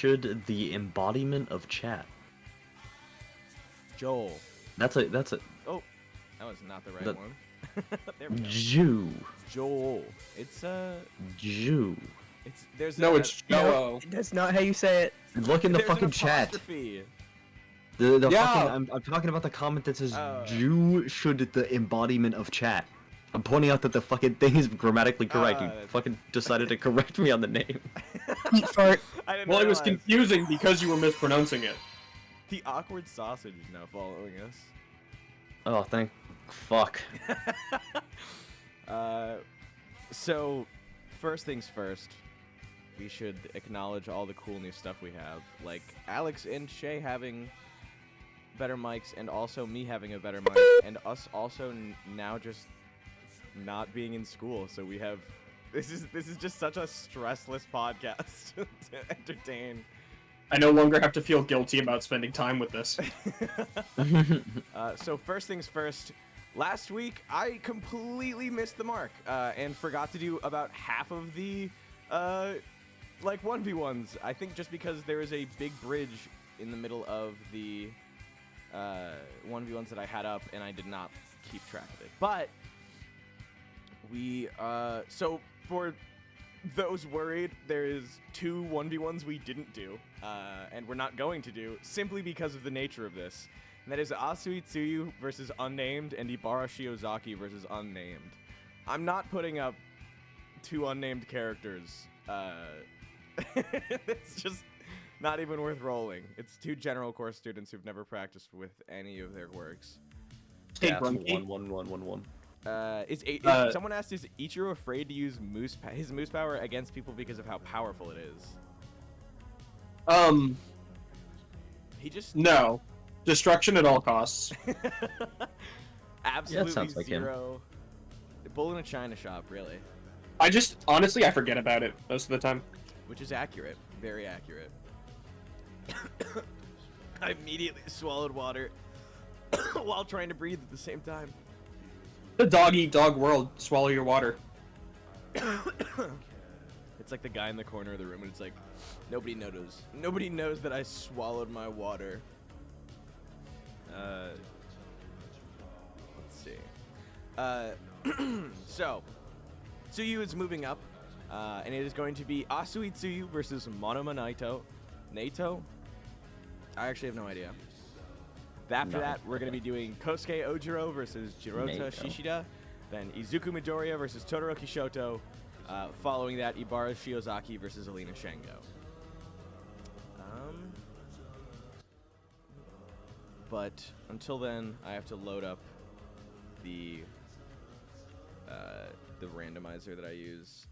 should the embodiment of chat? Joel. That's a. Oh, that was not the right one. There we go. Jew. Joel. It's Jew. It's there's No, a, it's Joe. That's not how you say it. Look in the there's an fucking chat. apostrophe. The Yeah. fucking. I'm talking about the comment that says Jew should the embodiment of chat. I'm pointing out that the fucking thing is grammatically correct. You fucking decided to correct me on the name. Eat fart. I didn't Well, it was realize. confusing because you were mispronouncing it. The awkward sausage is now following us. Oh, thank fuck. So, first things first, we should acknowledge all the cool new stuff we have, like Alex and Shaye having better mics, and also me having a better mic, and us also now just not being in school. So we have this is just such a stressless podcast to entertain. I no longer have to feel guilty about spending time with this. So first things first, last week I completely missed the mark and forgot to do about half of the like 1v1s. I think just because there is a big bridge in the middle of the 1v1s that I had up, and I did not keep track of it. But we so for those worried, there is 2 1v1s we didn't do, and we're not going to do, simply because of the nature of this. And that is Asui Tsyu versus Unnamed, and Ibara Shiozaki versus Unnamed. I'm not putting up 2 unnamed characters. It's just not even worth rolling. It's 2 general course students who've never practiced with any of their works. Hey, Yeah, Grumpy. 1-1-1-1-1. Someone asked, is Ichiro afraid to use his moose power against people because of how powerful it is? He just No. Destruction at all costs. absolutely sounds like him. zero. Bull in a china shop, really. Honestly, I forget about it most of the time. Which is accurate. Very accurate. I immediately swallowed water while trying to breathe at the same time. The dog-eat-dog world. Swallow your water. It's like the guy in the corner of the room, and it's like, nobody knows. Nobody knows that I swallowed my water. Let's see. So, Tsyu is moving up, and it is going to be Asui Tsyu versus Monoma Naito. I actually have no idea. After that, we're going to be doing Kosuke Ojiro versus Jirota Shishida. Then Izuku Midoriya versus Todoroki Shoto. Following that, Ibara Shiozaki versus Alina Shengo. But until then, I have to load up the randomizer that I use.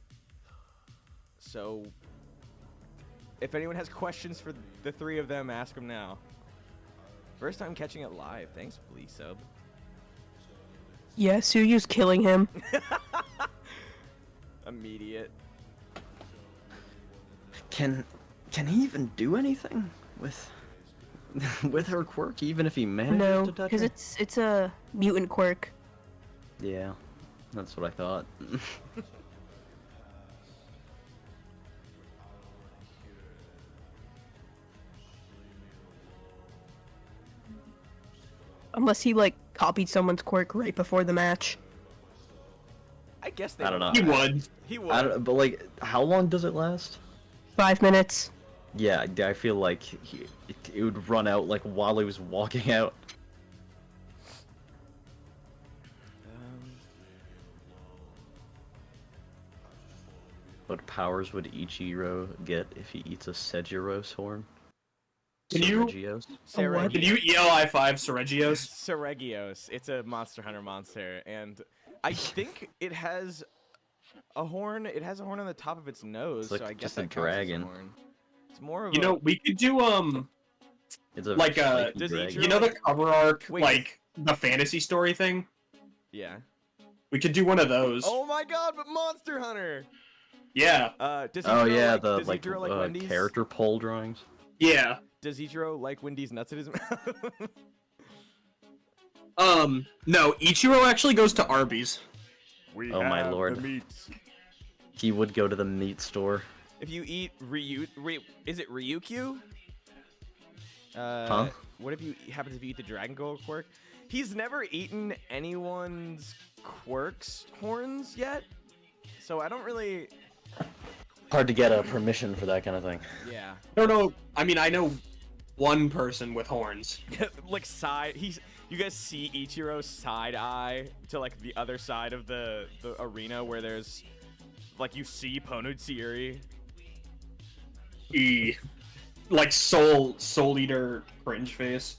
So, if anyone has questions for the 3 of them, ask them now. First time catching it live. Thanks, Bleak Sub. Yeah, Tsuyu's killing him. Immediate. Can he even do anything with with her quirk, even if he manages No, to touch because her? it's a mutant quirk. Yeah, that's what I thought. Unless he, like, copied someone's quirk right before the match. I guess they I don't know. He would. He would. I don't, but like, how long does it last? 5 minutes. Yeah, I feel like it would run out like while he was walking out. What powers would Ichiro get if he eats a Sejiros horn? Can you- Seregios? what? Did you ELI5 Seregios? Seregios. It's a Monster Hunter monster, and I think it has a horn. It has a horn on the top of its nose, It's like so I guess just a that counts as dragon. horn. It's more of You know, we could do, It's a like, spiky does dragon. Ichiro- you know the cover arc, Wait. like, the fantasy story thing? yeah. We could do one of those. Oh my God! But Monster Hunter. Yeah. Does Oh Ichiro yeah, like, the does like Ichiro like Wendy's? character poll drawings. Yeah. Does Ichiro like Wendy's nuts at his mouth? No, Ichiro actually goes to Arby's. We Oh my lord. meats. He would go to the meat store. If you eat is it Ryukyu? Huh? What if you happens if you eat the Dragon Gold quirk? He's never eaten anyone's quirks horns yet, so I don't really. Hard to get a permission for that kind of thing. Yeah. I don't know. I mean, I know one person with horns. Like you guys see Ichiro side eye to like the other side of the arena where there's like you see Ponutsiri. Like soul eater cringe face.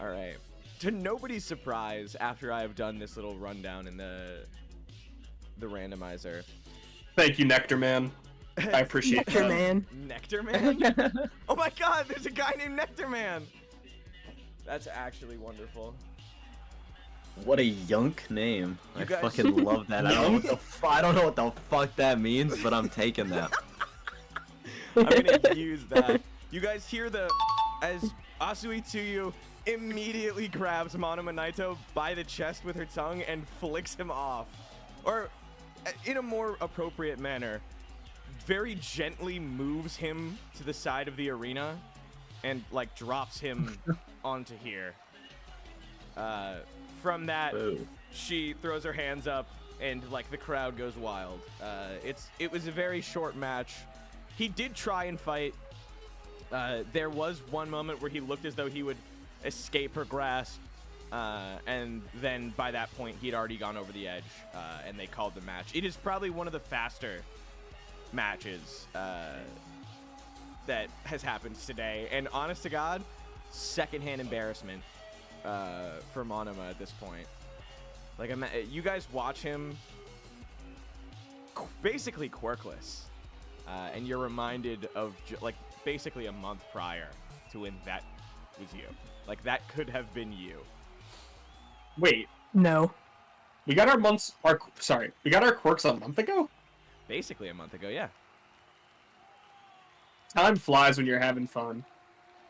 All right. To nobody's surprise, after I have done this little rundown in the randomizer. Thank you, Nectar Man. I appreciate Nectar that. Man. Nectar Man? Oh my god, there's a guy named Nectar Man! That's actually wonderful. What a yunk name. You I guys- fucking love that. I don't know what the fuck that means, but I'm taking that. I'm gonna use that. You guys hear as Asui Tsuyu immediately grabs Monoma Naito by the chest with her tongue and flicks him off. Or, in a more appropriate manner, very gently moves him to the side of the arena and, like, drops him onto here. From that, Ooh. she throws her hands up and, like, the crowd goes wild. It was a very short match. He did try and fight. There was one moment where he looked as though he would escape her grasp, and then by that point he'd already gone over the edge, and they called the match. It is probably one of the faster matches that has happened today, and honest to God, secondhand embarrassment for Monoma at this point. Like, you guys watch him basically quirkless, and you're reminded of like basically a month prior to when that was you. Like, that could have been you. Wait, No. we got our quirks a month ago? Basically a month ago, yeah. Time flies when you're having fun.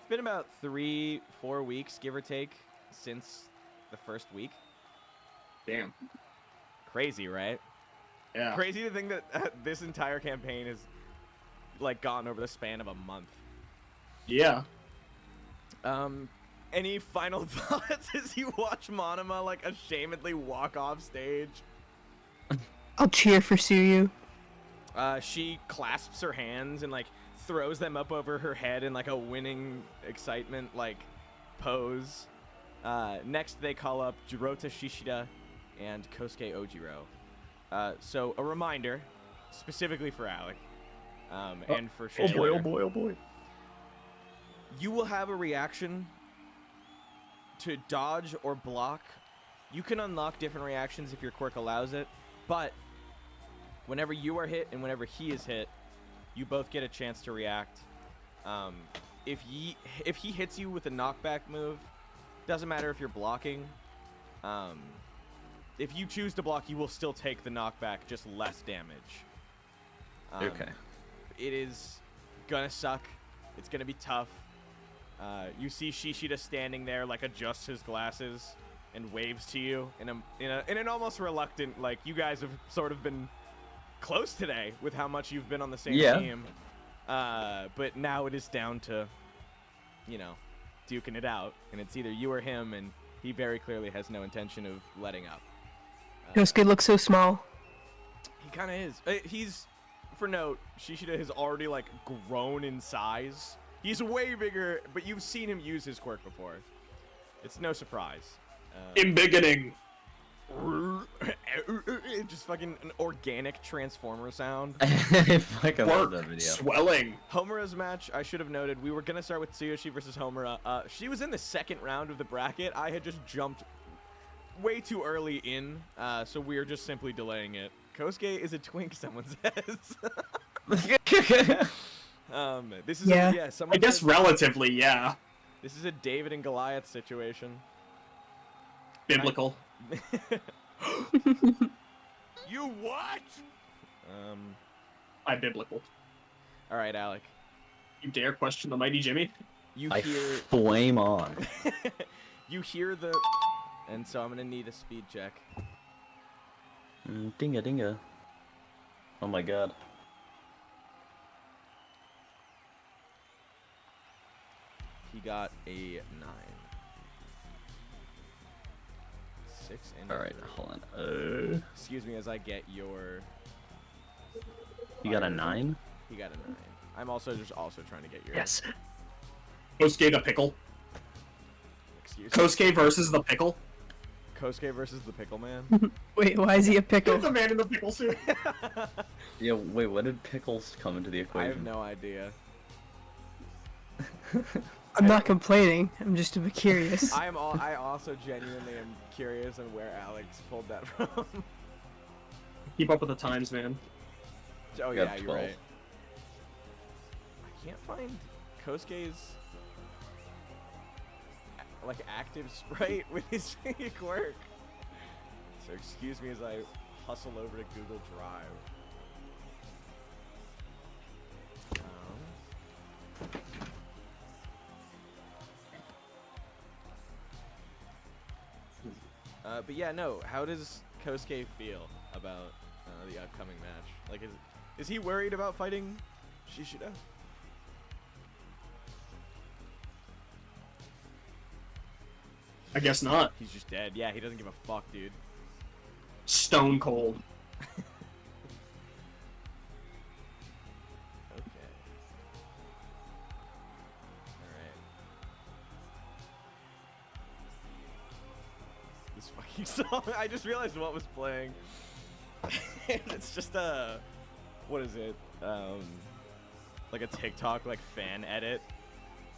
It's been about 3-4 weeks, give or take, since the first week. Damn. Crazy, right? Yeah. Crazy to think that this entire campaign has, like, gone over the span of a month. Yeah. Any final thoughts as you watch Monoma, like, ashamedly walk off stage? I'll cheer for Tsuyu. She clasps her hands and, like, throws them up over her head in, like, a winning excitement, like, pose. Next, they call up Jirota Shishida and Kosuke Ojiro. So, a reminder, specifically for Alec, and for Shaye. Oh boy, oh boy. You will have a reaction to dodge or block. You can unlock different reactions if your quirk allows it, but whenever you are hit and whenever he is hit, you both get a chance to react. If he hits you with a knockback move, doesn't matter if you're blocking. If you choose to block, you will still take the knockback, just less damage. Okay. It is gonna suck. It's gonna be tough. You see Shishida standing there, like, adjusts his glasses and waves to you in an almost reluctant, like, you guys have sort of been close today with how much you've been on the same team. But now it is down to, you know, duking it out, and it's either you or him, and he very clearly has no intention of letting up. Kosuke looks so small. He kind of is. He's, for note, Shishida has already, like, grown in size. He's way bigger, but you've seen him use his quirk before. It's no surprise. Embiggening. Just fucking an organic transformer sound. I fucking love that Quirk. video. Swelling. Homura's match, I should have noted, we were going to start with Su Yoshi versus Homura. She was in the second round of the bracket. I had just jumped way too early in, so we are just simply delaying it. Kosuke is a twink, someone says. This is I guess relatively, yeah. This is a David and Goliath situation. Biblical. You what? I biblical. All right, Alec. You dare question the mighty Jimmy? You I hear flame on. you hear the, and so I'm gonna need a speed check. Dinga dinga. Oh my god. He got a 9. 6 and a Alright, 3. hold on. Excuse me as I get your... You got a 9? He got a 9. I'm also trying to get your... Yes. Kosuke the pickle. Excuse me. Kosuke versus the pickle. Kosuke versus the Pickle Man. Wait, why is he a pickle? The man in the pickle suit. Yeah, wait, when did pickles come into the I equation? have no idea. I'm not complaining. I'm just a bit curious. I also genuinely am curious on where Alex pulled that from. Keep up with the times, man. Oh You yeah, got you're 12. right. I can't find Kosuke's like active sprite with his quirk. So excuse me as I hustle over to Google Drive. But yeah, no. How does Kosuke feel about the upcoming match? Like, is he worried about fighting Shishida? I guess not. He's just dead. Yeah, he doesn't give a fuck, dude. Stone cold. Okay. Alright. This fucking song, I just realized what was playing. It's just a, what is it? Like a TikTok like fan edit.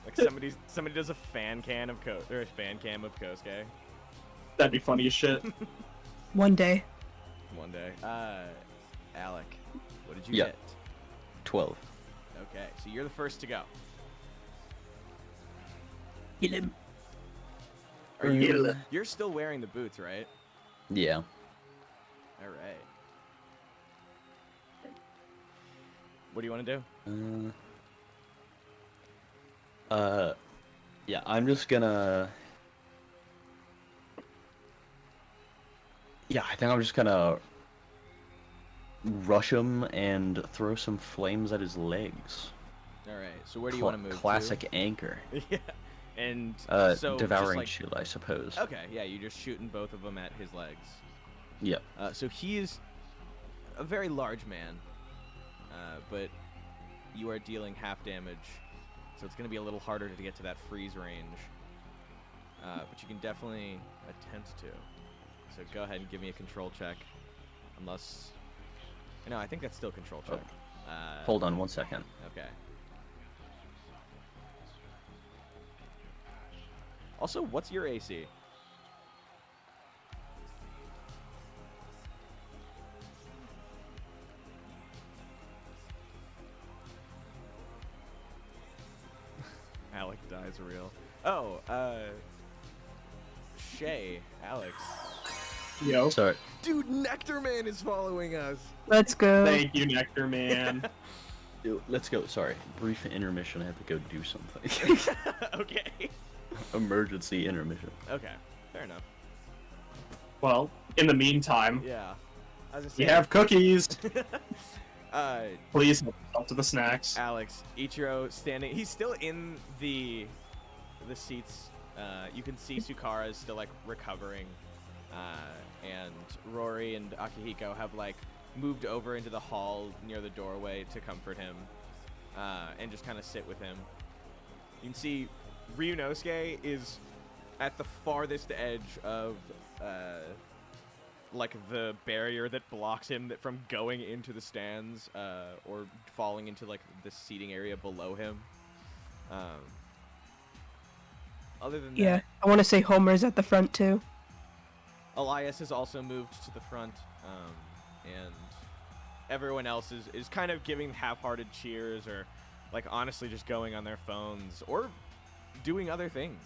Like somebody does a fan cam of Kosuke. That'd be funny as shit. One day. One day. Alec, what did you Yeah. get? 12. Okay, so you're the first to go. Get him. You're still wearing the boots, right? Yeah. All right. What do you want to do? Yeah, I'm just gonna... Yeah, I think I'm just gonna rush him and throw some flames at his legs. All right. So where do you want to move? Classic anchor. To? Yeah. And so Devouring just shield, I suppose. Okay. Yeah, you're just shooting both of them at his legs. Yep. So he is a very large man, but you are dealing half damage, so it's going to be a little harder to get to that freeze range. But you can definitely attempt to. So go ahead and give me a control check. Unless... No, I think that's still control check. Hold on 1 second. Okay. Also, what's your AC? Alec dies real. Oh, Shaye, Alex. Yo. Sorry. Dude, Nectar Man is following us. Let's go. Thank you, Nectar Man. Dude, let's go. Sorry. Brief intermission. I have to go do something. Okay. Emergency intermission. Okay, fair enough. Well, in the meantime, Yeah. As I we said, have cookies. uh, Please help yourself to the snacks. Alex, Ichiro standing. He's still in the seats. You can see Sukara is still like recovering, and Rory and Akihiko have like moved over into the hall near the doorway to comfort him, and just kind of sit with him. You can see Ryunosuke is at the farthest edge of like the barrier that blocks him from going into the stands or falling into like the seating area below him. Other than Yeah, that, I want to say Homer's at the front too. Elias has also moved to the front, and everyone else is kind of giving half-hearted cheers or like honestly just going on their phones or doing other things.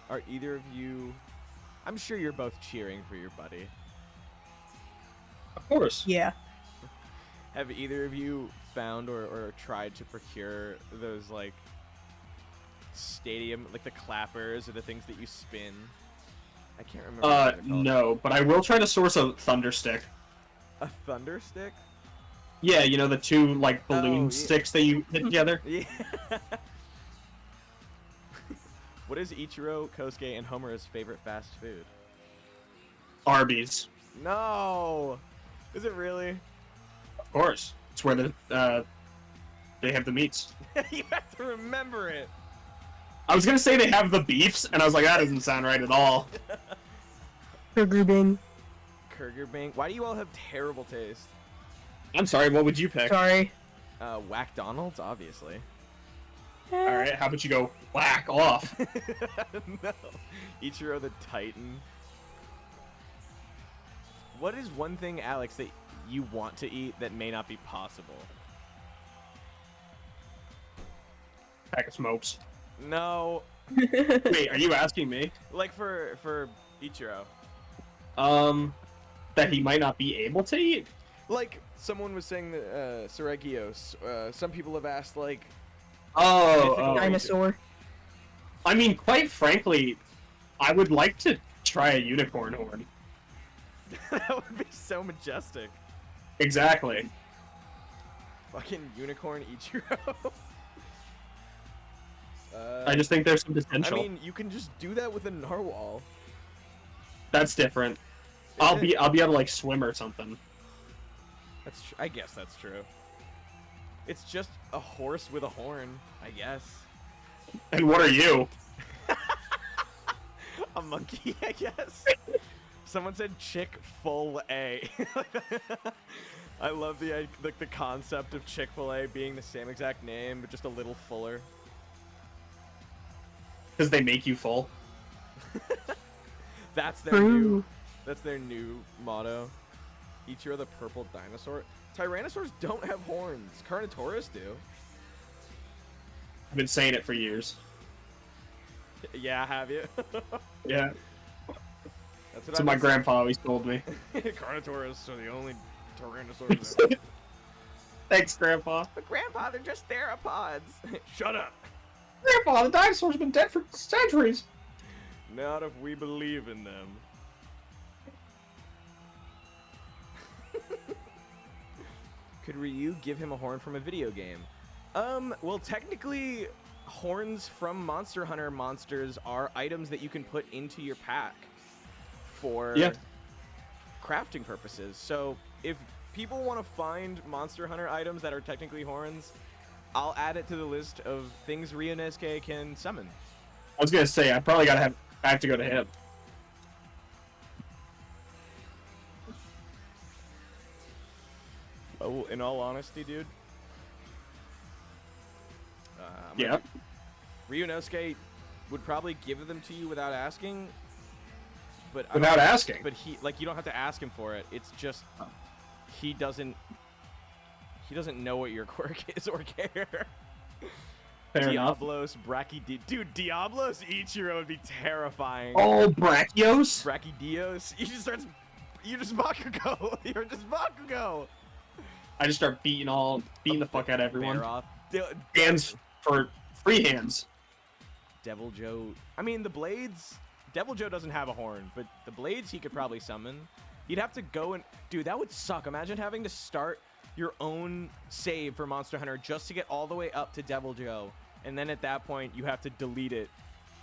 Are either of you... I'm sure you're both cheering for your buddy. Of course. Yeah. Have either of you found or tried to procure those, like, stadium, like the clappers or the things that you spin? I can't remember. what they're called. No, but I will try to source a thunder stick. A thunder stick? Yeah, you know the two like balloon Oh, yeah. sticks that you hit together. Yeah. What is Ichiro, Kosuke, and Homura's favorite fast food? Arby's, No. Is it really? of course. It's where they have the meats. You have to remember it. I was gonna say they have the beefs, and I was like, that doesn't sound right at all. Burger Bing. Burger Bing. Why do you all have terrible taste? I'm sorry. What would you pick? Sorry. Whack Donald's, obviously. All right. How about you go whack off? No. Ichiro the Titan. What is one thing, Alex, that you want to eat that may not be possible? Pack of smokes. No. Wait, are you asking me? Like for Ichiro. That he might not be able to eat? Like someone was saying that Seregios. Some people have asked like. Oh. Dinosaur. I mean, quite frankly, I would like to try a unicorn horn. That would be so majestic. Exactly. Fucking unicorn Ichiro. I just think there's some potential. I mean, you can just do that with a narwhal. That's different. I'll be able to like swim or something. I guess that's true. It's just a horse with a horn, I guess. And what are you? A monkey, I guess. Someone said Chick-fil-A. I love the concept of Chick-fil-A being the same exact name, but just a little fuller. Because they make you full. That's their new motto. Ichiro the purple dinosaur. Tyrannosaurs don't have horns. Carnotaurus do. I've been saying it for years. Yeah, have you? Yeah. That's So my grandpa always told me. Carnotaurus are the only tyrannosaurs. Thanks, Grandpa. But Grandpa, they're just theropods. Shut up. Grandpa, the dinosaurs been dead for centuries. Not if we believe in them. Could Ryu give him a horn from a video game? Well, technically, horns from Monster Hunter monsters are items that you can put into your pack for crafting purposes. So if people want to find Monster Hunter items that are technically horns, I'll add it to the list of things Ryunosuke can summon. I was gonna say I have to go to him. Oh, in all honesty, dude. Yeah. Ryunosuke would probably give them to you without asking. But Without asking. But you don't have to ask him for it. It's just he doesn't know what your quirk is or care. Fair enough. Diablos, dude, Diablos Ichiro would be terrifying. Oh, Brachios? Brachydios. You just Bakugo. You're just Bakugo. I just start beating the fuck out of everyone. Bear off. Hands for free hands. Devil Joe. I mean, the blades. Devil Joe doesn't have a horn, but the blades he could probably summon. You'd have to go and... Dude, that would suck. Imagine having to start your own save for Monster Hunter just to get all the way up to Devil Joe. And then at that point, you have to delete it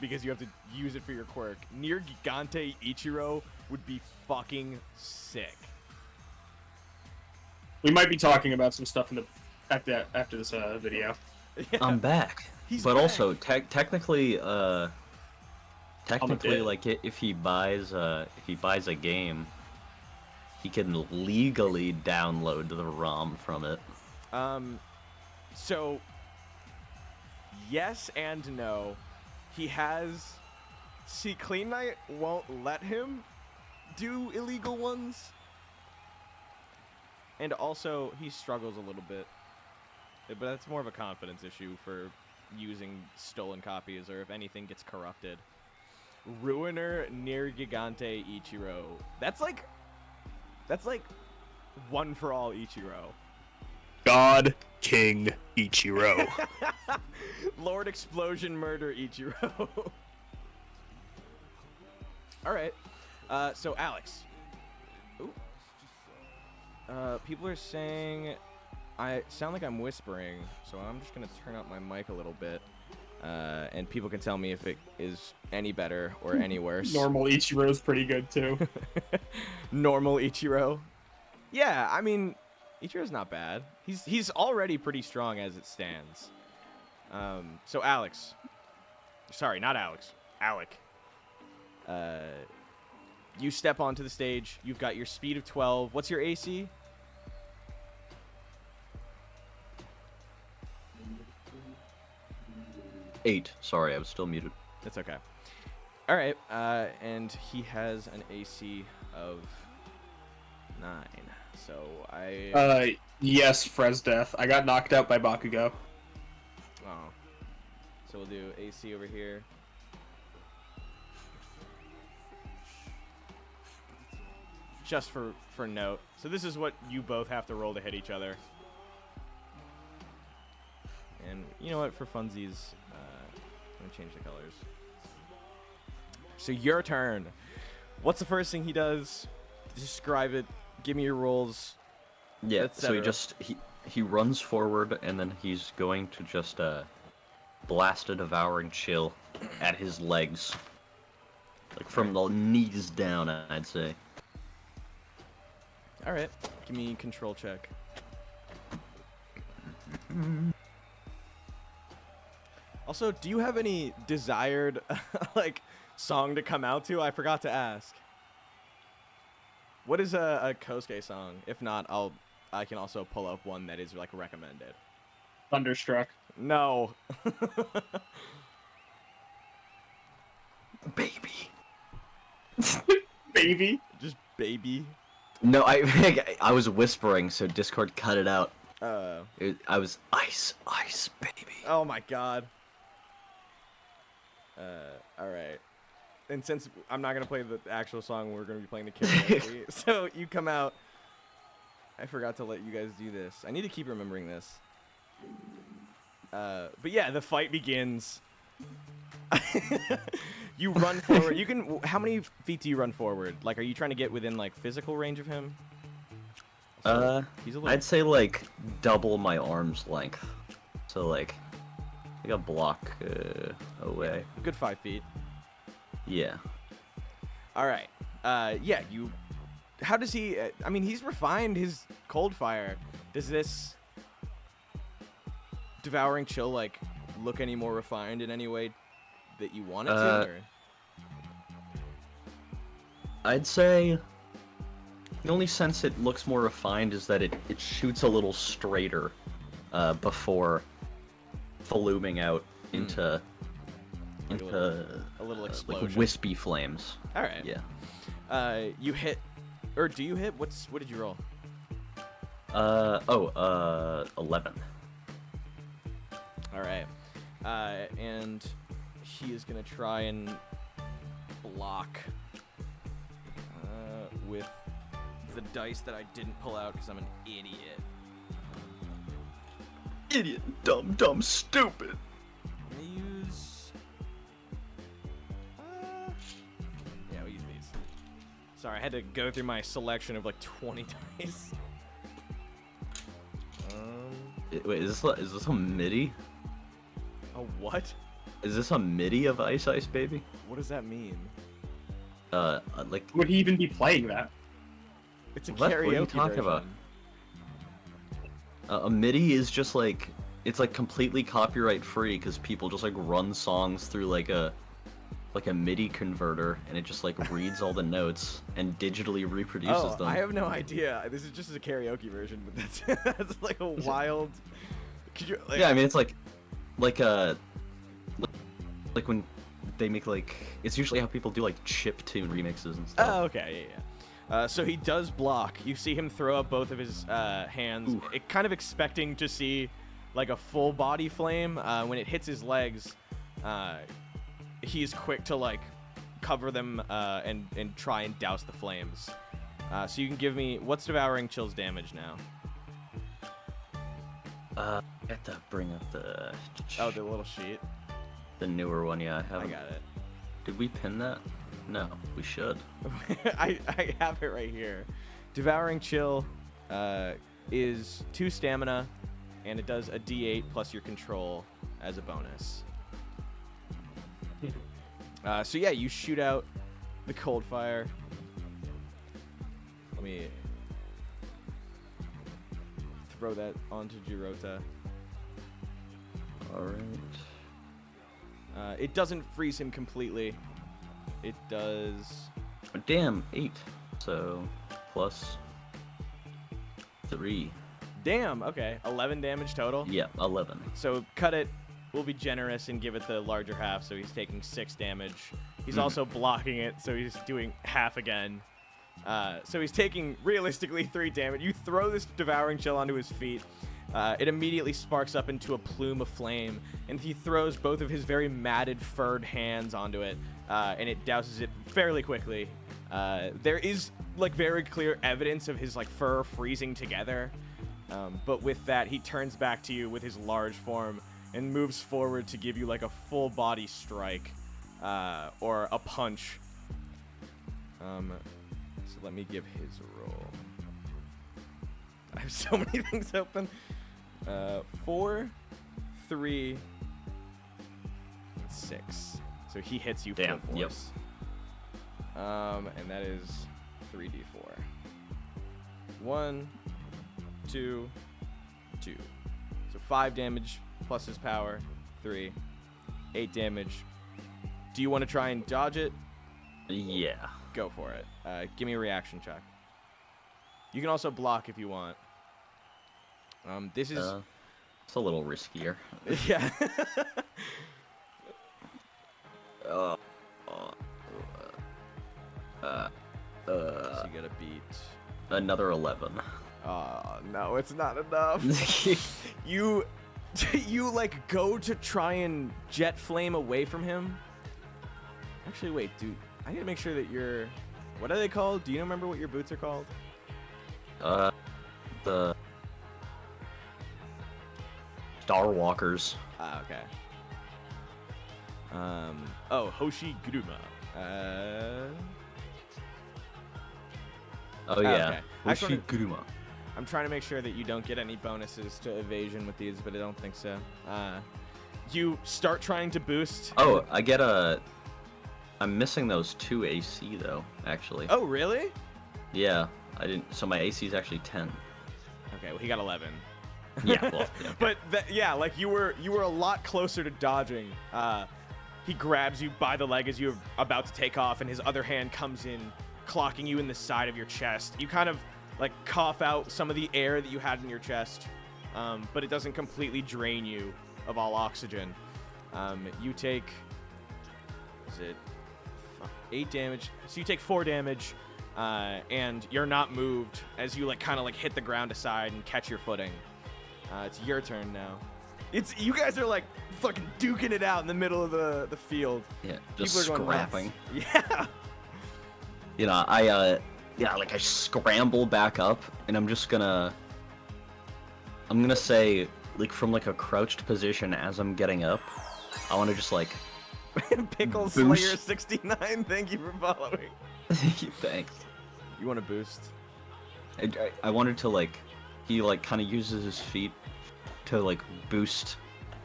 because you have to use it for your quirk. Near Gigante Ichiro would be fucking sick. We might be talking about some stuff after this video. Yeah. I'm back. He's but back. also, technically, dead. like if he buys a game, he can legally download the ROM from it. So yes and no. He has... See, Clean Knight won't let him do illegal ones. And also, he struggles a little bit. But that's more of a confidence issue for using stolen copies, or if anything gets corrupted. Ruiner near Gigante Ichiro. That's like one for all Ichiro. God King Ichiro. Lord Explosion Murder Ichiro. Alright. So Alex. Ooh. People are saying I sound like I'm whispering, so I'm just gonna turn up my mic a little bit, and people can tell me if it is any better or any worse. Normal Ichiro's pretty good too. Normal Ichiro. Yeah, I mean, Ichiro's not bad. He's already pretty strong as it stands. So Alex, sorry, not Alex, Alec. You step onto the stage. You've got your speed of 12. What's your AC? Eight. Sorry, I was still muted. That's okay. All right, and he has an AC of 9. So Yes, Frez Death. I got knocked out by Bakugo. Oh. So we'll do AC over here. Just for note. So this is what you both have to roll to hit each other. And you know what? For funsies, I'm gonna change the colors. So your turn. What's the first thing he does? Describe it. Give me your rolls. Yeah, so etc. he runs forward, and then he's going to just blast a devouring chill at his legs, like from the knees down, I'd say. All right. Give me control check. Also, do you have any desired like song to come out to? I forgot to ask. What is a Kosuke song? If not, I can also pull up one that is like recommended. Thunderstruck. No. Baby. Baby. Just baby. No, I was whispering, so Discord cut it out. I was ice, baby. Oh my god. All right. And since I'm not gonna play the actual song, we're gonna be playing the karaoke. So you come out. I forgot to let you guys do this. I need to keep remembering this. But yeah, the fight begins. You run forward. You can. How many feet do you run forward? Like, are you trying to get within like physical range of him? He's I'd say like double my arm's length. So like a block away. Good 5 feet. Yeah. All right. Yeah. You. How does he? I mean, he's refined his cold fire. Does this devouring chill like look any more refined in any way that you want it to? Or? I'd say the only sense it looks more refined is that it shoots a little straighter before voluming out into Like a little explosion. like wispy flames. All right. Yeah. You hit, or do you hit? What did you roll? 11. All right. And he is gonna try and block with the dice that I didn't pull out because I'm an idiot. Idiot, dumb, stupid. I'm gonna use. Yeah, we'll use these. Sorry, I had to go through my selection of like 20 dice. Wait, is this a MIDI? A what? Is this a MIDI of Ice Baby? What does that mean? Like Would he even be playing that? It's a What? karaoke What are you talking version. about? A MIDI is just like it's like completely copyright free because people just like run songs through like a MIDI converter and it just like reads all the notes and digitally reproduces them. I have no idea. This is just a karaoke version, but that's like a wild. Could you? Like, Yeah, I mean it's like when they make like it's usually how people do like chiptune remixes and stuff. Oh, okay, yeah. So he does block. You see him throw up both of his hands, kind of expecting to see like a full body flame. When it hits his legs, he's quick to like cover them and try and douse the flames. So you can give me what's devouring chill's damage now? I have to bring up the The little sheet. the newer one. Yeah, I I haven't. got it. Did we pin that? No, we should. I have it right here. Devouring chill is 2 stamina, and it does a D8 plus your control as a bonus. So yeah, you shoot out the cold fire. Let me throw that onto Jirota. All right. It doesn't freeze him completely. It does... Oh, damn, 8. So, plus 3. Damn, okay. 11 damage total? Yeah, 11. So cut it. We'll be generous and give it the larger half, so he's taking 6 damage. He's also blocking it, so he's doing half again. So he's taking, realistically, 3 damage. You throw this Devouring Chill onto his feet. It immediately sparks up into a plume of flame, and he throws both of his very matted, furred hands onto it, and it douses it fairly quickly. There is, like, very clear evidence of his, like, fur freezing together. But with that, he turns back to you with his large form and moves forward to give you, like, a full body strike, or a punch. So let me give his roll. I have so many things open. 4, 3, and 6. So he hits you Damn, full yep. force. And that is 3d4. 1, 2, 2. So 5 damage plus his power. 3. 8 damage. Do you want to try and dodge it? Yeah. Go for it. Give me a reaction check. You can also block if you want. This is... it's a little riskier. yeah. Uh, So you gotta beat... another 11. No, it's not enough. you like go to try and jet flame away from him. Actually, wait, dude. I need to make sure that you're... What are they called? Do you remember what your boots are called? The Star Walkers. Okay. Oh, Hoshi Guruma. Oh yeah. Okay. I just wanted- Hoshiguruma. I'm trying to make sure that you don't get any bonuses to evasion with these, but I don't think so. You start trying to boost. Oh, I get a... I'm missing those 2 AC though, actually. Oh, really? Yeah, I didn't... So my AC is actually 10. Okay, well, he got 11. Yeah, well, yeah. But yeah, like you were a lot closer to dodging. He grabs you by the leg as you're about to take off, and his other hand comes in, clocking you in the side of your chest. You kind of like cough out some of the air that you had in your chest, but it doesn't completely drain you of all oxygen. You take, is it 8 damage? So you take 4 damage, and you're not moved as you like kind of like hit the ground aside and catch your footing. It's your turn now. You guys are like fucking duking it out in the middle of the field. Yeah, just People are going nuts. scrapping. Yeah. You know, I scramble back up, and I'm gonna say, like, from like a crouched position as I'm getting up, I want to just like Pickle boost. Slayer 69, thank you for following. Thanks. You want to boost? I wanted to like, he like kind of uses his feet to like boost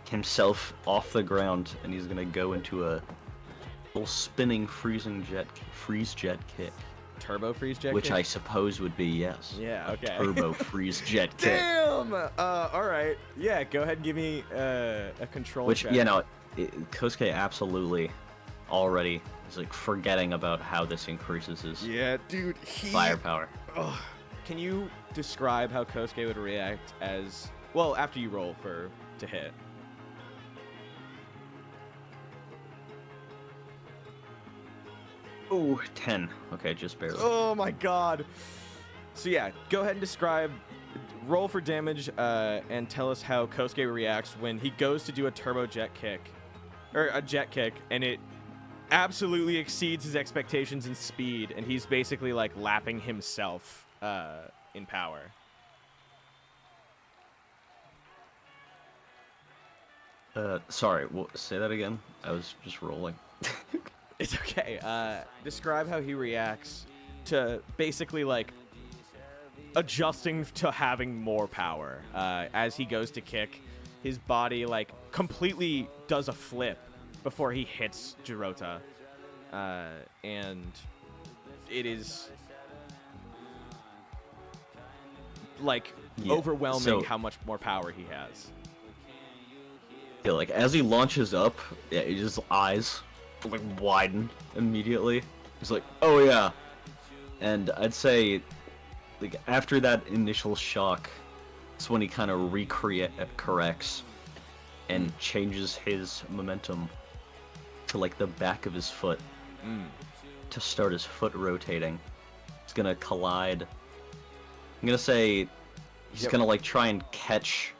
himself off the ground, and he's gonna go into a little spinning freeze jet kick, Turbo freeze jet which kick? I suppose would be yes. Yeah, okay. Turbo freeze jet kick. Damn! Alright. Yeah, go ahead and give me a control Which, check. you know, Kosuke absolutely already is like forgetting about how this increases his Yeah, dude, firepower. Ugh. Can you describe how Kosuke would react as... Well, after you roll to hit. Ooh, 10. Okay, just barely. Oh my god. So yeah, go ahead and describe, roll for damage, and tell us how Kosuke reacts when he goes to do a turbo jet kick, or a jet kick, and it absolutely exceeds his expectations in speed, and he's basically like lapping himself in power. Sorry, say that again. I was just rolling. It's okay. Describe how he reacts to basically like adjusting to having more power. As he goes to kick, his body like completely does a flip before he hits Jirota, and it is like overwhelming how much more power he has. Yeah, like as he launches up, yeah, his eyes like widen immediately. He's like, "Oh yeah," and I'd say, like after that initial shock, it's when he kind of corrects and changes his momentum to like the back of his foot to start his foot rotating. He's gonna collide. I'm gonna say he's gonna like try and catch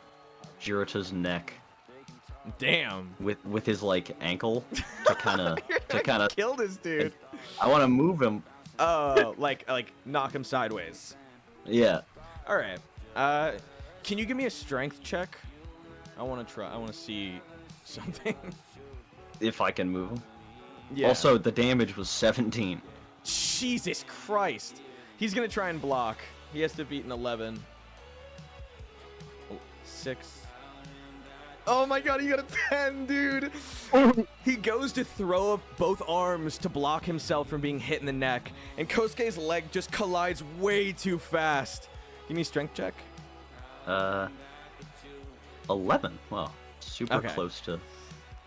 Jirota's neck. Damn. With his like ankle to kind of kill this dude. I want to move him. Like knock him sideways. Yeah. All right. Can you give me a strength check? I want to try. I want to see something. If I can move him. Yeah. Also, the damage was 17. Jesus Christ. He's gonna try and block. He has to beat an 11. 6. Oh my god, he got a 10, dude! He goes to throw up both arms to block himself from being hit in the neck, and Kosuke's leg just collides way too fast. Give me a strength check. 11. Wow. Super Okay. close to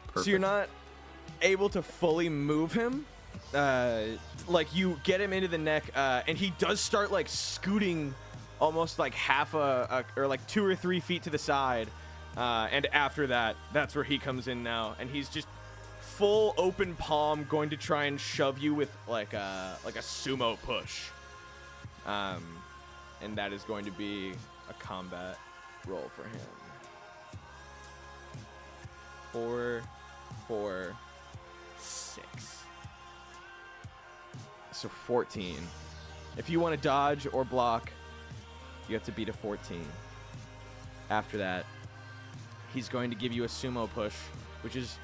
perfect. So you're not able to fully move him. Like you get him into the neck, and he does start like scooting almost like half or like 2 or 3 feet to the side. And after that, that's where he comes in now, and he's just full open palm going to try and shove you with like a sumo push. And that is going to be a combat roll for him. 4, 4, 6. So 14. If you want to dodge or block, you have to beat a 14. After that, he's going to give you a sumo push, which is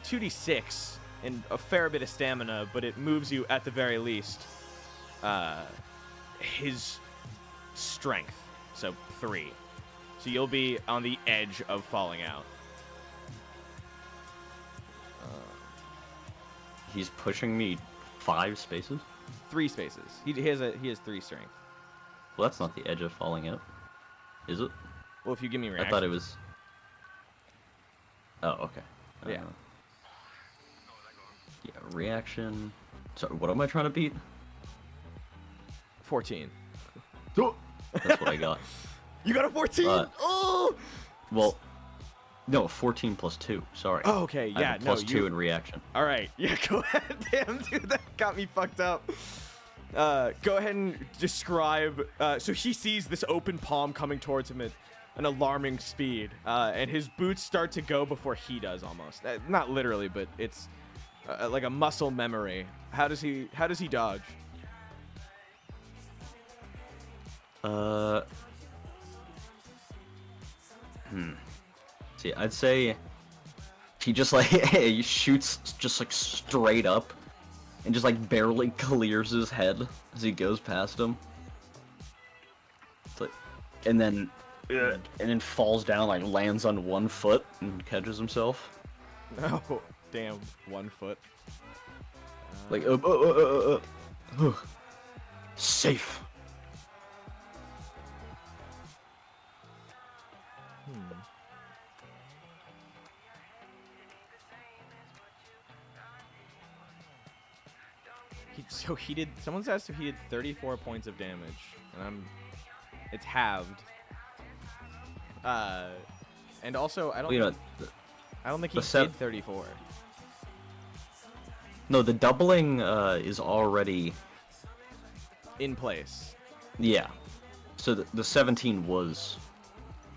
2d6 and a fair bit of stamina, but it moves you at the very least his strength, so 3. So you'll be on the edge of falling out. He's pushing me 5 spaces? 3 spaces. He has 3 strength. Well, that's not the edge of falling out. Is it? Well, if you give me reaction. I thought it was... Oh, okay. Yeah. Yeah, reaction... So, what am I trying to beat? 14. That's what I got. You got a 14? Oh! Well, no, 14 plus 2. Sorry. Oh, okay. I Yeah, have a plus 2 in reaction. All right. Yeah, go ahead. Damn, dude, that got me fucked up. Go ahead and describe... so he sees this open palm coming towards him at an alarming speed, and his boots start to go before he does almost. Not literally, but it's like a muscle memory. How does he dodge? See, I'd say he just like he shoots just like straight up and just like barely clears his head as he goes past him. It's like, and then falls down, like lands on 1 foot and catches himself. Oh, damn, 1 foot. Like safe. So he did. Someone asked if he did 34 points of damage, and it's halved. And also I don't. Well, I don't think he did 34. No, the doubling is already In place. Yeah. So the 17 was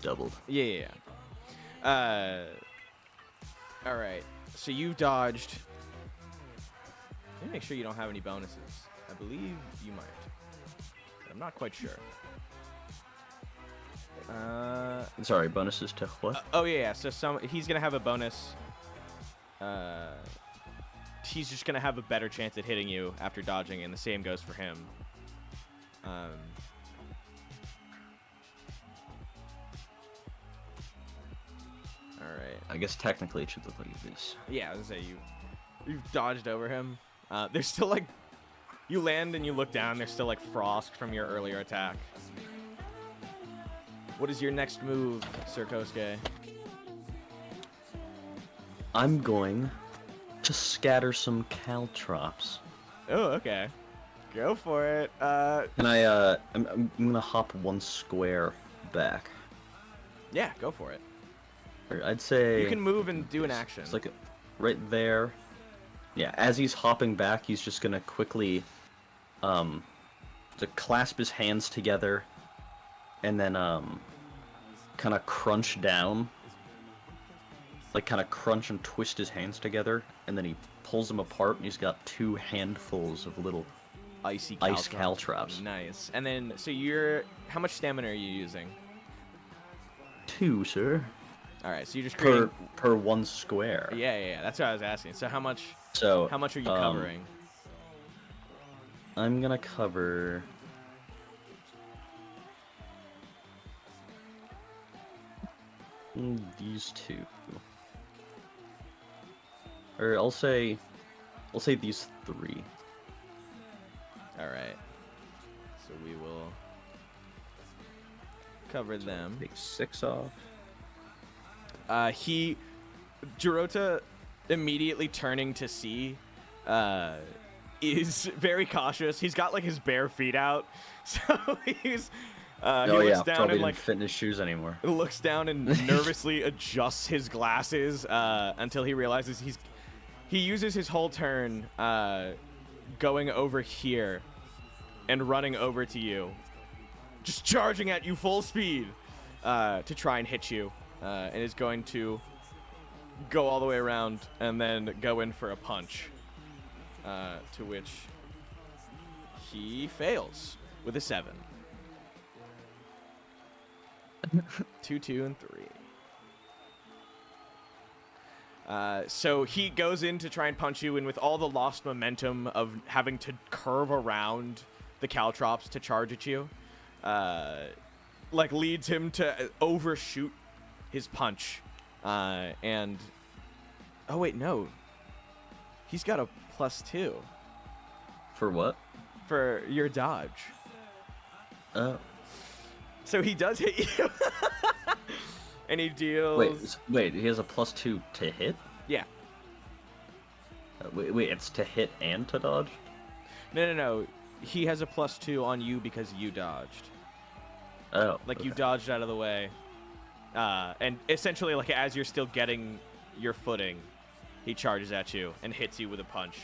doubled. Yeah. All right. So you've dodged. Let me make sure you don't have any bonuses. I believe you might. I'm not quite sure. Sorry, bonuses to what? Oh yeah. So he's gonna have a bonus. He's just gonna have a better chance at hitting you after dodging, and the same goes for him. All right. I guess technically it should look like this. Yeah, I was gonna say you've dodged over him. There's still like you land and you look down. There's still like frost from your earlier attack. What is your next move, Sir Kosuke? I'm going to scatter some caltrops. Oh, okay. Go for it. And I'm gonna hop one square back. Yeah, go for it. Or I'd say You can move and do an action. it's like right there. Yeah, as he's hopping back, he's just gonna quickly, to clasp his hands together, and then kind of crunch down. Like kind of crunch and twist his hands together, and then he pulls them apart, and he's got 2 handfuls of little Icy ice caltrops. Nice. And then, so how much stamina are you using? 2, sir. All right, so you're just creating. Per one square. Yeah. That's what I was asking. So how much So are you covering? I'm gonna cover. These 2. Or I'll say these 3. All right. So we will cover them. Take 6 off. Jirota, immediately turning to see, is very cautious. He's got like his bare feet out, so he's. He looks down probably and like didn't fit in his shoes anymore. looks down and nervously adjusts his glasses until he realizes he uses his whole turn going over here and running over to you, just charging at you full speed to try and hit you, and is going to go all the way around and then go in for a punch, to which he fails with a 7. 2, 2, and 3. So he goes in to try and punch you, and with all the lost momentum of having to curve around the caltrops to charge at you, like leads him to overshoot his punch. And oh wait, no, he's got a +2 For what? for your dodge. Oh. So he does hit you, and he deals. Wait. He has a +2 to hit. Yeah. Wait. It's to hit and to dodge. No. He has a +2 on you because you dodged. Oh. Like okay. you dodged out of the way, and essentially, like as you're still getting your footing, he charges at you and hits you with a punch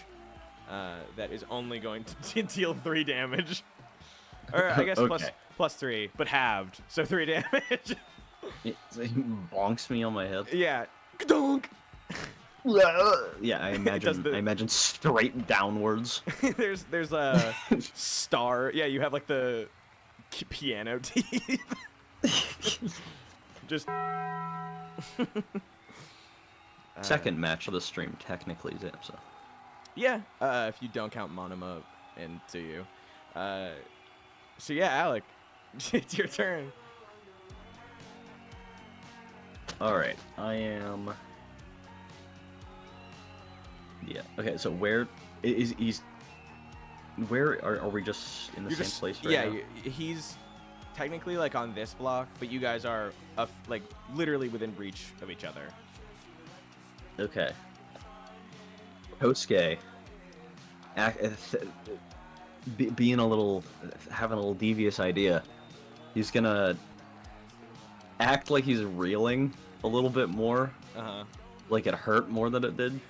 that is only going to deal 3 damage, or I guess Okay. +3, but halved, so 3 damage. He bonks me on my head. Yeah. Donk. Yeah, I imagine straight downwards. there's a star. Yeah, you have like the piano teeth. Just Second match of the stream, technically, Zamsa. yeah. If you don't count Monoma into you. So yeah, Alec, it's your turn. All right, I am. Yeah. Okay. So where is he's? Where are we? Just in the You're same just, place right yeah, now? he's technically like on this block, but you guys are like literally within reach of each other. Okay. Kosuke, being having a little devious idea, he's gonna act like he's reeling a little bit more, like it hurt more than it did.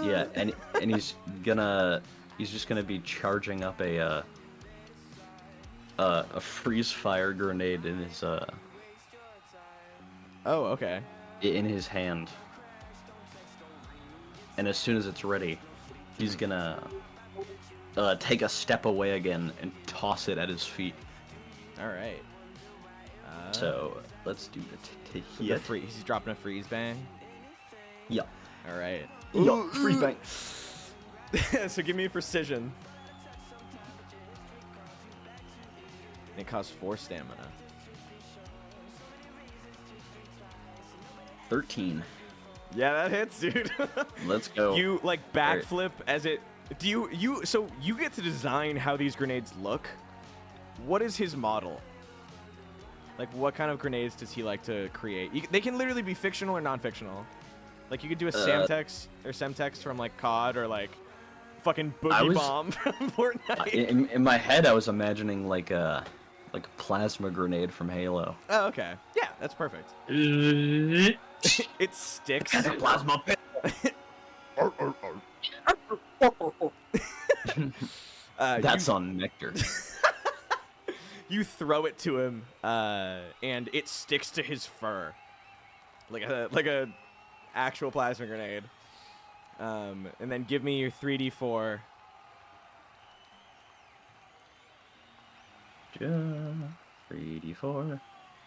Yeah, and he's just gonna be charging up a freeze fire grenade in his Oh, okay. in his hand. And as soon as it's ready, he's gonna take a step away again and toss it at his feet. All right. So let's do the The he's dropping a freeze bang. Yeah. All right. Yo, freeze bang. So give me a precision. It costs 4 stamina. 13. Yeah, that hits, dude. Let's go. You like backflip as it. Do you? So you get to design how these grenades look. What is his model? Like, what kind of grenades does he like to create? They can literally be fictional or non-fictional. Like, you could do a Semtex from like COD or like fucking Boogie Bomb from Fortnite. In my head, I was imagining like a plasma grenade from Halo. Oh, okay. Yeah, that's perfect. It sticks. That's a plasma pit. That's on Nectar. You throw it to him, and it sticks to his fur, like a actual plasma grenade. And then give me your 3d4. 3d4.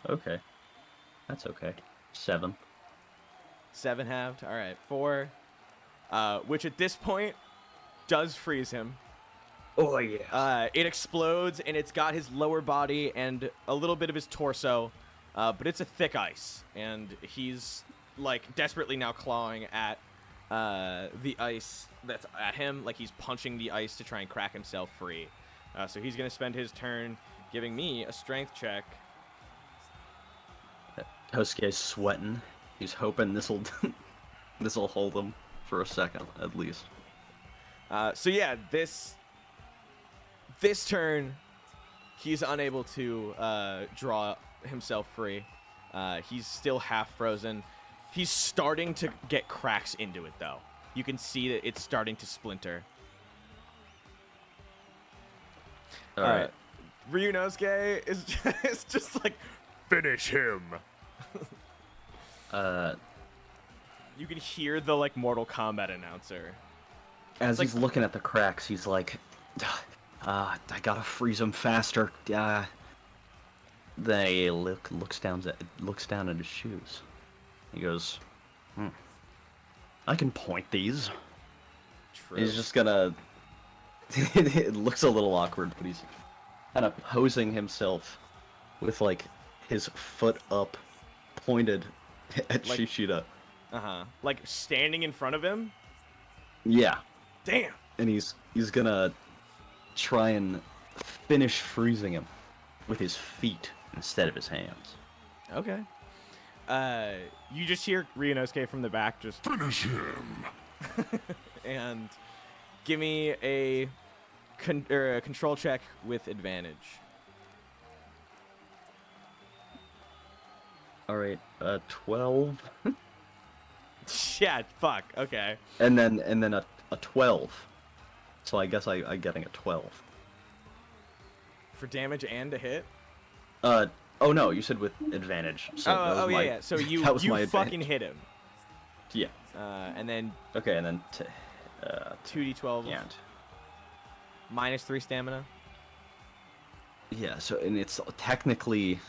Okay, that's okay. 7. 7 halved. All right, 4. Which at this point does freeze him. Oh yeah. It explodes, and it's got his lower body and a little bit of his torso, but it's a thick ice, and he's like desperately now clawing at the ice that's at him, like he's punching the ice to try and crack himself free. So he's gonna spend his turn giving me a strength check. Kosuke's sweating. He's hoping this'll hold him for a second at least. So yeah, this turn, he's unable to draw himself free. He's still half frozen. He's starting to get cracks into it, though. You can see that it's starting to splinter. All right. Ryunosuke is just like, finish him. You can hear the like Mortal Kombat announcer. As he's looking at the cracks, he's like, I gotta freeze him faster. Then he looks down at his shoes. He goes, I can point these. True. He's just gonna. It looks a little awkward, but he's kind of posing himself with like his foot up, pointed at Like- Shishida. Like standing in front of him. Yeah. Damn. And he's gonna try and finish freezing him with his feet instead of his hands. Okay. You just hear Ryunosuke from the back just finish him. And give me a control check with advantage. All right, 12. Yeah, fuck. Okay. And then a 12. So I guess I'm getting a 12. For damage and a hit. Oh no, you said with advantage. So that was my, yeah. So you that was my you fucking advantage. hit him. Yeah. And then Okay, and then 2d12 yeah. minus 3 stamina. Yeah. So and it's technically.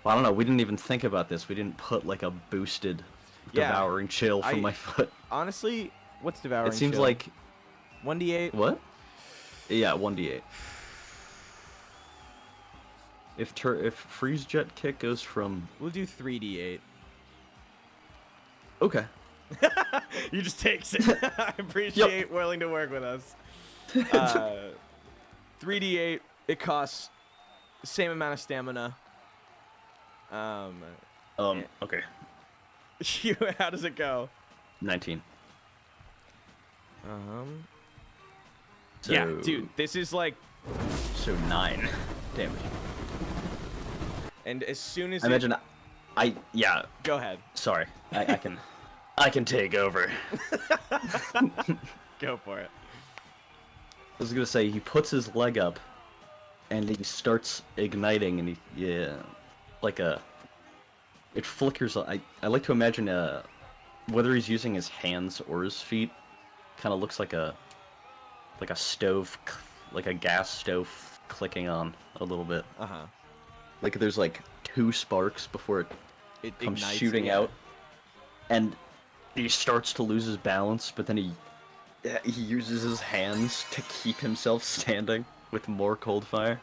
Well, I don't know. We didn't even think about this. We didn't put like a boosted Yeah, devouring chill from my foot. Honestly, what's devouring? It seems chill? like 1d8. what? Yeah, 1d8. If freeze jet kick goes from We'll do 3d8. okay. You just takes it. I appreciate willing to work with us. 3d8. It costs the same amount of stamina. Okay. How does it go? 19. So, Yeah, dude. This is like, So 9 damage. and as soon as I imagine yeah. go ahead, Sorry, I can take over. go for it. I was gonna say he puts his leg up, and he starts igniting, and it flickers. I like to imagine whether he's using his hands or his feet, kind of looks like a stove, like a gas stove clicking on a little bit. Like there's like 2 sparks before it comes ignites, shooting yeah. out, and he starts to lose his balance, but then he uses his hands to keep himself standing with more cold fire.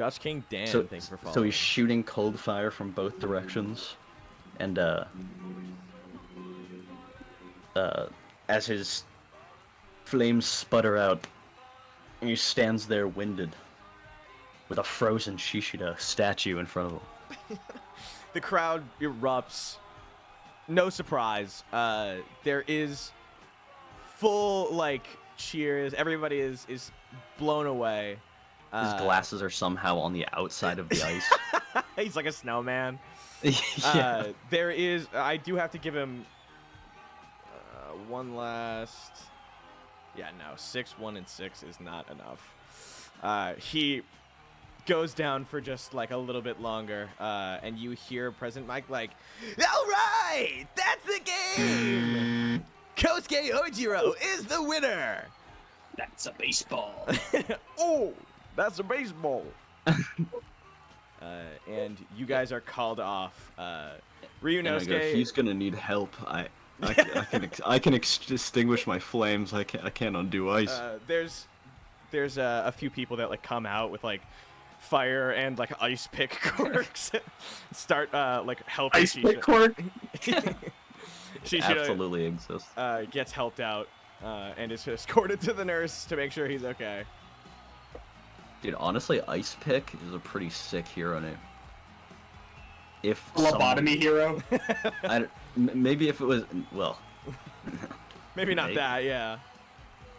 Dutch King Dan, So, thanks for following. so he's shooting cold fire from both directions, and as his flames sputter out, he stands there winded, with a frozen Shishida statue in front of him. The crowd erupts. No surprise. There is full like cheers. Everybody is blown away. His glasses are somehow on the outside of the ice. He's like a snowman. Yeah. There is. I do have to give him one last. Yeah, no. 6, 1, and 6 is not enough. He goes down for just like a little bit longer, and you hear President Mike like, "All right, that's the game. Kosuke Ojiro is the winner." That's a baseball. Oh, that's a baseball. And you guys are called off. Ryunosuke. He's gonna need help. I can extinguish my flames. I can't undo ice. There's a few people that like come out with like fire and like ice pick corks. Start like helping. Ice pick cork. Shishida Absolutely exists. gets helped out and is escorted to the nurse to make sure he's okay. Dude, honestly, Ice Pick is a pretty sick hero name. If Lobotomy hero. maybe if it was, well, Maybe not Maybe. that, yeah.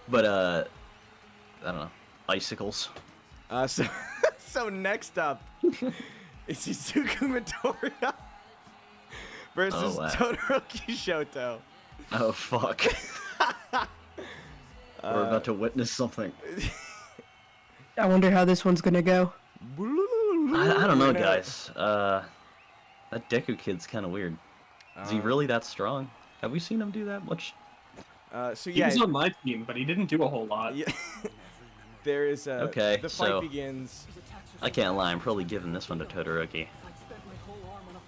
but I don't know, icicles. So next up is Izuku Midoriya versus Oh, wow. Todoroki Shoto. Oh fuck. We're about to witness something. I wonder how this one's gonna go. I don't know, guys. That Deku kid's kind of weird. Is he really that strong? Have we seen him do that much? So He yeah, was on my team, but he didn't do a whole lot. yeah. There is Okay, the fight so- begins. I can't lie. I'm probably giving this one to Todoroki.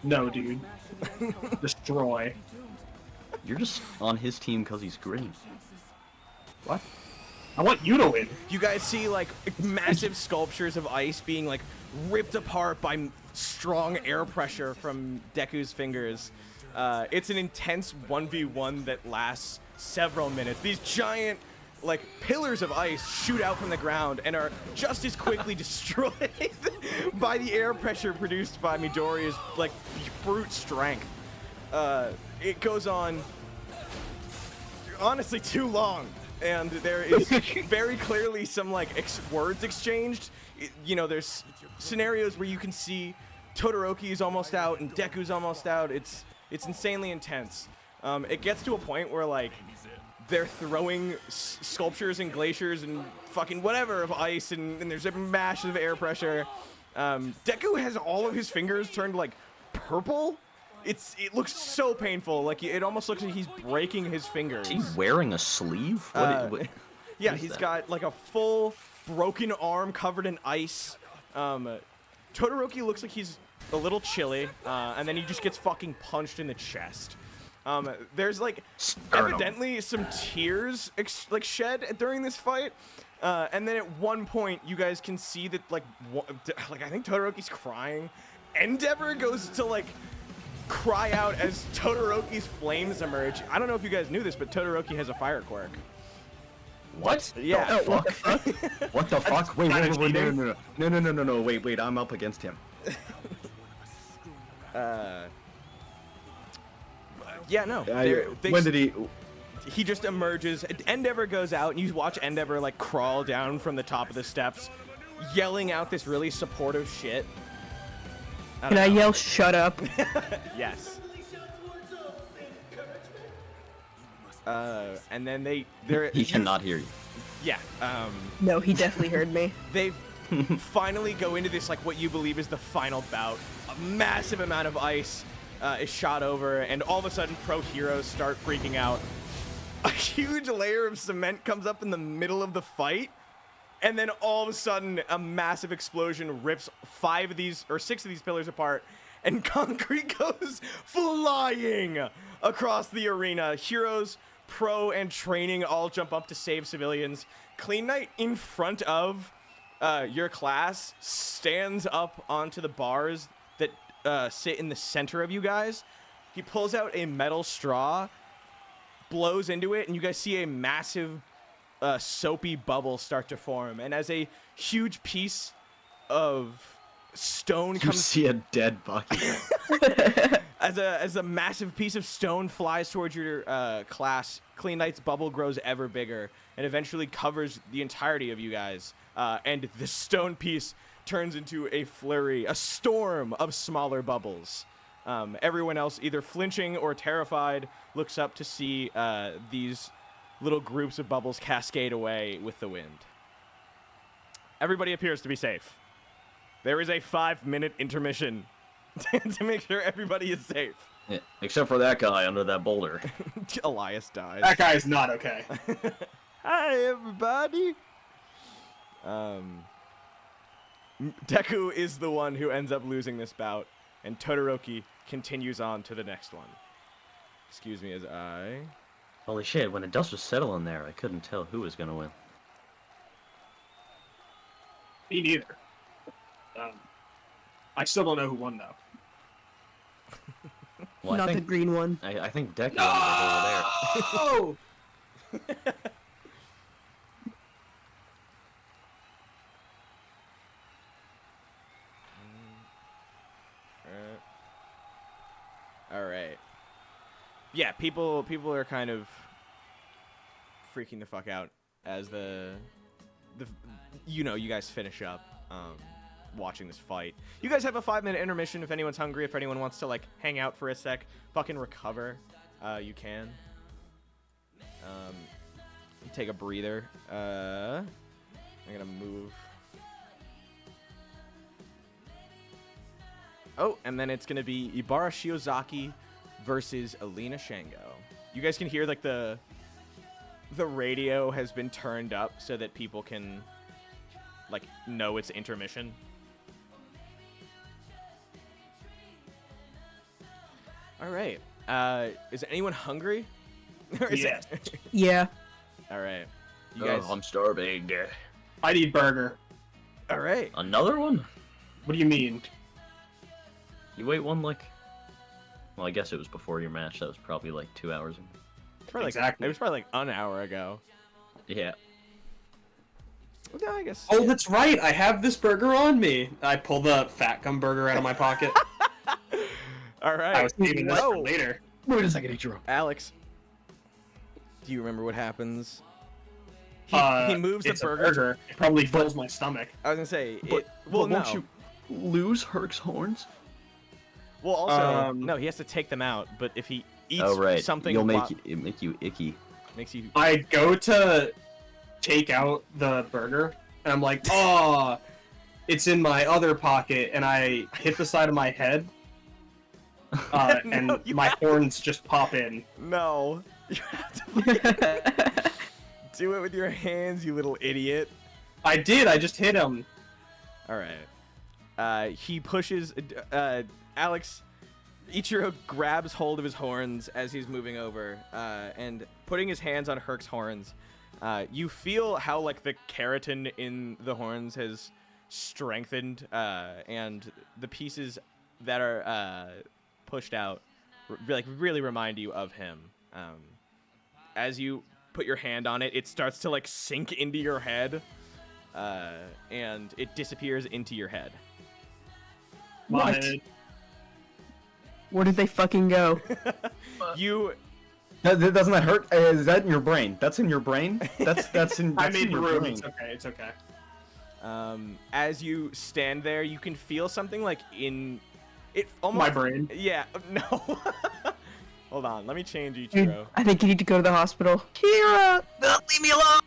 No, dude. Destroy. You're just on his team because he's green. What? I want you to win. You guys see like massive sculptures of ice being like ripped apart by strong air pressure from Deku's fingers. It's an intense 1v1 that lasts several minutes. These giant like pillars of ice shoot out from the ground and are just as quickly destroyed by the air pressure produced by Midoriya's like brute strength. It goes on honestly too long, and there is very clearly some like words exchanged. You know, there's scenarios where you can see Todoroki is almost out and Deku's almost out. It's insanely intense. It gets to a point where like they're throwing sculptures and glaciers and fucking whatever of ice, and there's a massive air pressure. Deku has all of his fingers turned like purple. It looks so painful. Like it almost looks like he's breaking his fingers. Is he wearing a sleeve? Yeah, what is he's that? got like a full broken arm covered in ice. Todoroki looks like he's a little chilly, and then he just gets fucking punched in the chest. There's like Sternum. evidently some tears like shed during this fight, and then at one point you guys can see that like I think Todoroki's crying. Endeavor goes to like cry out as Todoroki's flames emerge. I don't know if you guys knew this, but Todoroki has a fire quirk. What? Yeah. The fuck? What the fuck? Wait, Kinda no, wait, I'm up against him. Yeah, no. When did he? He just emerges. Endeavor goes out, and you watch Endeavor like crawl down from the top of the steps, yelling out this really supportive shit. Can I yell "shut up"? Yes. And then they're He cannot hear you. Yeah. No, he definitely heard me. They finally go into this like what you believe is the final bout. A massive amount of ice is shot over, and all of a sudden pro heroes start freaking out. A huge layer of cement comes up in the middle of the fight, and then all of a sudden a massive explosion rips 6 of these pillars apart, and concrete goes flying across the arena. Heroes, pro, and training all jump up to save civilians. Clean Knight in front of your class stands up onto the bars that sit in the center of you guys. He pulls out a metal straw, blows into it, and you guys see a massive soapy bubble start to form. And as a huge piece of stone You comes... see a dead Bucky. As a massive piece of stone flies towards your class, Clean Knight's bubble grows ever bigger and eventually covers the entirety of you guys. And the stone piece turns into a flurry, a storm of smaller bubbles. Everyone else, either flinching or terrified, looks up to see these little groups of bubbles cascade away with the wind. Everybody appears to be safe. There is a 5-minute intermission to make sure everybody is safe. Yeah, except for that guy under that boulder. Elias dies. That guy is not okay. Hi, everybody. Deku is the one who ends up losing this bout, and Todoroki continues on to the next one. Excuse me as I... Holy shit, when the dust was settling there, I couldn't tell who was gonna win. Me neither. I still don't know who won, though. Well, Not the green one. I think Deku was over there. Oh! All right. Yeah, people are kind of freaking the fuck out as you guys finish up watching this fight. You guys have a 5-minute intermission if anyone's hungry. If anyone wants to like hang out for a sec, fucking recover, you can. Take a breather. I'm gonna move. Oh, and then it's gonna be Ibara Shiozaki versus Alina Shango. You guys can hear like the radio has been turned up so that people can like know it's intermission. All right. Is anyone hungry? Yes. Yeah. All right. You Oh, guys. I'm starving. I need burger. All right. Another one? What do you mean? You ate one like... Well, I guess it was before your match. That was probably like 2 hours ago. Probably Exactly. It was probably like an hour ago. Yeah. Yeah, I guess. Oh, that's right. I have this burger on me. I pull the fat gum burger out of my pocket. All right. I was saving this for Whoa. later. Wait a second, Ichiro. Alex, do you remember what happens? He moves It's the a burger. burger. It probably fills my stomach. I was gonna say, But well, no. won't you lose Herc's horns? Well, also, Um, no, he has to take them out. But if he eats Oh, right. something, You'll while- it make you icky. makes you. I go to take out the burger, and I'm like, oh, it's in my other pocket, and I hit the side of my head, and No, you my have- horns just pop in. No, you have to do it with your hands, you little idiot. I did. I just hit him. All right. He pushes. Alex. Ichiro grabs hold of his horns as he's moving over, and putting his hands on Herc's horns. You feel how like the keratin in the horns has strengthened, and the pieces that are pushed out really remind you of him. As you put your hand on it, it starts to like sink into your head, and it disappears into your head. What? My- Where did they fucking go? You Doesn't that hurt? Is that in your brain? That's in your brain? That's in. I That's made in the your room. brain. It's okay. It's okay. as you stand there, you can feel something like in it almost My brain. Yeah, no. Hold on, let me change Ichiro. I think you need to go to the hospital. Kira! Leave me alone!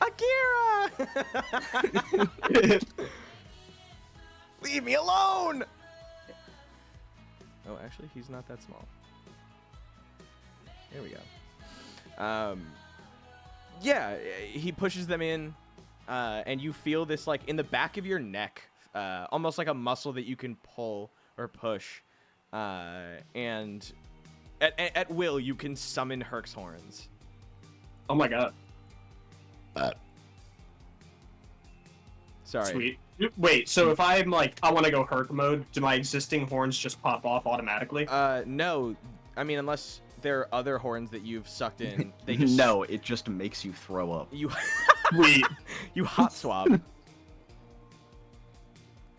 Akira! Leave me alone! Oh, actually, he's not that small. There we go. Yeah, he pushes them in, and you feel this like in the back of your neck, almost like a muscle that you can pull or push, and at will you can summon Herc's horns. Oh my god. Sorry. Sweet. Wait, so if I'm like, I want to go Herc mode, do my existing horns just pop off automatically? No. I mean, unless there are other horns that you've sucked in. They just... No, it just makes you throw up. You... Sweet. You hot swap. I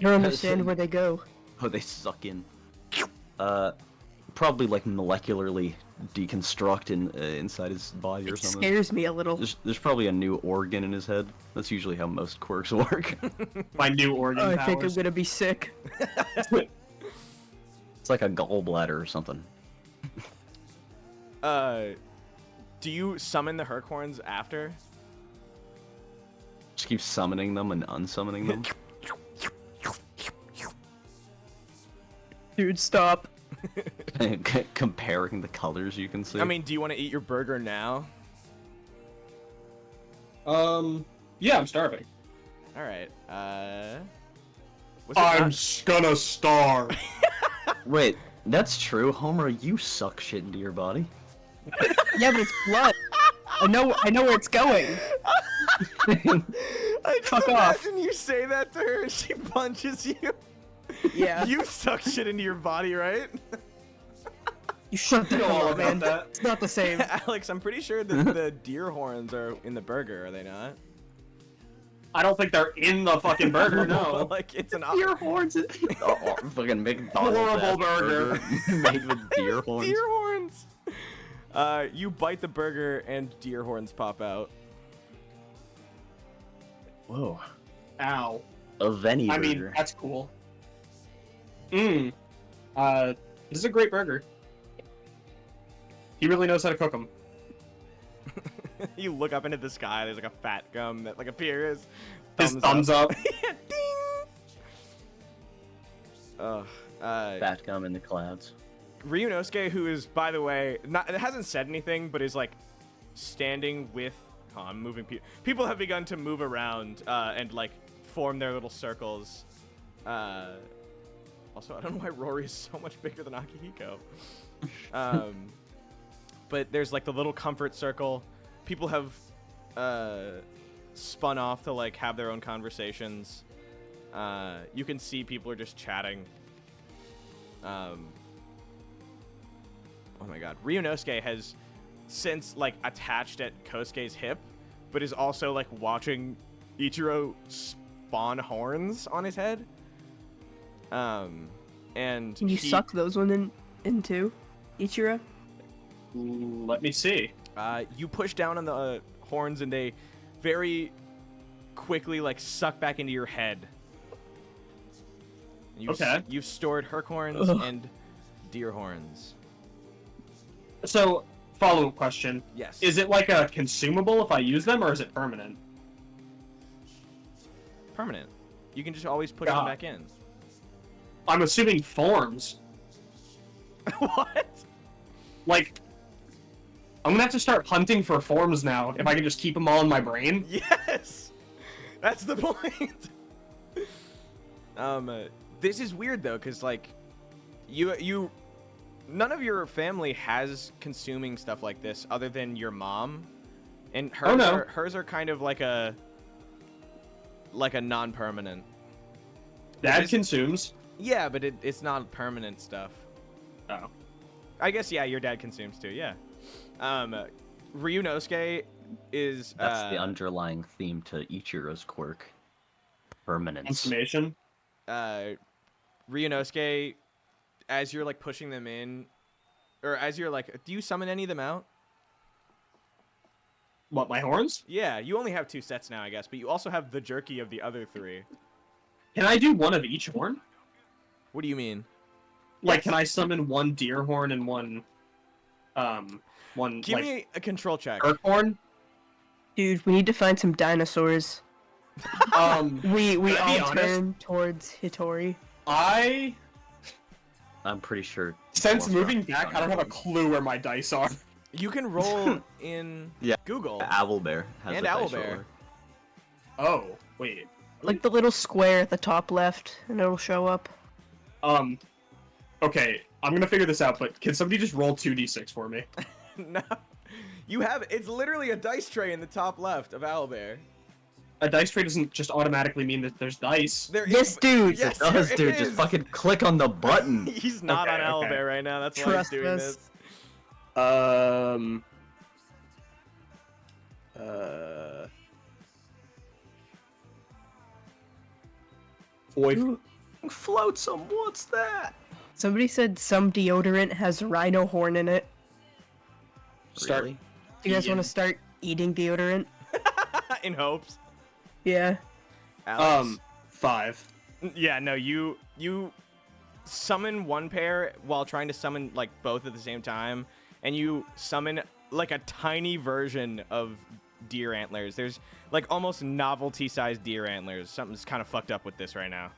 don't understand where they go. Oh, they suck in. Probably like molecularly deconstruct inside his body or It something. scares me a little. There's probably a new organ in his head. That's usually how most quirks work. My new organ Oh, I powers. think I'm gonna be sick. It's like a gallbladder or something. Do you summon the Herc horns after? Just keep summoning them and unsummoning them. Dude, stop. Comparing the colors you can see. I mean, do you want to eat your burger now? Yeah, I'm starving. All right. Was it I'm not- gonna starve. Wait, that's true. Homura, you suck shit into your body. Yeah, but it's blood. I know where it's going. I just Fuck off. imagine you say that to her and she punches you. Yeah. You suck shit into your body, right? You shut the You know hell all up, about man. that. It's not the same. Alex, I'm pretty sure that the deer horns are in the burger, are they not? I don't think they're in the fucking burger, no. Like, it's an Deer horns. Oh, fucking McDonald's Horrible burger. made with deer horns. Deer horns! You bite the burger and deer horns pop out. Whoa. Ow. A Veni I mean, burger. that's cool. This is a great burger. He really knows how to cook them. You look up into the sky, there's like a fat gum that like appears. His thumbs up. Yeah, ding! Fat gum in the clouds. Ryunosuke, who is, by the way, not, it hasn't said anything, but is like standing with. Oh, I'm moving. People have begun to move around and like form their little circles. Also, I don't know why Rory is so much bigger than Akihiko. But there's like the little comfort circle. People have spun off to like have their own conversations. You can see people are just chatting. Oh my god. Ryunosuke has since like attached at Kosuke's hip, but is also like watching Ichiro spawn horns on his head. And Can you he- suck those one in too, Ichiro? Let me see. You push down on the horns and they very quickly like suck back into your head. Okay. You've stored Herc horns and deer horns. So, follow-up question. Yes. Is it like a consumable if I use them, or is it permanent? Permanent. You can just always push them God. back in. I'm assuming forms. What? Like, I'm gonna have to start hunting for forms now if I can just keep them all in my brain. Yes! That's the point! This is weird though, because like, none of your family has consuming stuff like this other than your mom. And hers, Oh, no. hers are kind of like a non-permanent. Dad is- consumes. Yeah, but it's not permanent stuff. Oh. I guess, yeah, your dad consumes too, yeah. Ryunosuke is... That's the underlying theme to Ichiro's quirk. Permanence. Consummation. Ryunosuke, as you're like pushing them in, or as you're like, do you summon any of them out? What, my horns? Yeah, you only have 2 sets now, I guess, but you also have the jerky of the other 3. Can I do one of each horn? What do you mean? Like, can I summon one deer horn and one Give me a control check. Herc horn? Dude, we need to find some dinosaurs. We Can I be all honest? turn towards Hitori. I'm pretty sure. since Velociraptor moving back, I don't have a horns. clue where my dice are. You can roll in Yeah. Google. Owlbear has And a dice Owlbear. roller. Oh, wait. Like the little square at the top left, and it'll show up. Okay, I'm gonna figure this out, but can somebody just roll 2d6 for me? No. You have, it's literally a dice tray in the top left of Owlbear. a dice tray doesn't just automatically mean that there's dice. There Yes, is- dude. Yes, It does, there dude. is. Just fucking click on the button. He's not Okay, on okay. Owlbear right now. That's why Trust he's doing us. this. Void. Flotsam, what's that? Somebody said some deodorant has rhino horn in it. Start. Really? Do you guys Ian. want to start eating deodorant? In hopes. Yeah. Alex. 5. Yeah, no, you summon one pair while trying to summon like both at the same time, and you summon like a tiny version of deer antlers. There's like almost novelty-sized deer antlers. Something's kind of fucked up with this right now.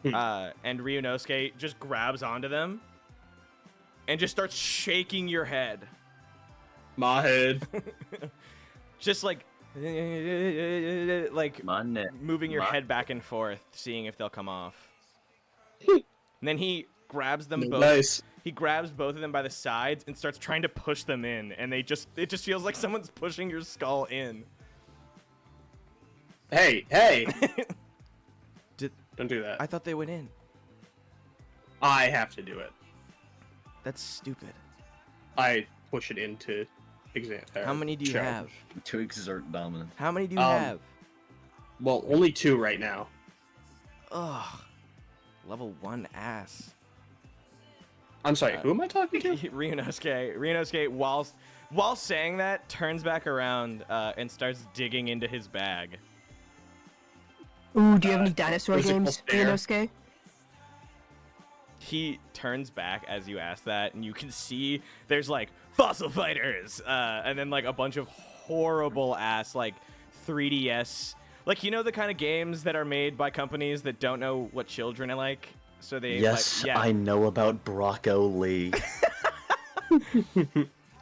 And Ryunosuke just grabs onto them and just starts shaking your head. My head. Just like My neck. moving your My- head back and forth, seeing if they'll come off. And then he grabs them both. Nice. He grabs both of them by the sides and starts trying to push them in, and it just feels like someone's pushing your skull in. Hey. Don't do that. I thought they went in. I have to do it. That's stupid. I push it into exam. How many do you have? To exert dominance. How many do you Um, have? Well, only 2 right now. Ugh. Level 1 ass. I'm sorry, who am I talking to? Ryunosuke, while saying that, turns back around and starts digging into his bag. Ooh, do you have any dinosaur physical games, stare. Ryunosuke? He turns back as you ask that, and you can see there's like fossil fighters, and then like a bunch of horrible ass like 3DS, like you know the kind of games that are made by companies that don't know what children are like, so they Yes, like, yeah. I know about Brocco Lee.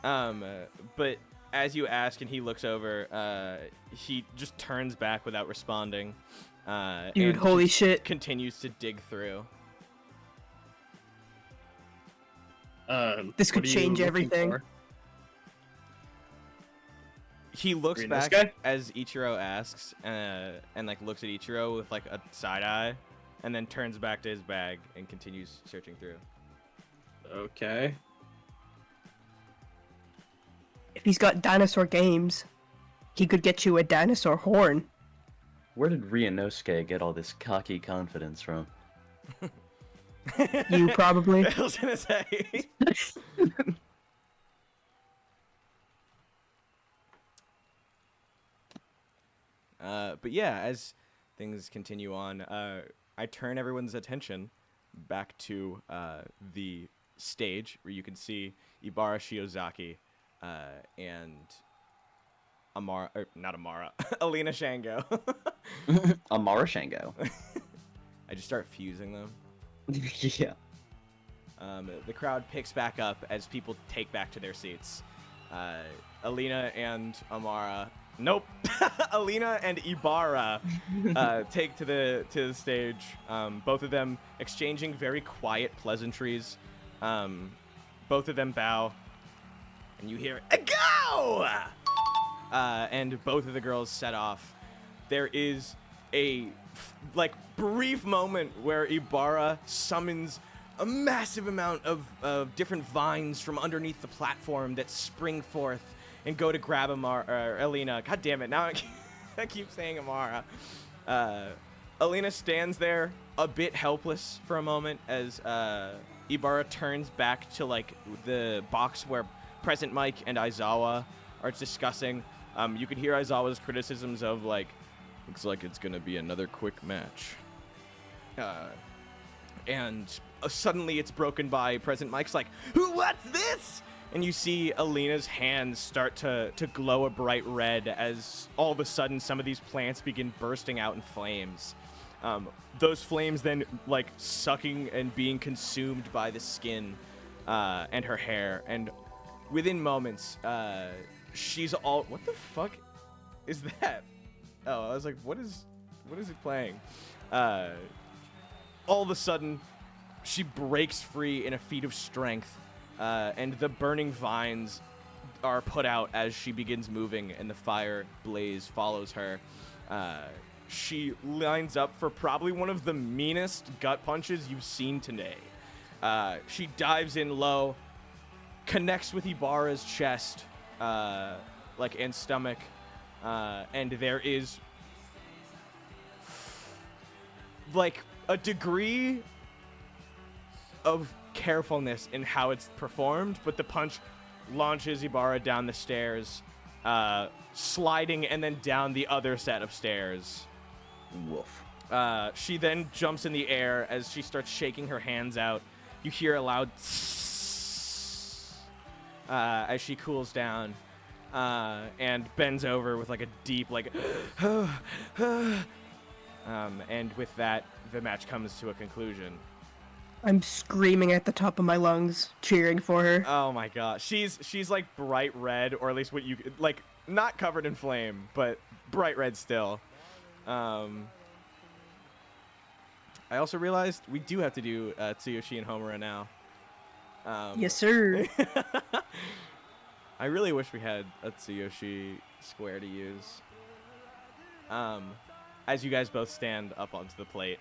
But as you ask and he looks over, he just turns back without responding. Dude, and holy just shit. continues to dig through. This could what are you change looking everything. for? He looks Green back this guy? as Ichiro asks, and like looks at Ichiro with like a side eye, and then turns back to his bag and continues searching through. Okay. If he's got dinosaur games, he could get you a dinosaur horn. Where did Ryunosuke get all this cocky confidence from? You probably. I was gonna say. But yeah, as things continue on, I turn everyone's attention back to the stage where you can see Ibara Shiozaki and Amara, or not Amara, Alina Shango. Amara Shango. I just start fusing them. Yeah. The crowd picks back up as people take back to their seats. Alina and Amara. Nope. Alina and Ibara take to the stage. Both of them exchanging very quiet pleasantries. Both of them bow, and you hear a go. And both of the girls set off. There is a brief moment where Ibara summons a massive amount of different vines from underneath the platform that spring forth and go to grab Alina. God damn it! Now I keep saying Amara. Alina stands there a bit helpless for a moment as Ibara turns back to like the box where Present Mike and Aizawa are discussing. You could hear Aizawa's criticisms of like, looks like it's gonna be another quick match. And suddenly it's broken by Present Mike's like, what's this? And you see Alina's hands start to glow a bright red as all of a sudden some of these plants begin bursting out in flames. Those flames then like sucking and being consumed by the skin and her hair. And within moments, she's all, what the fuck is that? Oh, I was like, what is it playing? All of a sudden, she breaks free in a feat of strength, and the burning vines are put out as she begins moving, and the fire blaze follows her. She lines up for probably one of the meanest gut punches you've seen today. She dives in low, connects with Ibara's chest, and stomach, and there is like a degree of carefulness in how it's performed, but the punch launches Ibara down the stairs, sliding and then down the other set of stairs. Woof. She then jumps in the air as she starts shaking her hands out. You hear a loud as she cools down and bends over with like a deep and with that, the match comes to a conclusion. I'm screaming at the top of my lungs, cheering for her. Oh my gosh, she's like bright red, or at least what you like, not covered in flame, but bright red still. I also realized we do have to do Su Yoshi and Homura now. Yes, sir. I really wish we had a Tsyu Yoshi square to use. As you guys both stand up onto the plate.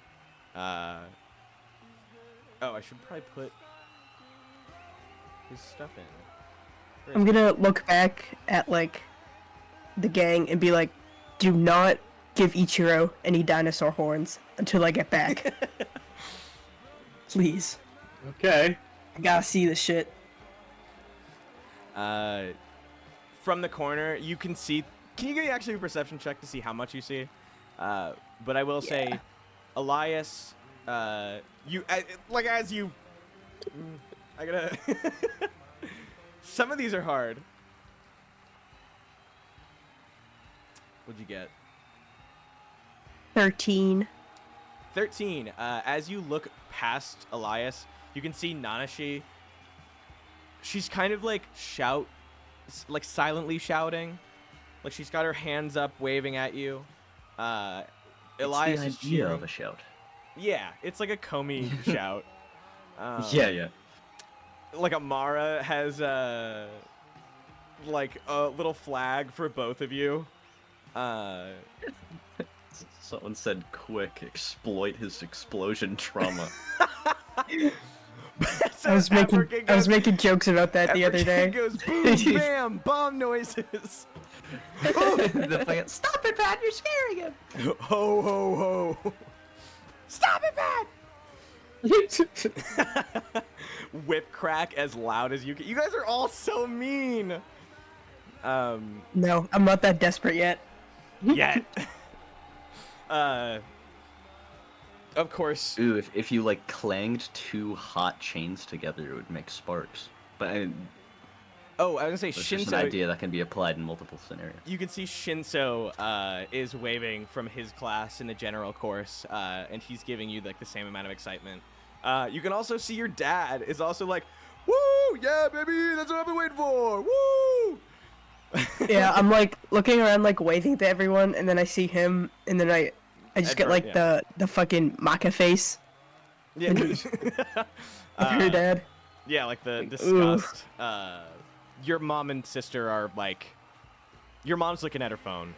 Oh, I should probably put his stuff in. I'm gonna look back at, like, the gang and be like, do not give Ichiro any dinosaur horns until I get back. Please. Okay. I gotta see this shit. From the corner, you can see... Can you give me actually a perception check to see how much you see? But I will say, Elias... I gotta... Some of these are hard. What'd you get? 13. 13. As you look past Elias, you can see Nanashi. She's kind of like silently shouting. Like she's got her hands up, waving at you. Elias it's is the idea cheering. of a shout. Yeah, it's like a Comey shout. Yeah. Like Amara has like a little flag for both of you. Someone said, "Quick, exploit his explosion trauma." So I was making jokes about that the other day. Goes boom, bam, bomb noises. Stop it, Pat! You're scaring him. Ho ho ho! Stop it, Pat! Whip crack as loud as you can. You guys are all so mean. No, I'm not that desperate yet. Yet. Of course. Ooh, if you like clanged two hot chains together, it would make sparks. But I Oh, I was gonna say it's just an Shinso. idea that can be applied in multiple scenarios. You can see Shinso is waving from his class in the general course, and he's giving you like the same amount of excitement. You can also see your dad is also like, "Woo, yeah, baby, that's what I've been waiting for. Woo!" Yeah, I'm like looking around, like waving to everyone, and then I see him, and then I just get Edward, like yeah. the fucking Maka face Yeah. of her dad. Yeah, like the Ooh. disgust. Your mom and sister are like, your mom's looking at her phone.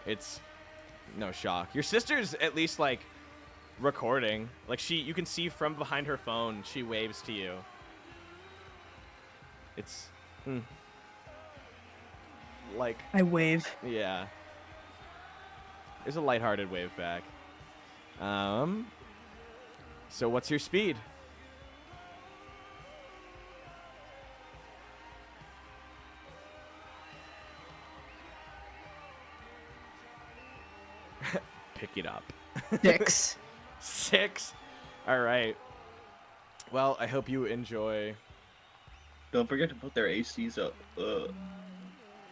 It's no shock. Your sister's at least like recording. Like you can see from behind her phone, she waves to you. It's like, I wave. yeah. There's a lighthearted wave back. So what's your speed? Pick it up. 6. 6? All right. Well, I hope you enjoy. Don't forget to put their ACs up.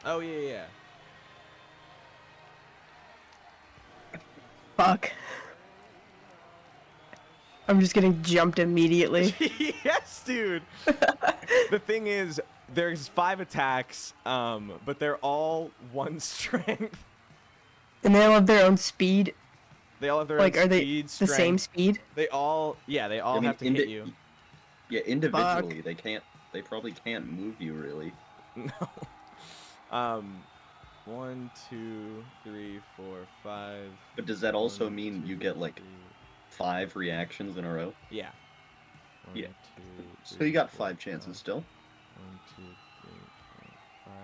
Oh, yeah. Fuck. I'm just getting jumped immediately. Yes, dude. The thing is, there's 5 attacks, but they're all 1 strength. And they all have their own speed. They all have their Like, own are they speed, the strength. same speed? They all have to hit you. Yeah, individually they can't. They probably can't move you really. No. 1, 2, 3, 4, 5. But does that also 1, mean 2, you get like 3. 5 reactions in a row? Yeah. 1, Yeah. 2, So 3, you got 4, 5 chances 5. still. 1, 2, 3, 4,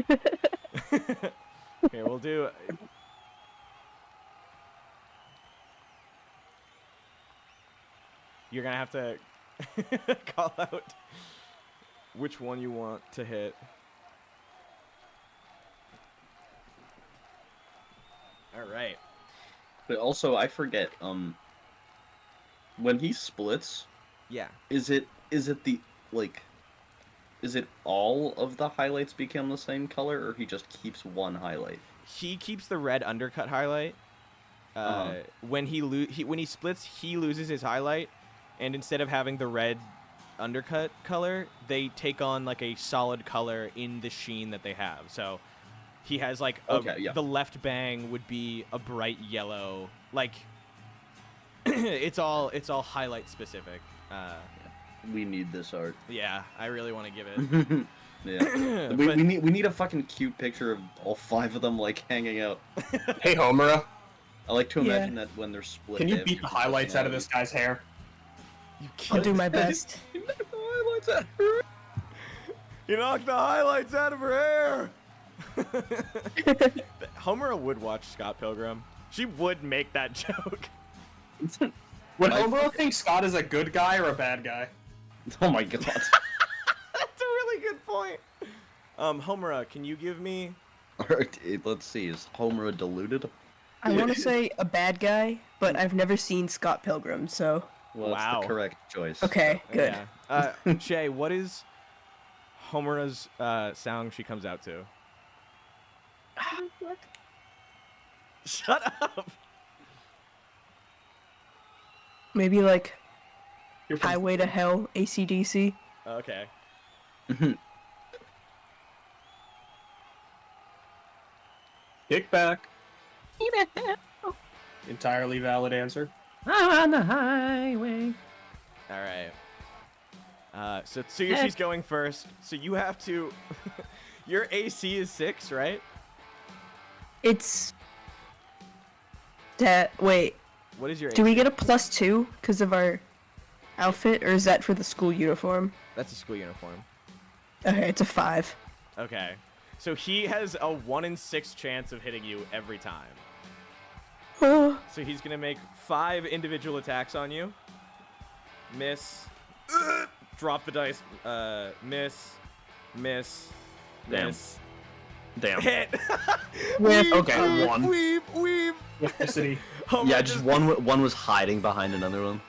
5. 1, 2, 3, 4. Okay, we'll do. You're gonna have to call out which one you want to hit. All right. But also, I forget. When he splits, Yeah. is it the like? Is it all of the highlights become the same color, or he just keeps one highlight? He keeps the red undercut highlight. When he splits, he loses his highlight, and instead of having the red undercut color, they take on like a solid color in the sheen that they have. So he has like the left bang would be a bright yellow. Like it's all highlight specific. We need this art. Yeah, I really want to give it. Yeah, we need a fucking cute picture of all 5 of them like hanging out. Hey, Homura, I like to imagine that when they're split. can they you have beat the different highlights out of this personalities. guy's hair? You I'll do my best. You knocked the highlights out of her hair. Homura would watch Scott Pilgrim. She would make that joke. Would Homura think Scott is a good guy or a bad guy? Oh my god. That's a really good point. Homura, can you give me? Alright, let's see. Is Homura deluded? I want to say a bad guy, but I've never seen Scott Pilgrim, so. Well, Wow. that's the correct choice. Okay, good. Yeah. Shaye, what is Homura's sound she comes out to? Shut up. Maybe like You're from- Highway to Hell, AC/DC. Okay. Kick back. Entirely valid answer. I'm on the highway. All right. So Tsu Yoshi's going first. So you have to. Your AC is 6, right? It's that. Wait, What is your AC? do we get a +2 because of our outfit, or is that for the school uniform? That's a school uniform. Okay, it's a 5. Okay. So he has a 1 in 6 chance of hitting you every time. Oh, So he's gonna make 5 individual attacks on you. Miss. Drop the dice. Miss. Miss. Damn. Miss. Damn. Hit. Okay, 1. Weave. Electricity. Homer Yeah, just one was hiding behind another one.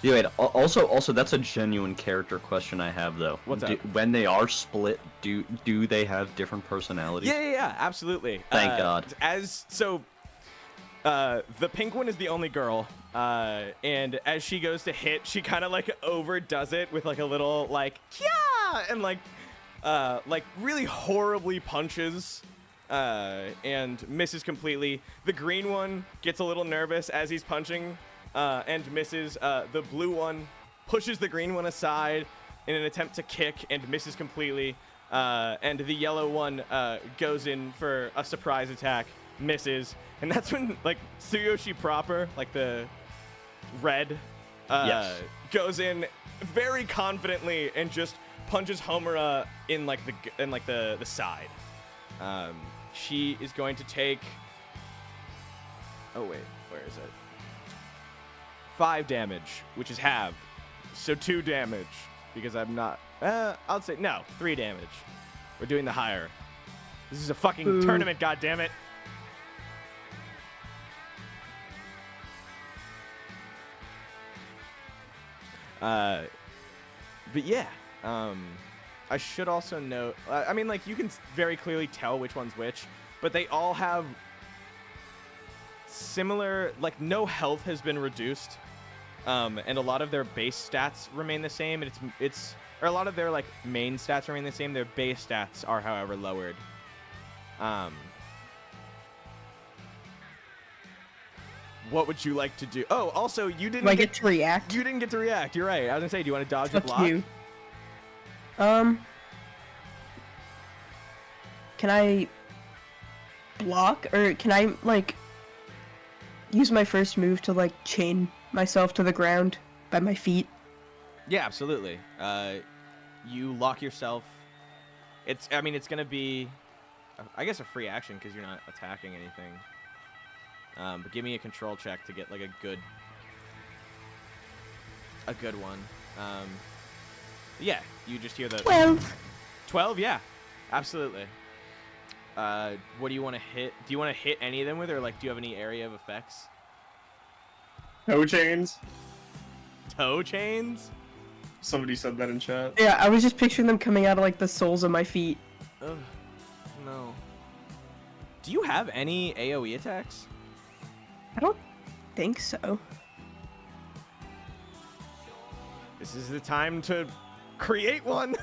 Yeah, wait. Also, that's a genuine character question I have though. What's up? When they are split, do they have different personalities? Yeah, absolutely. Thank God. The pink one is the only girl, and as she goes to hit, she kind of like overdoes it with like a little like yeah, and like really horribly punches, and misses completely. The green one gets a little nervous as he's punching, and misses. The blue one pushes the green one aside in an attempt to kick and misses completely. And the yellow one goes in for a surprise attack, misses, and that's when like Su Yoshi proper, like the red, Yes. goes in very confidently and just punches Homura in like the side. She is going to take. Oh wait, where is it? 5 damage, which is halved, so 2 damage because I'm not. I'll say no, 3 damage. We're doing the higher. This is a fucking tournament, goddammit. But yeah, I should also note. I mean, like you can very clearly tell which one's which, but they all have similar. Like no health has been reduced, and a lot of their base stats remain the same. And or a lot of their like main stats remain the same. Their base stats are, however, lowered. What would you like to do? Oh, also, you didn't Do I get to react? You didn't get to react. You're right. I was gonna say, do you want to dodge or Fuck block? you. Can I block, or can I, like, use my first move to, like, chain myself to the ground by my feet? Yeah, absolutely. You lock yourself. I mean, it's gonna be, I guess, a free action because you're not attacking anything. But give me a control check to get like a good one. Yeah, you just hear the 12. 12. Yeah, absolutely. What do you want to hit? Do you want to hit any of them with, or like, do you have any area of effects? Toe chains. Toe chains? Somebody said that in chat. Yeah, I was just picturing them coming out of, like, the soles of my feet. Ugh, no. Do you have any AoE attacks? I don't think so. This is the time to create one.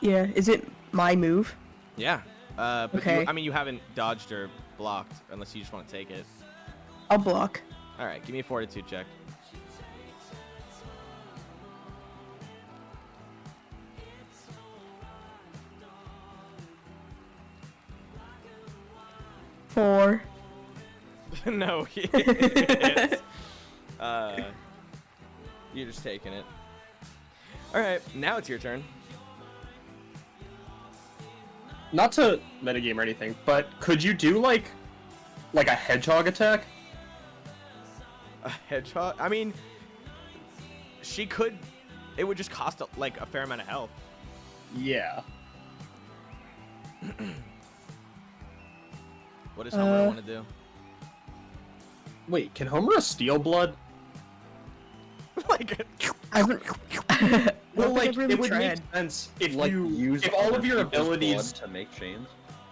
Yeah, is it my move? Yeah. But Okay. I mean, you haven't dodged or blocked unless you just want to take it. I'll block. All right, give me a fortitude check. Four. No, it's, you're just taking it. All right, now it's your turn. Not to metagame or anything, but could you do like a hedgehog attack? A hedgehog? I mean, she could. It would just cost like a fair amount of health. Yeah. What does Homura want to do? Wait, can Homura steal blood? Like, I haven't. Well, like, I've really it would tried. make sense if Like you use if all other of your people's abilities. blood to make chains.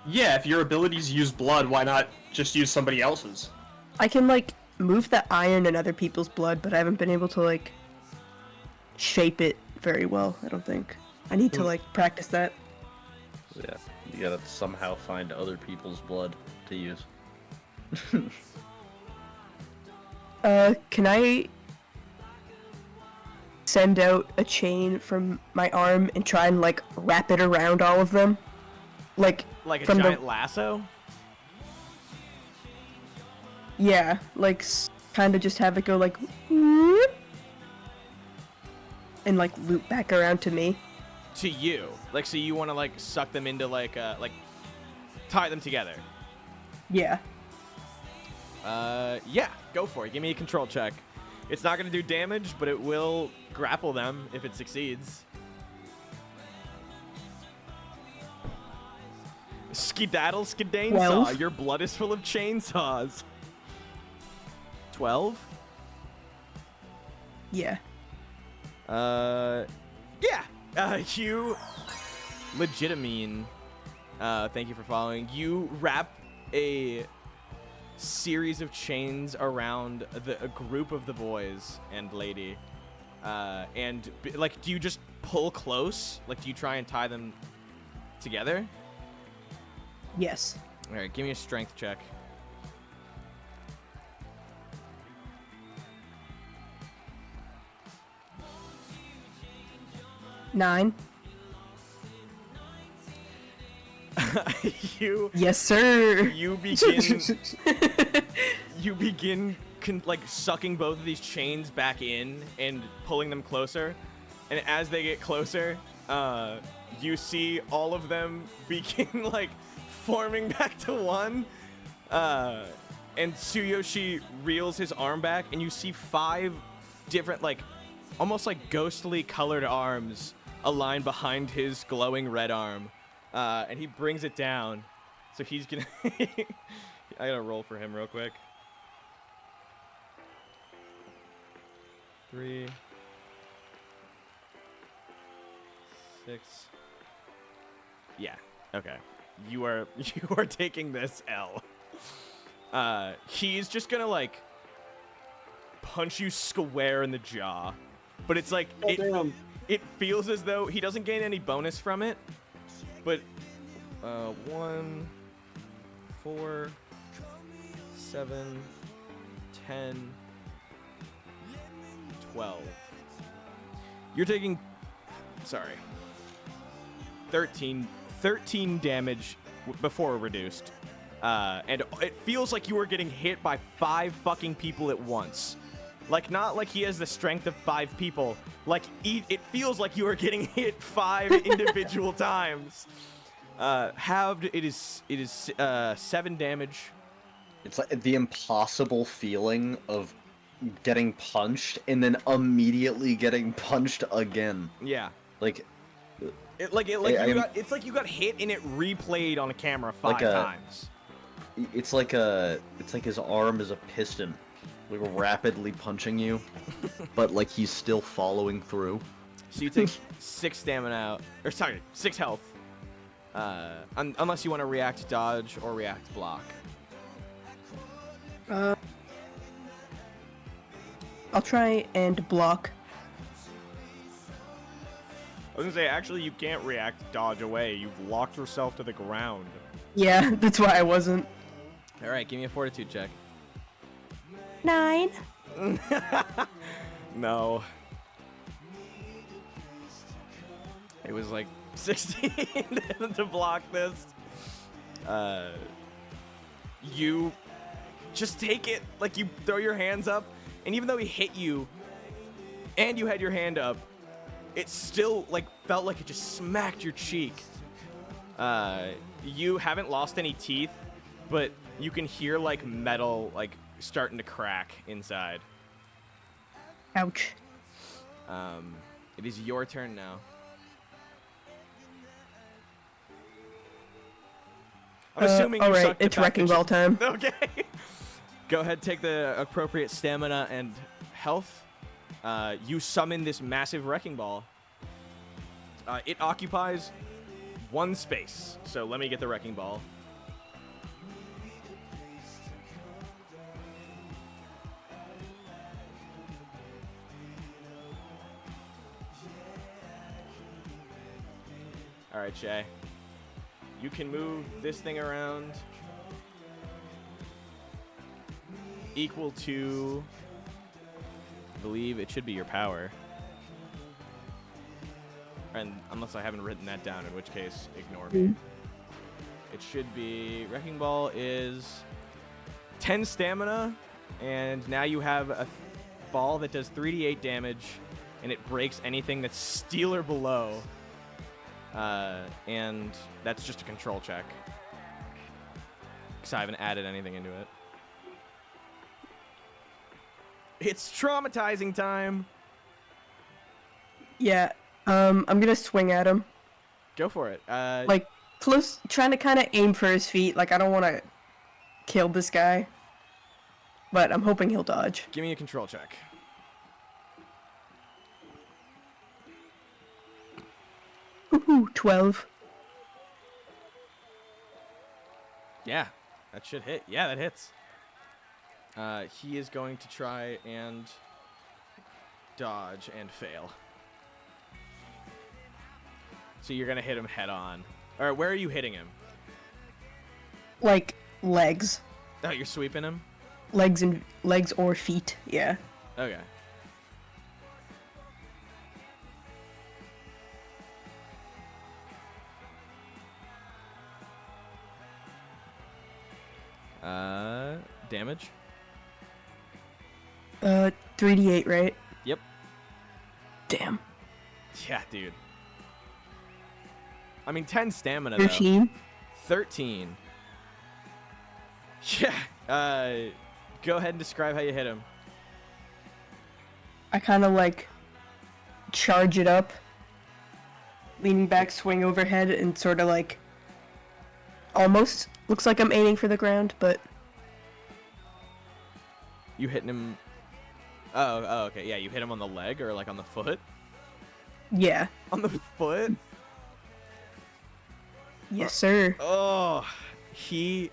Yeah, if your abilities use blood, why not just use somebody else's? I can, like, move the iron in other people's blood, but I haven't been able to, like, shape it very well, I don't think. I need to, like, practice that. Yeah, you gotta somehow find other people's blood to use. Can I send out a chain from my arm and try and, like, wrap it around all of them? Like a from giant lasso? Yeah, like, kind of just have it go, like, whoop, and, like, loop back around to me. To you. Like, so you want to, like, suck them into, like, tie them together. Yeah. Yeah, go for it. Give me a control check. It's not going to do damage, but it will grapple them if it succeeds. Skedaddle, skedainsaw. 12. Your blood is full of chainsaws. 12? Yeah. Yeah. You legitimine. Thank you for following. You wrap a series of chains around a group of the boys and lady. And like, do you just pull close? Like, do you try and tie them together? Yes. All right, give me a strength check. Nine. Yes, sir. You begin like sucking both of these chains back in and pulling them closer, and as they get closer, you see all of them begin like forming back to one, and Su Yoshi reels his arm back, and you see 5 different, like, almost like ghostly colored arms aligned behind his glowing red arm. And he brings it down. So he's gonna... I gotta roll for him real quick. 3... 6... Yeah, okay. You are taking this L. He's just gonna, like, punch you square in the jaw. But it's like... It feels as though he doesn't gain any bonus from it. But 1, 4, 7, 10, 12. You're taking, sorry, 13 damage before reduced. And it feels like you are getting hit by 5 fucking people at once. Like, not like he has the strength of 5 people. Like, it feels like you are getting hit 5 individual times. Halved, it is 7 damage. It's like the impossible feeling of getting punched and then immediately getting punched again. Yeah. Like, It's like you got hit and it replayed on a camera 5 times. It's like his arm is a piston, like rapidly punching you, but like he's still following through. So you take 6 stamina out, or sorry, 6 health. Unless you want to react dodge or react block. I'll try and block. I was gonna say, actually, you can't react dodge away. You've locked yourself to the ground. Yeah, that's why I wasn't. All right, give me a fortitude check. 9. No. It was like 16 to block this. You just take it, like you throw your hands up, and even though he hit you, and you had your hand up, it still like felt like it just smacked your cheek. You haven't lost any teeth, but you can hear like metal like starting to crack inside. Ouch. It is your turn now. I'm assuming you alright, sucked the it's fact wrecking that ball time. Okay. Go ahead, take the appropriate stamina and health. You summon this massive wrecking ball. It occupies 1 space. So let me get the wrecking ball. All right, Shaye. You can move this thing around equal to, I believe it should be your power. And unless I haven't written that down, in which case, ignore me. It should be, Wrecking Ball is 10 stamina, and now you have a ball that does 3d8 damage, and it breaks anything that's steel or below. And that's just a control check. Because I haven't added anything into it. It's traumatizing time. Yeah, I'm gonna swing at him. Go for it. Like, close, trying to kind of aim for his feet. Like, I don't want to kill this guy. But I'm hoping he'll dodge. Give me a control check. Ooh, 12. Yeah, that should hit. Yeah, that hits. He is going to try and dodge and fail. So you're going to hit him head on. All right, where are you hitting him? Like, legs. Oh, you're sweeping him? Legs or feet, yeah. Okay. Damage? 3d8, right? Yep. Damn. Yeah, dude. I mean, 10 stamina, 13. though. 13. Yeah. Go ahead and describe how you hit him. I kind of, like, charge it up. Leaning back, swing overhead, and sort of, like, almost looks like I'm aiming for the ground, but... You hitting him... Oh, okay. Yeah, you hit him on the leg or, like, on the foot? Yeah. On the foot? Yes, sir. Oh, he...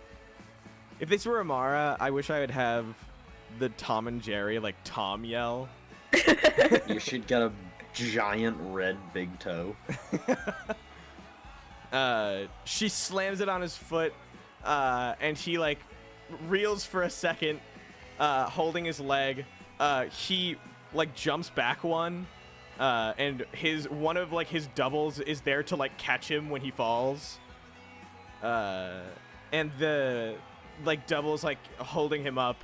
If this were Amara, I wish I would have the Tom and Jerry, like, Tom yell. You should get a giant red big toe. She slams it on his foot, and he, like, reels for a second, holding his leg. He like jumps back one, and one of like his doubles is there to like catch him when he falls. And the like doubles like holding him up,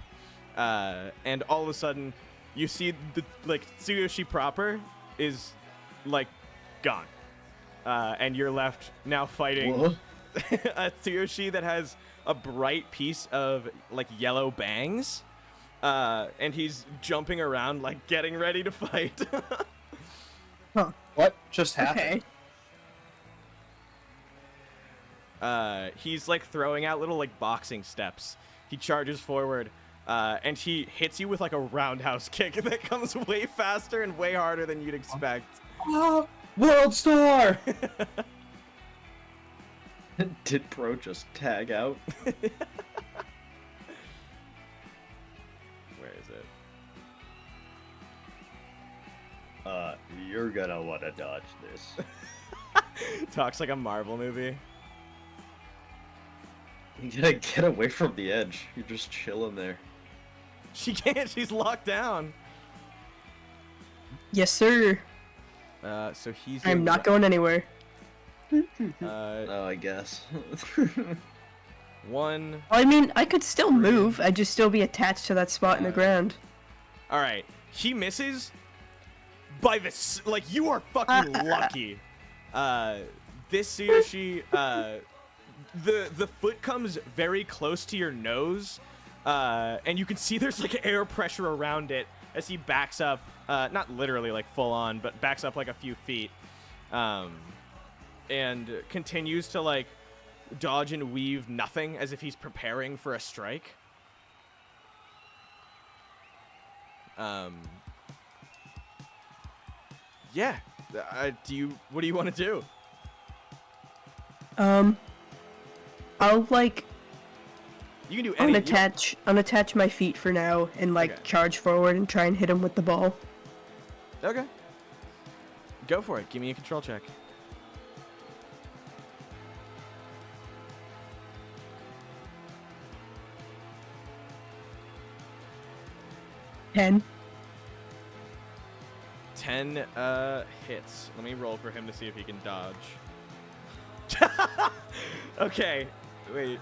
and all of a sudden you see the like Su Yoshi proper is like gone, and you're left now fighting a Tsyu Yoshi that has a bright piece of like yellow bangs, and he's jumping around like getting ready to fight. Huh. What just happened? Okay. He's like throwing out little like boxing steps. He charges forward, and he hits you with like a roundhouse kick that comes way faster and way harder than you'd expect. Oh, World Star! Did Bro just tag out? Where is it? You're gonna wanna dodge this. Talks like a Marvel movie. You gotta get away from the edge. You're just chilling there. She can't. She's locked down. Yes, sir. So he's. I'm not going anywhere. Oh, I guess. One. Well, I mean, I could still move. I'd just still be attached to that spot in the ground. All right. He misses by this. Like, you are fucking lucky. This Su Yoshi, the foot comes very close to your nose, and you can see there's like air pressure around it as he backs up. Not literally like full on, but backs up like a few feet, and continues to like dodge and weave nothing as if he's preparing for a strike. Yeah. What do you want to do? I'll like You can do any. unattach my feet for now and like Okay. charge forward and try and hit him with the ball. Okay. Go for it. Give me a control check. Ten. 10 hits. Let me roll for him to see if he can dodge. Okay. Wait.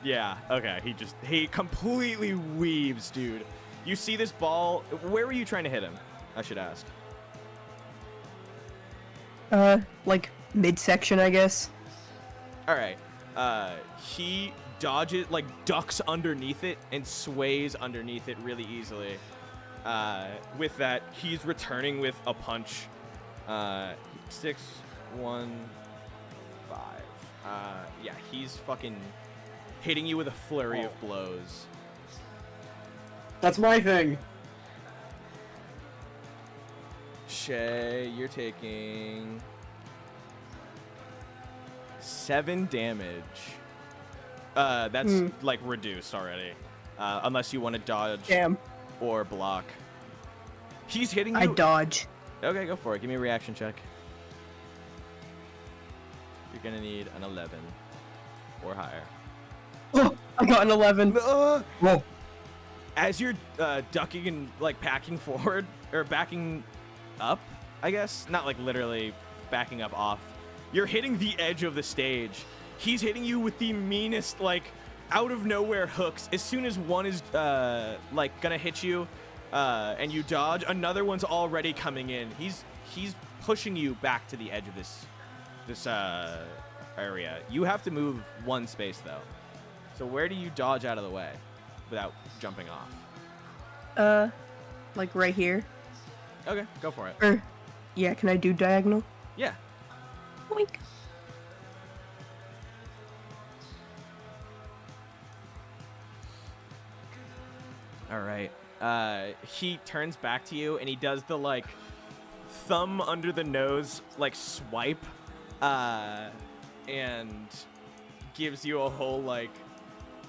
Yeah, okay. He completely weaves, dude. You see this ball. Where were you trying to hit him? I should ask. Like midsection, I guess. All right. He dodges, like ducks underneath it and sways underneath it really easily. With that, he's returning with a punch. 6, 1, 5. Yeah, he's fucking hitting you with a flurry of blows. That's my thing. Shaye, you're taking 7 damage. That's like reduced already. Unless you want to dodge Damn. or block. He's hitting you. I dodge. Okay, go for it. Give me a reaction check. You're gonna need an 11 or higher. Oh, I got an 11. Whoa. As you're ducking and like backing forward or backing up, I guess, not like literally backing up off. You're hitting the edge of the stage. He's hitting you with the meanest like out of nowhere hooks. As soon as one is like gonna hit you, and you dodge, another one's already coming in. He's pushing you back to the edge of this area. You have to move one space though. So where do you dodge out of the way without jumping off? Like right here. Okay, go for it. Or, yeah, can I do diagonal? Yeah. Oink. All right. He turns back to you and he does the like thumb under the nose like swipe, and gives you a whole like,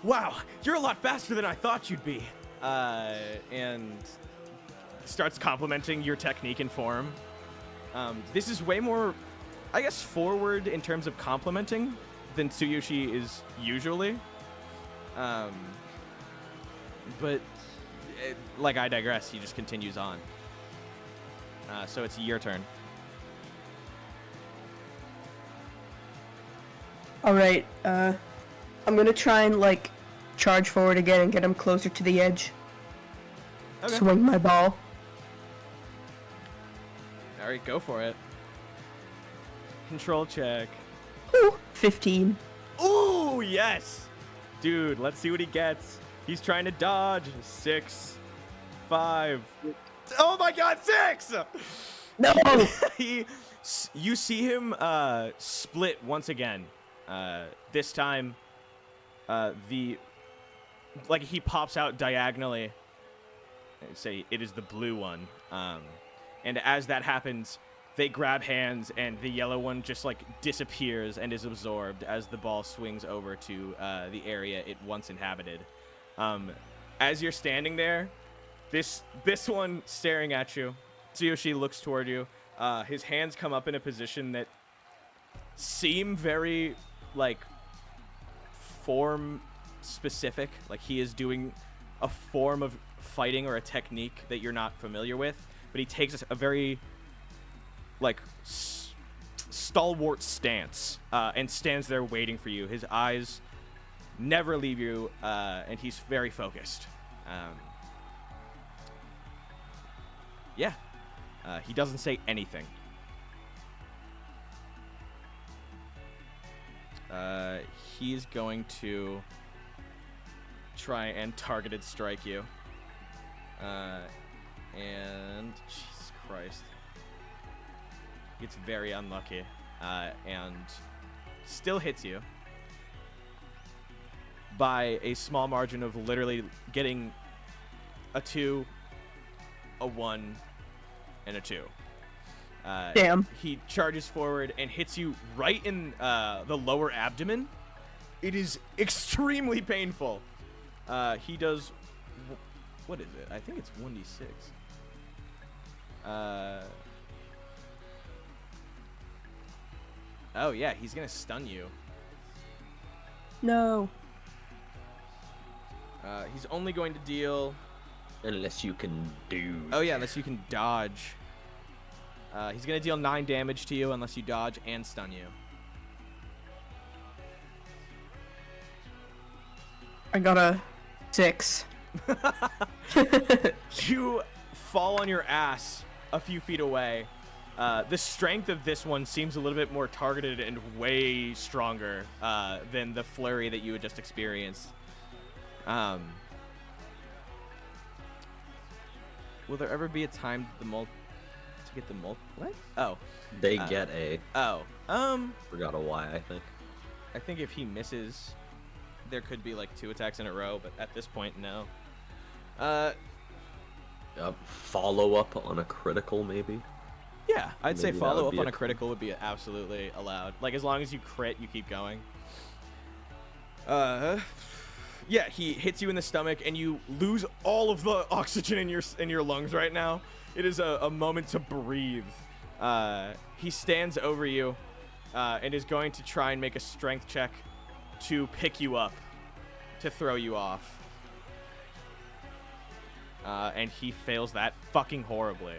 wow, you're a lot faster than I thought you'd be, and starts complimenting your technique and form. This is way more, I guess, forward in terms of complimenting than Tsu Yoshi is usually. But like I digress. He just continues on. So it's your turn. All right. I'm gonna try and like charge forward again and get him closer to the edge. Okay. Swing my ball. All right, go for it. Control check. Ooh, 15. Ooh, yes. Dude, let's see what he gets. He's trying to dodge. 6, 5. Oh my God, 6! No. You see him split once again. This time, he pops out diagonally. Say it is the blue one. And as that happens, they grab hands, and the yellow one just like disappears and is absorbed as the ball swings over to the area it once inhabited. As you're standing there, this one staring at you, Su Yoshi looks toward you. His hands come up in a position that seem very like form specific. Like he is doing a form of fighting or a technique that you're not familiar with, but he takes a very like stalwart stance and stands there waiting for you. His eyes never leave you, and he's very focused. He doesn't say anything. He's going to try and targeted strike you. And Jesus Christ, gets very unlucky, and still hits you by a small margin of literally getting a 2, a 1, and a 2. Damn. He charges forward and hits you right in the lower abdomen. It is extremely painful. He does... What is it? I think it's 1d6. Oh, yeah, he's going to stun you. No. He's only going to deal... Unless you can do. Oh, yeah, unless you can dodge. He's going to deal 9 damage to you unless you dodge and stun you. I got a 6. You fall on your ass a few feet away. The strength of this one seems a little bit more targeted and way stronger than the flurry that you had just experienced. Will there ever be a time to get the what? Oh. They get a. Oh. Forgot a Y, I think. I think if he misses, there could be like 2 attacks in a row, but at this point, no. Follow up on a critical, maybe. Yeah, I'd say Maybe that follow would up be on a a critical would be absolutely allowed. Like as long as you crit, you keep going. Yeah, he hits you in the stomach, and you lose all of the oxygen in your lungs right now. It is a moment to breathe. He stands over you, and is going to try and make a strength check to pick you up, to throw you off. And he fails that fucking horribly.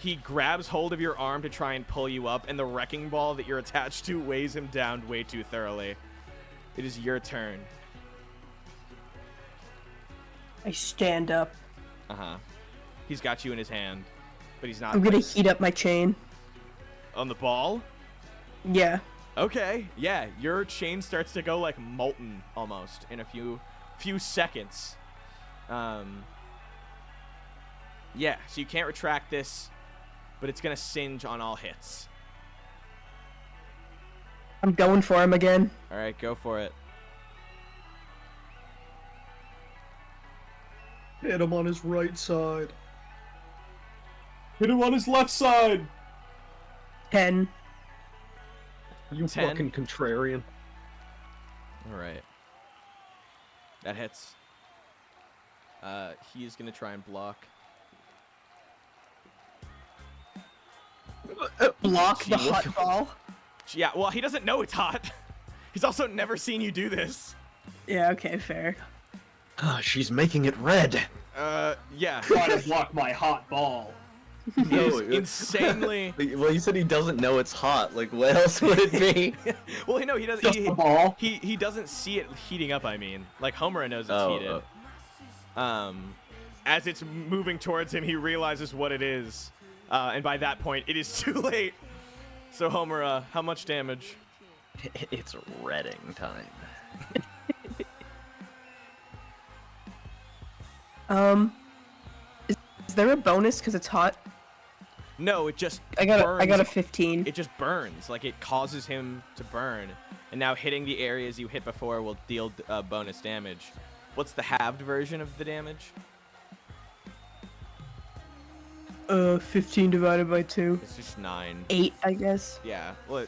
He grabs hold of your arm to try and pull you up, and the wrecking ball that you're attached to weighs him down way too thoroughly. It is your turn. I stand up. He's got you in his hand, but he's not. I'm gonna heat up my chain. On the ball? Yeah. Okay, yeah, your chain starts to go like molten almost in a few seconds. Yeah, so you can't retract this, but it's gonna singe on all hits. I'm going for him again. All right, go for it. Hit him on his right side. Hit him on his left side. 10. You 10. fucking contrarian. All right. That hits. He is gonna try and block. Block the hot ball. Yeah, well, he doesn't know it's hot. He's also never seen you do this. Yeah, okay, fair. Ah, she's making it red. Yeah. Trying to block my hot ball. He is No, insanely. Well, you said he doesn't know it's hot. Like, what else would it be? Well, no, he doesn't. Just the ball. He doesn't see it heating up. I mean, like Homura knows it's Oh, heated. As it's moving towards him, he realizes what it is, and by that point, it is too late. So Homura, how much damage? It's redding time. Is there a bonus because it's hot? No, it just I burns. got a 15. It just burns, like it causes him to burn, and now hitting the areas you hit before will deal bonus damage. What's the halved version of the damage? 15 divided by 2. It's just 9. 8, I guess. Yeah. Well,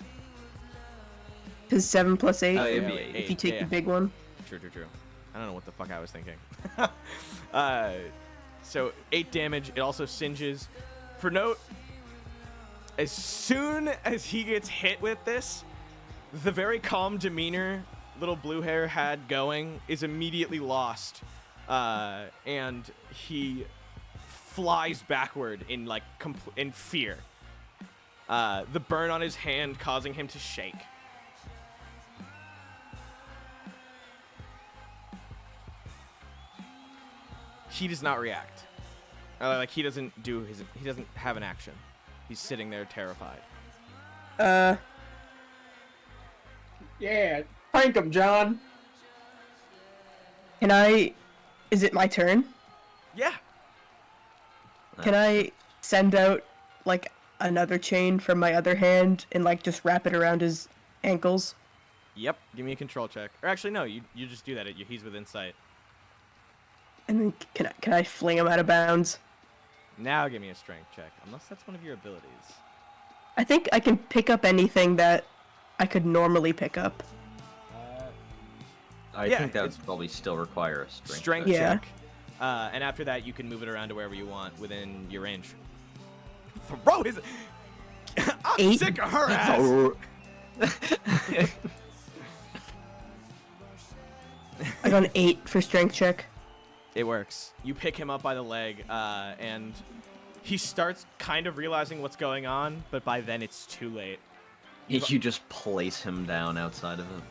Because 7 plus 8. Oh, it'd yeah, be wait, eight. If you take yeah. the big one. True. I don't know what the fuck I was thinking. So 8 damage. It also singes. For note, as soon as he gets hit with this, the very calm demeanor little blue hair had going is immediately lost, and he flies backward in like in fear. The burn on his hand causing him to shake. He does not react. Like he doesn't have an action. He's sitting there terrified. Yeah, prank him, John. Can I... Is it my turn? Yeah. Can I send out, like, another chain from my other hand and, like, just wrap it around his ankles? Yep. Give me a control check. Or actually, no. You just do that. He's within sight. And then can I fling him out of bounds? Now give me a strength check, unless that's one of your abilities. I think I can pick up anything that I could normally pick up. I Yeah, think that would it's- probably still require a strength. Strength check. Yeah. check. And after that, you can move it around to wherever you want within your range. Throw his. I'm 8. sick of her ass. Oh, I got an 8 for strength check. It works. You pick him up by the leg, and he starts kind of realizing what's going on, but by then it's too late. you just place him down outside of it.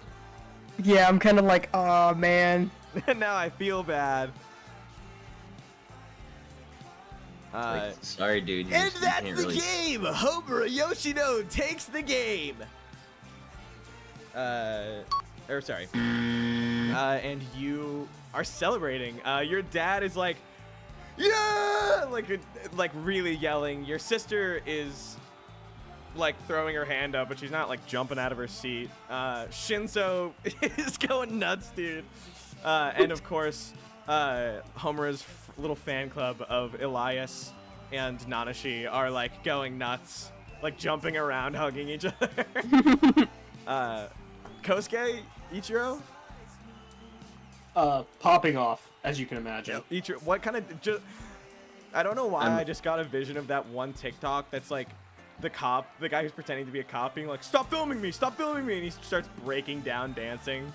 Yeah, I'm kind of like, oh man. Now I feel bad. Like, sorry, dude. you And just- you that's can't the really- game! Homura Yoshino takes the game! Sorry. And you are celebrating. Your dad is like, yeah! Like really yelling. Your sister is like throwing her hand up, but she's not like jumping out of her seat. Shinso is going nuts, dude. And of course, Homura's little fan club of Elias and Nanashi are like going nuts, like jumping around, hugging each other. Kosuke, Ichiro? Popping off, as you can imagine. Ichiro, what kind of... I don't know why I just got a vision of that one TikTok that's like the guy who's pretending to be a cop being like, stop filming me, and he starts breaking down dancing.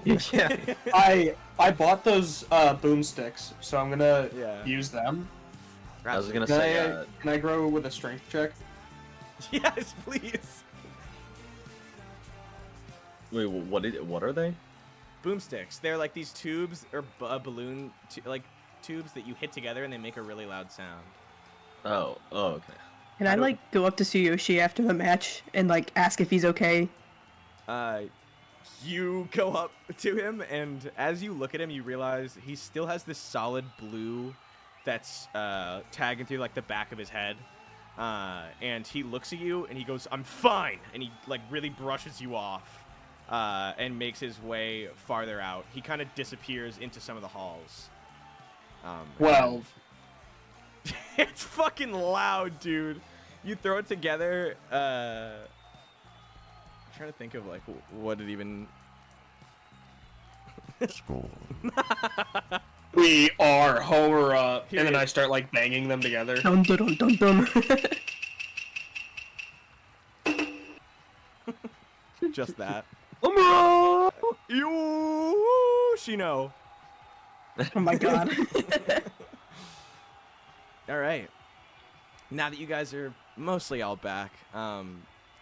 Yeah. I bought those boomsticks, so I'm gonna Yeah. use them. I was gonna Can say. can I grow with a strength check? Yes, please. Wait, what are they? Boomsticks. They're like these tubes or balloon like tubes that you hit together and they make a really loud sound. Oh, okay. Can I like go up to Su Yoshi after the match and like ask if he's okay? You go up to him, and as you look at him, you realize he still has this solid blue that's tagging through like the back of his head. And he looks at you and he goes, "I'm fine," and he like really brushes you off and makes his way farther out. He kind of disappears into some of the halls. 12. It's fucking loud, dude. You throw it together. I'm trying to think of like what it even. We are Homura, and then Period. I start like banging them together. Dun dun dun dun dun. Just that. Homura! Yoshino. Oh my god. All right. Now that you guys are mostly all back,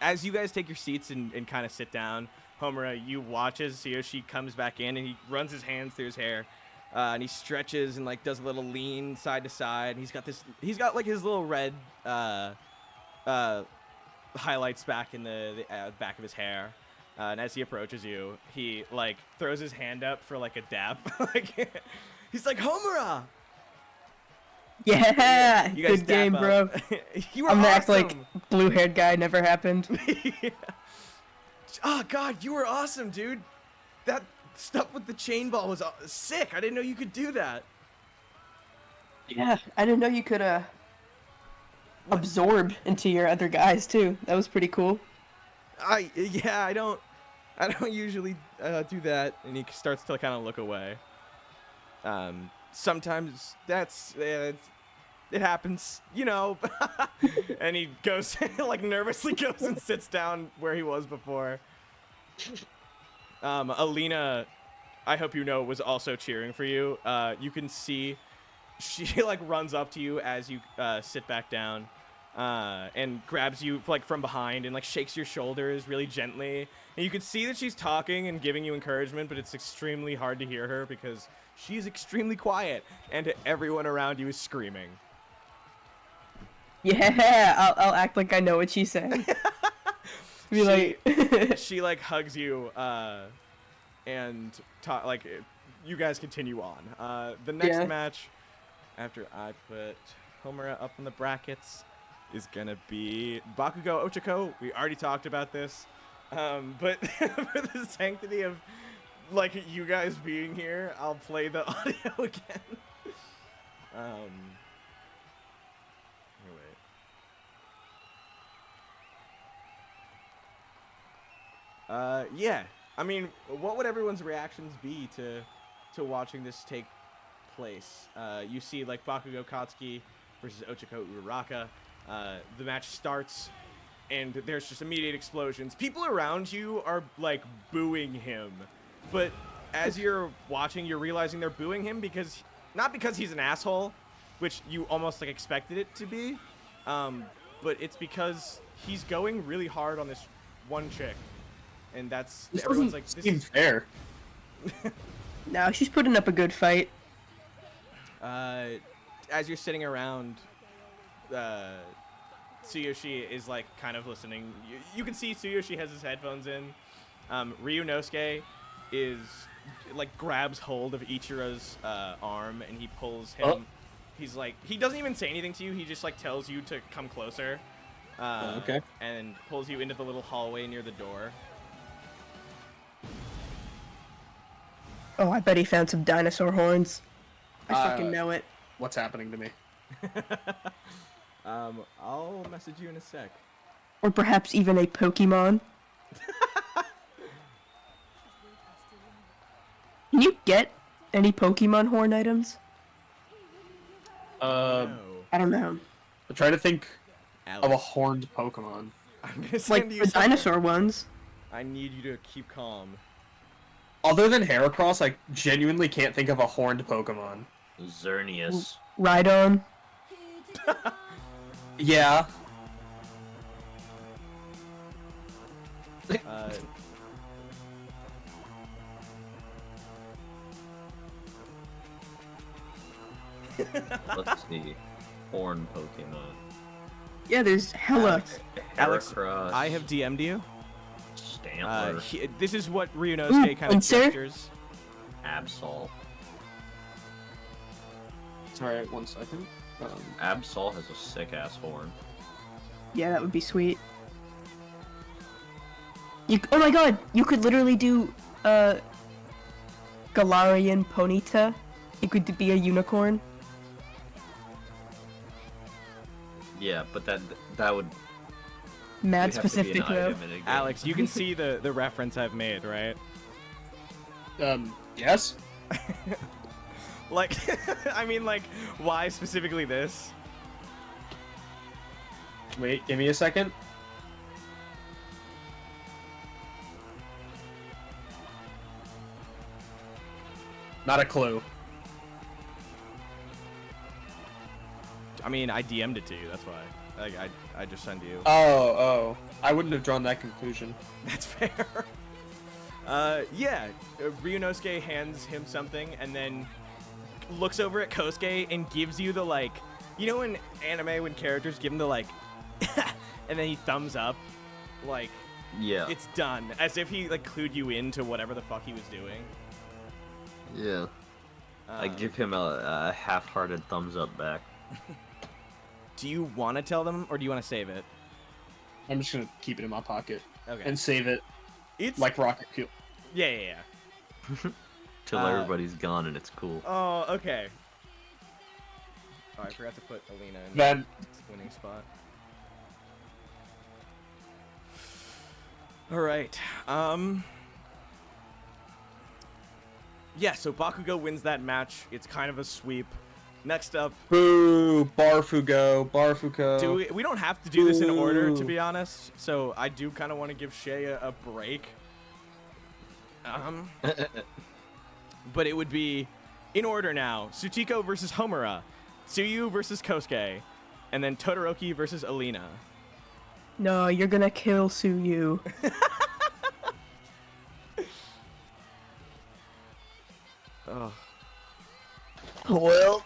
as you guys take your seats and kind of sit down, Homura, you watch as Su Yoshi comes back in and he runs his hands through his hair, and he stretches and like does a little lean side to side. He's got like his little red highlights back in the back of his hair. And as he approaches you, he like throws his hand up for like a dap. Like he's like, Homura! Yeah, You guys good game, dap bro. up. You were I'm gonna awesome. act like blue-haired guy never happened. Yeah. Oh god, you were awesome, dude. That stuff with the chain ball was sick. I didn't know you could do that. Yeah, I didn't know you could absorb into your other guys too. That was pretty cool. I don't usually do that. And he starts to kind of look away. Sometimes it happens, you know. And he goes like nervously goes and sits down where he was before. Alina, I hope you know, was also cheering for you. You can see she like runs up to you as you sit back down, and grabs you like from behind and like shakes your shoulders really gently. And you can see that she's talking and giving you encouragement, but it's extremely hard to hear her because she's extremely quiet and everyone around you is screaming. Yeah, I'll act like I know what she's saying. Be like, She like hugs you, and like you guys continue on. The next Yeah. match, after I put Homura up in the brackets, is gonna be Bakugo Ochako. We already talked about this, but for the sanctity of like you guys being here, I'll play the audio again. Here, wait. Yeah. I mean, what would everyone's reactions be to watching this take place? You see, like, Bakugo Katsuki versus Ochako Uraraka. The match starts, and there's just immediate explosions. People around you are, like, booing him. But as you're watching, you're realizing they're booing him because, not because he's an asshole, which you almost, like, expected it to be, but it's because he's going really hard on this one chick. And that's, This everyone's doesn't like, seem fair. no, she's putting up a good fight. As you're sitting around, Su Yoshi is like kind of listening. You can see Su Yoshi has his headphones in. Ryunosuke is like grabs hold of Ichiro's arm and he pulls him. Oh. He's like, he doesn't even say anything to you. He just like tells you to come closer. Okay. And pulls you into the little hallway near the door. Oh, I bet he found some dinosaur horns. I fucking know it. What's happening to me? I'll message you in a sec. Or perhaps even a Pokemon. Can you get any Pokemon horn items? No. I don't know. I'm trying to think Alex, of a horned Pokemon. I'm gonna Like send you the something. dinosaur ones. I need you to keep calm. Other than Heracross, I genuinely can't think of a horned Pokemon. Xerneas. Rhydon. Yeah. Let's see. Horn Pokemon. Yeah, there's hella. Alex, Heracross, I have DM'd you. Stantler. This is what Ryunosuke kind of Pinsir? gestures. Absol. Sorry, 1 second. Absol has a sick ass horn. Yeah, that would be sweet. Oh my god, you could literally do Galarian Ponyta. It could be a unicorn. Yeah, but that would Mad you'd have to be an specific though. item in a game. Alex, you can see the reference I've made, right? Yes? Like, I mean, like, why specifically this? Wait, give me a second. Not a clue. I mean, I DM'd it to you. That's why. Like, I just sent you. Oh. I wouldn't have drawn that conclusion. That's fair. Yeah. Ryunosuke hands him something and then looks over at Kosuke and gives you the, like, you know in anime when characters give him the, like, and then he thumbs up? Like, Yeah. it's done. As if he, like, clued you into whatever the fuck he was doing. Yeah. I give him a half-hearted thumbs up back. Do you want to tell them or do you want to save it? I'm just gonna keep it in my pocket Okay. and save it It's like rocket fuel. Yeah. Till everybody's gone and it's cool. Oh, okay. Oh, I forgot to put Alina in That the winning spot. All right. Yeah, so Bakugo wins that match. It's kind of a sweep. Next up, boo, Barfuko. we don't have to do this in order, to be honest. So I do kind of want to give Shaye a break. But it would be in order now: Tsuchiko versus Homura, Tsyu versus Kosuke, and then Todoroki versus Alina. No, you're gonna kill Suyu. Oh. Well,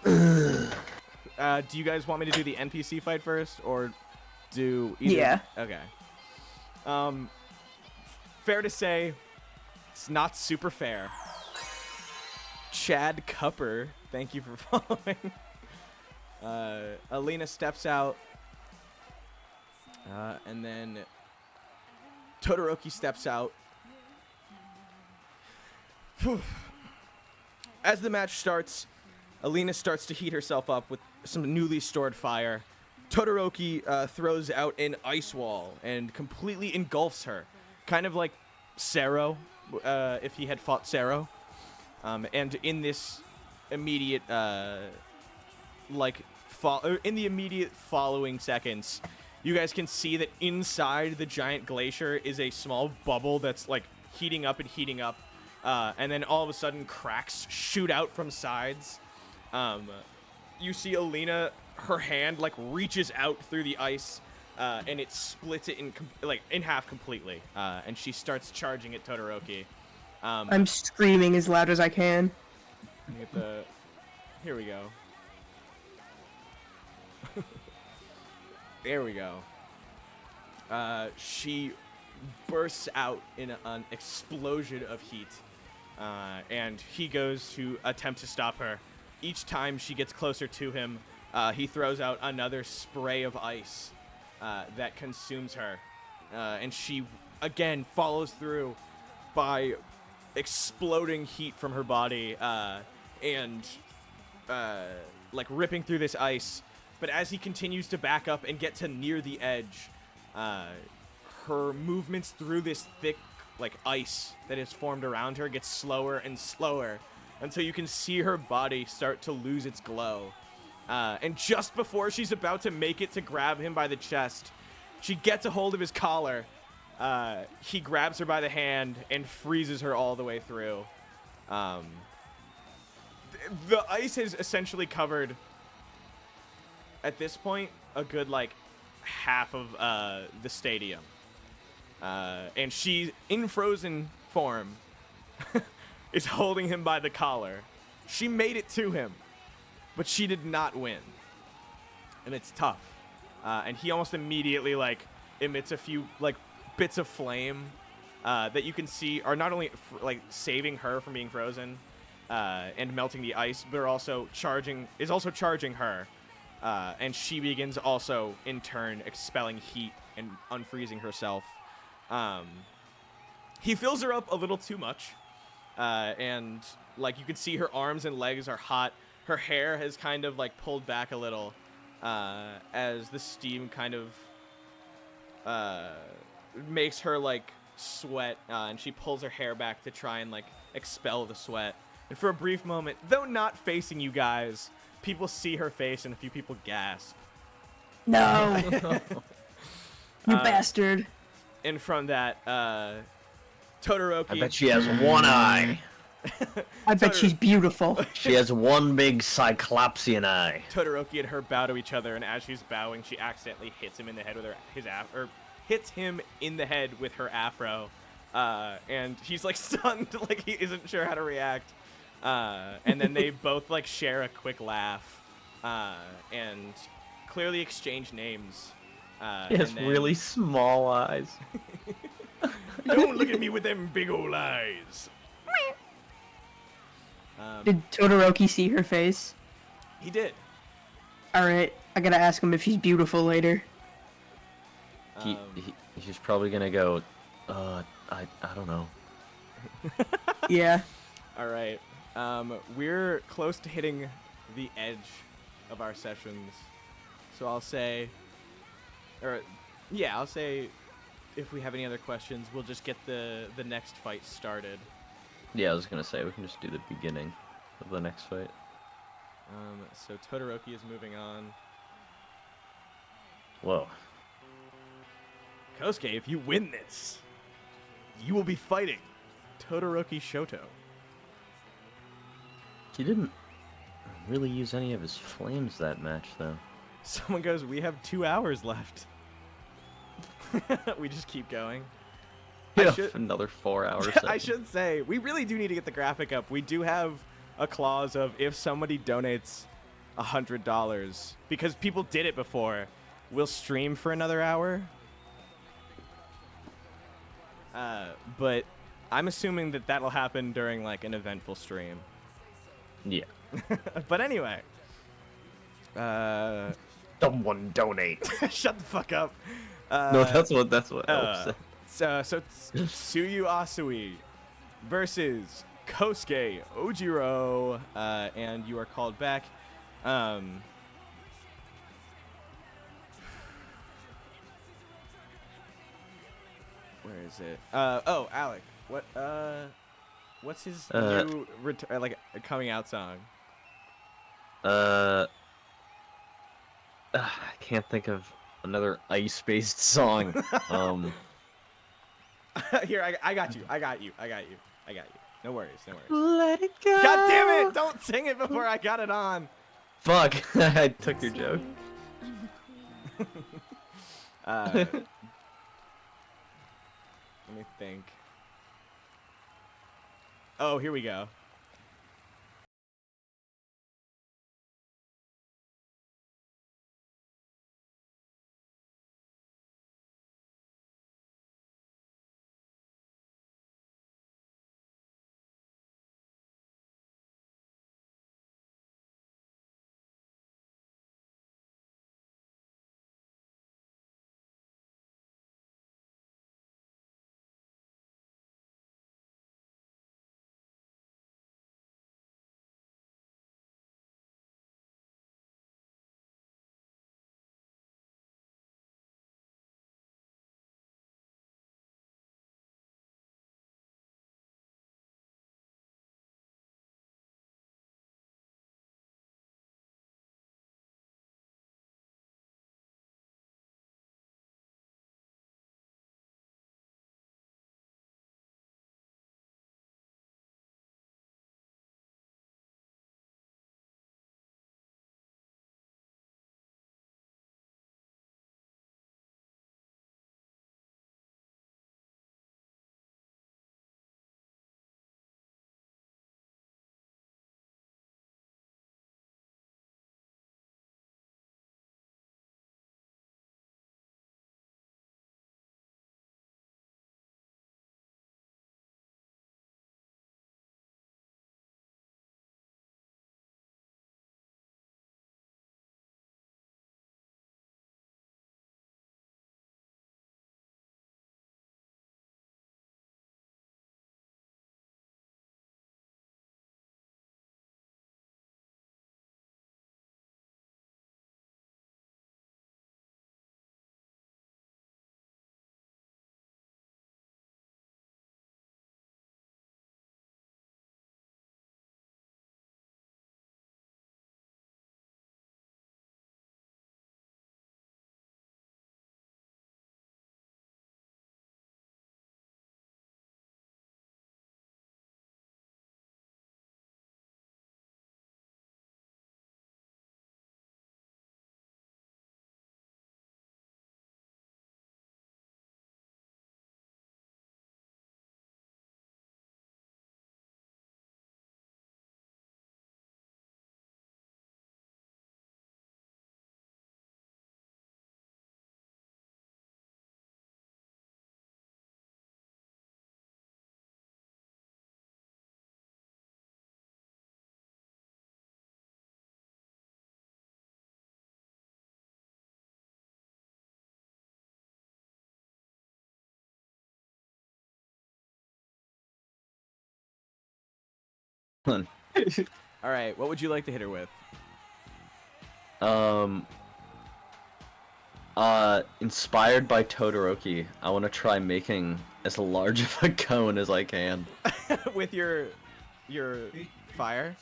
Do you guys want me to do the NPC fight first, or do either? Yeah. Okay. Fair to say, it's not super fair. Chad Cupper, thank you for following. Alina steps out, and then Todoroki steps out. Whew. As the match starts, Alina starts to heat herself up with some newly stored fire. Todoroki throws out an ice wall and completely engulfs her, kind of like Sero, if he had fought Sero. And in this immediate, in the immediate following seconds, you guys can see that inside the giant glacier is a small bubble that's like heating up and heating up. And then all of a sudden cracks shoot out from sides. You see Alina, her hand like reaches out through the ice, and it splits it in half completely. And she starts charging at Todoroki. I'm screaming as loud as I can. Here we go. There we go. She bursts out in an explosion of heat. And he goes to attempt to stop her. Each time she gets closer to him, he throws out another spray of ice that consumes her. And she, again, follows through by exploding heat from her body and ripping through this ice. But as he continues to back up and get to near the edge, her movements through this thick ice that is formed around her gets slower and slower until you can see her body start to lose its glow. And just before she's about to make it to grab him by the chest, she gets a hold of his collar. He grabs her by the hand and freezes her all the way through. The ice has essentially covered, at this point, a good half of the stadium. And she, in frozen form, is holding him by the collar. She made it to him, but she did not win. And it's tough. And he almost immediately, emits a few, bits of flame that you can see are not only, saving her from being frozen and melting the ice, but are also charging her. And she begins also, in turn, expelling heat and unfreezing herself. He fills her up a little too much, and you can see her arms and legs are hot. Her hair has kind of pulled back a little as the steam kind of makes her sweat, and she pulls her hair back to try and expel the sweat. And for a brief moment, though not facing you guys, people see her face and a few people gasp. No! You bastard. And from that, Todoroki... I bet she has one eye. I bet she's beautiful. She has one big cyclopsian eye. Todoroki and her bow to each other, and as she's bowing, she accidentally hits him in the head with hits him in the head with her afro, and he's like stunned, like he isn't sure how to react. And then they both like share a quick laugh, and clearly exchange names. She has and then- really small eyes. Don't look at me with them big old eyes. Did Todoroki see her face? He did. Alright, I gotta ask him if she's beautiful later. He's probably gonna go, I don't know. Yeah. All right. We're close to hitting the edge of our sessions, so I'll say if we have any other questions, we'll just get the next fight started. Yeah, I was gonna say, we can just do the beginning of the next fight. So Todoroki is moving on. Whoa. Kosuke, if you win this, you will be fighting Todoroki Shoto. He didn't really use any of his flames that match, though. Someone goes, we have 2 hours left. We just keep going. Yeah, another 4 hours. I should say, we really do need to get the graphic up. We do have a clause of if somebody donates $100, because people did it before, we'll stream for another hour. But I'm assuming that that'll happen during like an eventful stream. Yeah. But anyway. Someone donate. Shut the fuck up. No, that's what Elf said. So Tsuyu Asui versus Kosuke Ojiro, and you are called back. Where is it? Oh, Alec. What's his new coming out song? I can't think of another ice-based song. Here, I got you. No worries. Let it go. God damn it! Don't sing it before I got it on. Fuck! I took your joke. Let me think. Oh, here we go. All right, what would you like to hit her with? Inspired by Todoroki, I want to try making as large of a cone as I can. With your fire?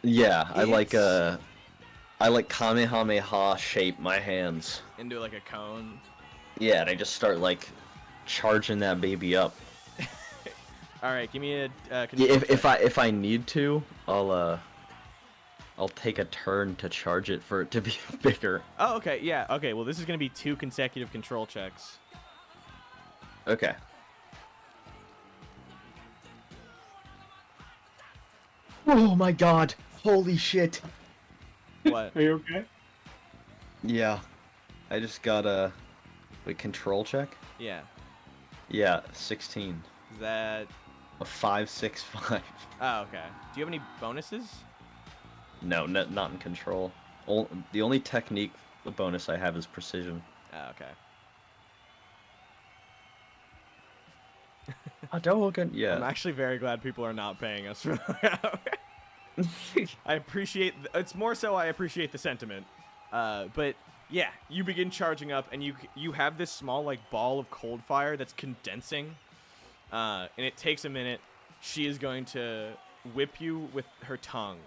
Yeah, It's- I like Kamehameha shape my hands. Into like a cone. Yeah, and I just start like charging that baby up. All right, give me a Yeah, control check. if I need to, I'll take a turn to charge it for it to be bigger. Oh, okay, yeah, okay. Well, this is gonna be 2 consecutive control checks. Okay. Oh my god! Holy shit! What? Are you okay? Yeah, I just got a control check. Yeah. Yeah, 16. Is that? A 5, 6, 5. Oh, okay. Do you have any bonuses? No, not in control. The only technique the bonus I have is precision. Oh, okay. Hadouken. I'm Yeah. actually very glad people are not paying us for that. I appreciate. It's more so I appreciate the sentiment. But yeah, you begin charging up, and you have this small like ball of cold fire that's condensing, and it takes a minute. She is going to whip you with her tongue,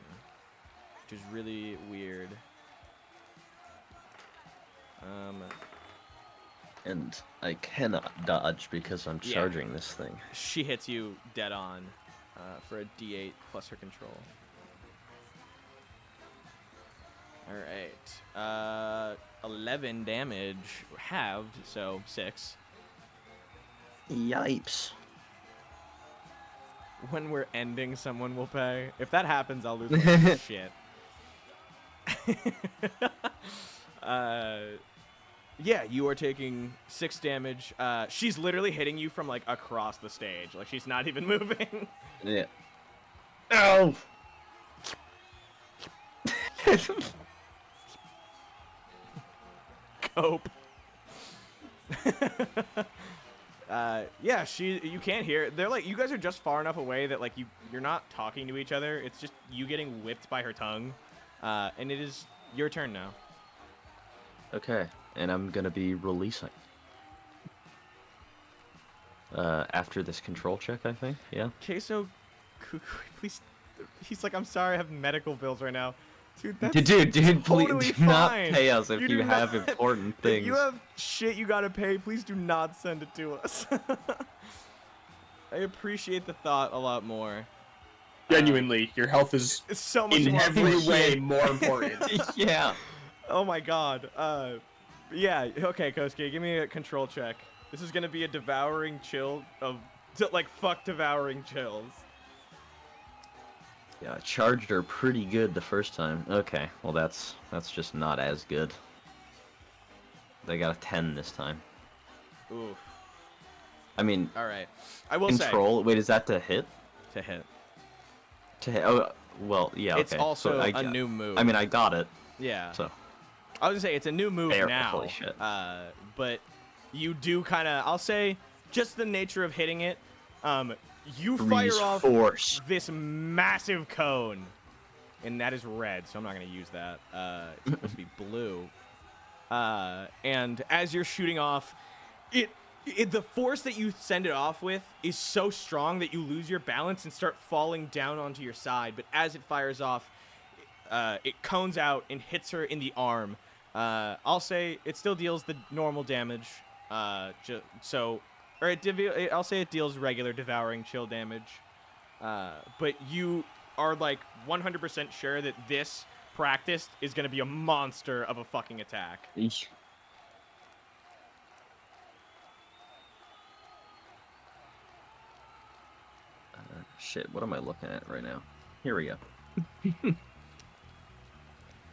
which is really weird. And I cannot dodge because I'm Yeah. charging this thing. She hits you dead on for a D8 plus her control. All right. 11 damage halved, so 6. Yipes. When we're ending, someone will pay. If that happens, I'll lose my shit. Yeah, you are taking 6 damage. She's literally hitting you from like across the stage. Like she's not even moving. Yeah. Ow! Cope. Yeah, you can't hear. They're like, you guys are just far enough away that like you're not talking to each other. It's just you getting whipped by her tongue. And it is your turn now. Okay, and I'm gonna be releasing. After this control check, I think. Yeah. Queso, please. He's like, I'm sorry, I have medical bills right now. Dude, that's Dude, please totally do not fine. pay us if you do have not- important If things. you have shit you gotta pay, please do not send it to us. I appreciate the thought a lot more. Genuinely, your health is It's so much in more every important. way more important. Yeah. Oh my god. Yeah, okay, Kosuke, give me a control check. This is gonna be a devouring chill of, like, fuck devouring chills. Yeah, I charged her pretty good the first time. Okay, well that's just not as good. They got a 10 this time. Oof. I mean, Alright. I will control. Wait, is that to hit? say, to hit. To hit? Oh, well, yeah. It's okay. also so I a got- new move. I mean, I got it. Yeah. So I was gonna say, it's a new move Fair, now. holy shit. But you do kind of, I'll say, just the nature of hitting it, you fire Breeze off force. this massive cone, and that is red, so I'm not going to use that. It's supposed to be blue. And as you're shooting off, the force that you send it off with is so strong that you lose your balance and start falling down onto your side. But as it fires off, it cones out and hits her in the arm. I'll say it still deals the normal damage. I'll say it deals regular devouring chill damage. But you are like 100% sure that this practiced is going to be a monster of a fucking attack. Eesh. Shit, what am I looking at right now? Here we go.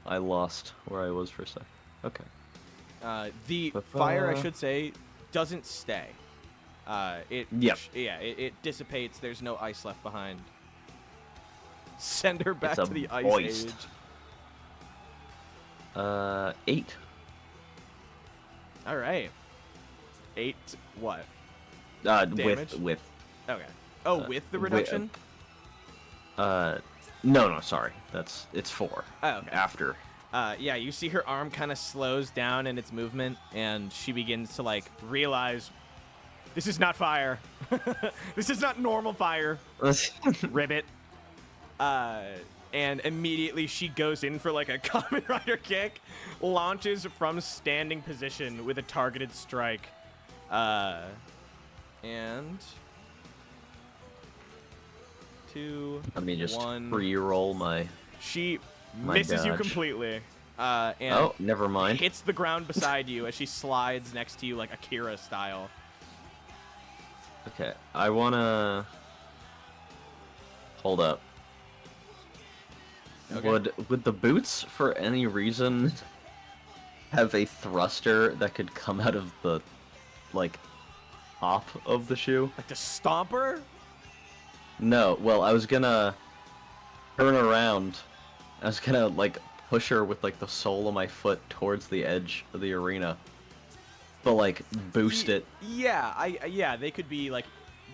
I lost where I was for a sec. Okay. The Ba-ba. fire, I should say, doesn't stay. Yep. It dissipates. There's no ice left behind. Send her back It's to a the ice moist. age. 8. All right. 8 what? Damage? Damage? With Okay. Oh, with the reduction? No, sorry. It's 4. Oh, okay. After. Yeah, you see her arm kind of slows down in its movement, and she begins to, like, realize this is not fire. This is not normal fire. Ribbit. And immediately she goes in for, like, a Kamen Rider kick, launches from standing position with a targeted strike. And 2, Let me just 1. re-roll my... She My misses you dodge. completely. And Oh, never mind. hits the ground beside you as she slides next to you like Akira style. Okay, I wanna... Hold up. Okay. Would the boots, for any reason, have a thruster that could come out of the, like, top of the shoe? Like the stomper? No, well, I was gonna turn around. I was gonna, like, push her with, like, the sole of my foot towards the edge of the arena. But, like, boost it. Yeah, yeah, they could be like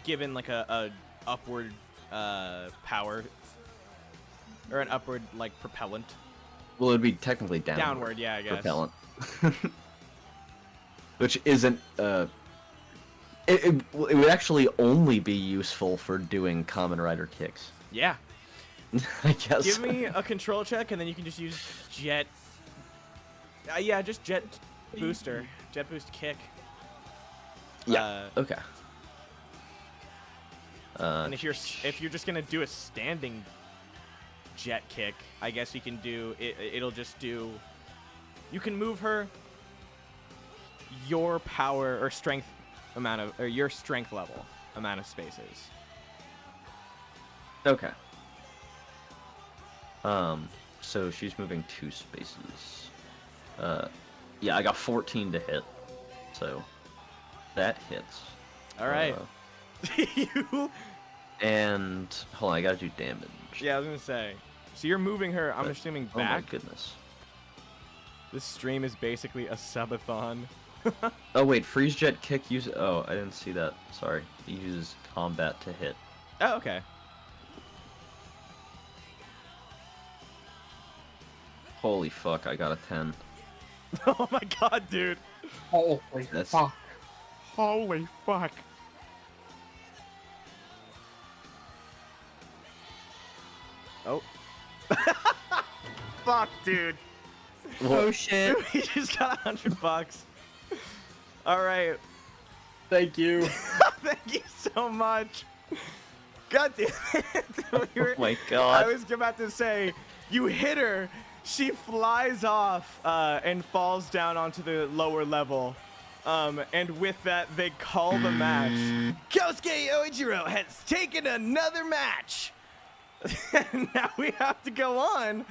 given like a upward power or an upward like propellant. Well, it'd be technically downward. Downward, yeah, I guess. Propellant. Which isn't, it would actually only be useful for doing Kamen Rider kicks. Yeah. I guess. Give me a control check and then you can just use jet. Yeah, just jet booster. Jet boost kick. Yeah. Okay. And if you're just gonna do a standing jet kick, I guess you can do it. It'll just do. You can move her. Your power or strength amount of, or your strength level amount of spaces. Okay. So she's moving 2 spaces. Yeah, I got 14 to hit. So that hits. All right. You. And hold on, I gotta do damage. Yeah, I was gonna say. So you're moving her. I'm assuming back. Oh my goodness. This stream is basically a subathon. Oh wait, freeze jet kick use. Oh, I didn't see that. Sorry. He uses combat to hit. Oh, okay. Holy fuck, I got a 10. Oh my god, dude. Holy That's- fuck. Holy fuck. Oh. Fuck, dude. Oh shit. He just got $100. All right. Thank you. Thank you so much. God damn it. Oh my god. I was about to say, you hit her. She flies off and falls down onto the lower level. And with that, they call the match. Kosuke Ojiro has taken another match. And now we have to go on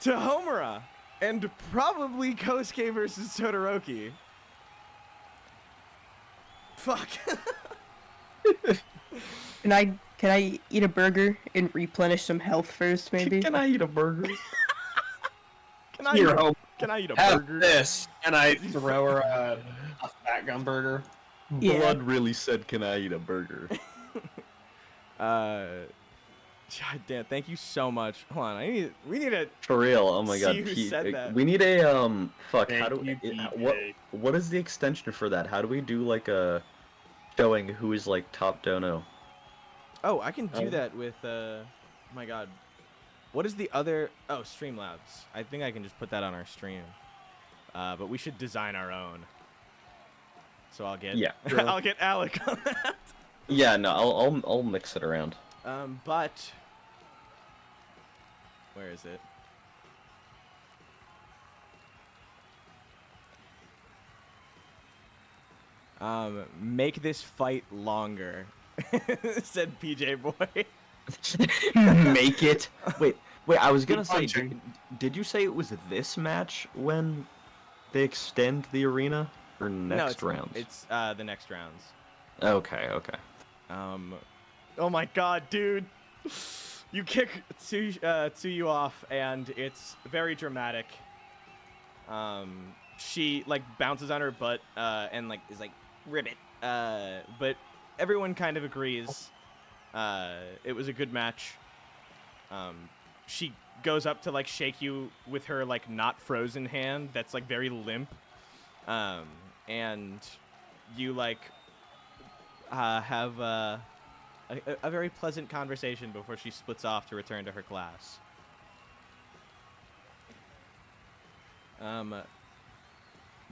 to Homura and probably Kosuke versus Todoroki. Fuck. Can I eat a burger and replenish some health first, maybe? Can I eat a burger? Can I Here, eat a, Hope. can I eat a Have burger? this. And I throw her a fat gun burger. Yeah. Blood really said, "Can I eat a burger?" God damn, thank you so much. Hold on, we need a For real. Oh my god. See who said that. We need a Fuck. Thank How do you, what? DJ. What is the extension for that? How do we do like a showing who is like top dono? Oh, I can do that with oh my god. What is the other oh, Streamlabs. I think I can just put that on our stream. But we should design our own. So I'll get I'll get Alec on that. Yeah. No. I'll mix it around. But where is it? Make this fight longer, said PJ Boy. Make it. Wait. I was gonna Good say. punching. Did you say it was this match when they extend the arena or next rounds? It's the next rounds. Okay. Oh my god, dude. You kick Tsuyu off, and it's very dramatic. She, like, bounces on her butt, and, like, is like, ribbit. But everyone kind of agrees. It was a good match. She goes up to like shake you with her like not frozen hand that's like very limp, and you like have a very pleasant conversation before she splits off to return to her class.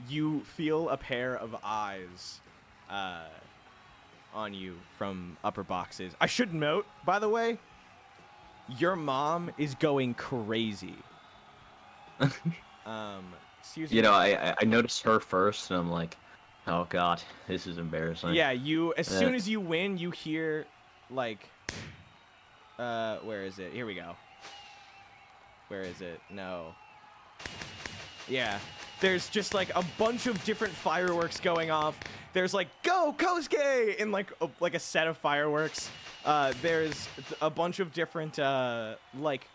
You feel a pair of eyes on you from upper boxes. I should note, by the way, your mom is going crazy. Excuse me. You know, I noticed her first, and I'm like, oh god, this is embarrassing. Yeah, as soon as you win, you hear, like, where is it? Here we go. Where is it? No. Yeah. There's just, like, a bunch of different fireworks going off. There's, like, go, Kosuke! In, like a set of fireworks. There's a bunch of different, like,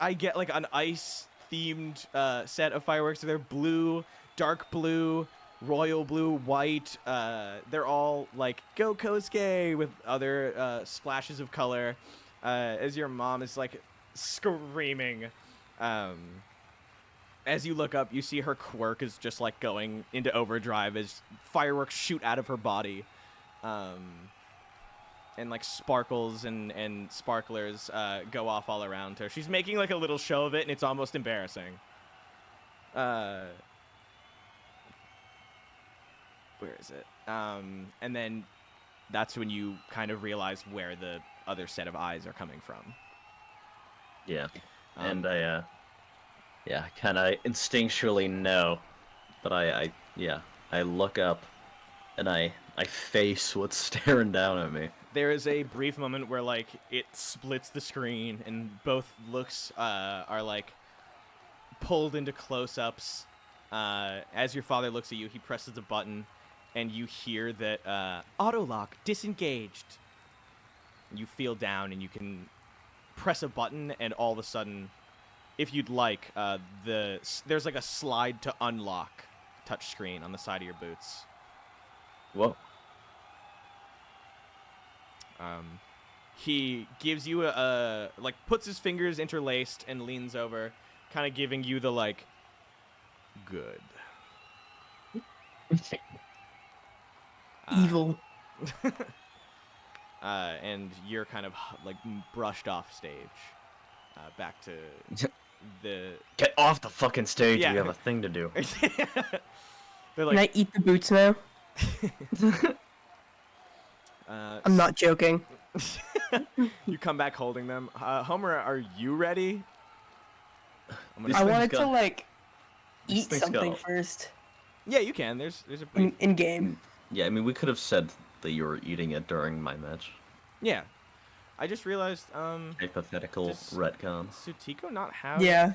I get, like, an ice-themed, set of fireworks. They're blue, dark blue, royal blue, white. They're all, like, go, Kosuke! With other, splashes of color. As your mom is, like, screaming. As you look up, you see her quirk is just, like, going into overdrive as fireworks shoot out of her body. And, like, sparkles and sparklers go off all around her. She's making, like, a little show of it, and it's almost embarrassing. Where is it? And then that's when you kind of realize where the other set of eyes are coming from. Yeah. And I kind of instinctually know, but I look up, and I face what's staring down at me. There is a brief moment where, like, it splits the screen, and both looks are, like, pulled into close-ups. As your father looks at you, he presses a button, and you hear that auto-lock disengaged. You feel down, and you can press a button, and all of a sudden, if you'd like, there's like a slide to unlock touchscreen on the side of your boots. Whoa. He gives you like, puts his fingers interlaced and leans over, kind of giving you the, like, good. Evil. And you're kind of, like, brushed off stage. Back to the... Get off the fucking stage, Yeah. you have a thing to do. They're Can I like, eat the boots now? I'm not joking. you come back holding them. Homura, are you ready? These I things wanted to, go- like, these eat things something go. first. Yeah, you can. There's a brief... In game. Yeah, I mean, we could have said that you were eating it during my match. Yeah. I just realized, Hypothetical Does- retcon. Sutiko not have... Yeah.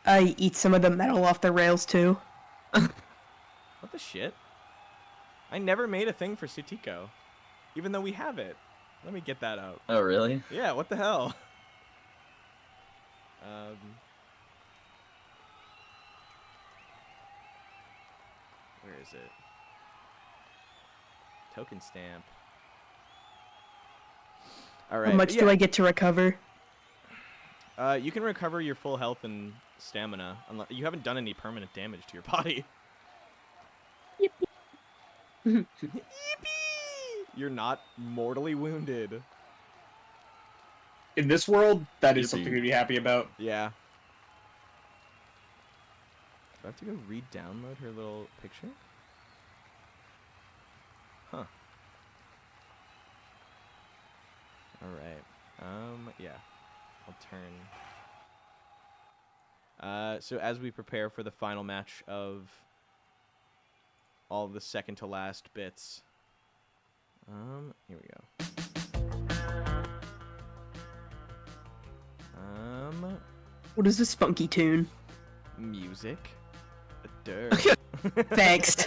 I eat some of the metal off the rails too. What the shit? I never made a thing for Sutiko. Even though we have it. Let me get that out. Oh, really? Yeah, what the hell? Where is it? Token stamp. Alright. How much do I get to recover? You can recover your full health and stamina. You haven't done any permanent damage to your body. Yippee. You're not mortally wounded. In this world, that is Yippee. something to be happy about. Yeah. Do I have to go re-download her little picture? Huh. Alright. Yeah. I'll turn... so as we prepare for the final match of all the second to last bits... here we go. What is this funky tune? Music. Dirt. Thanks.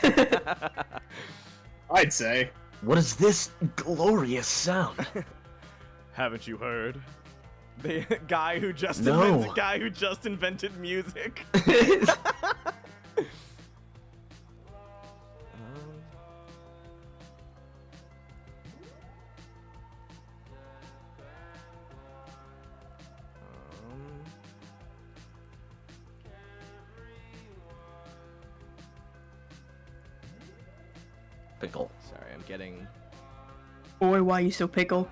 I'd say. What is this glorious sound? Haven't you heard? The guy who just No. invented music. Pickle. Sorry, I'm getting. Boy, why you so pickle?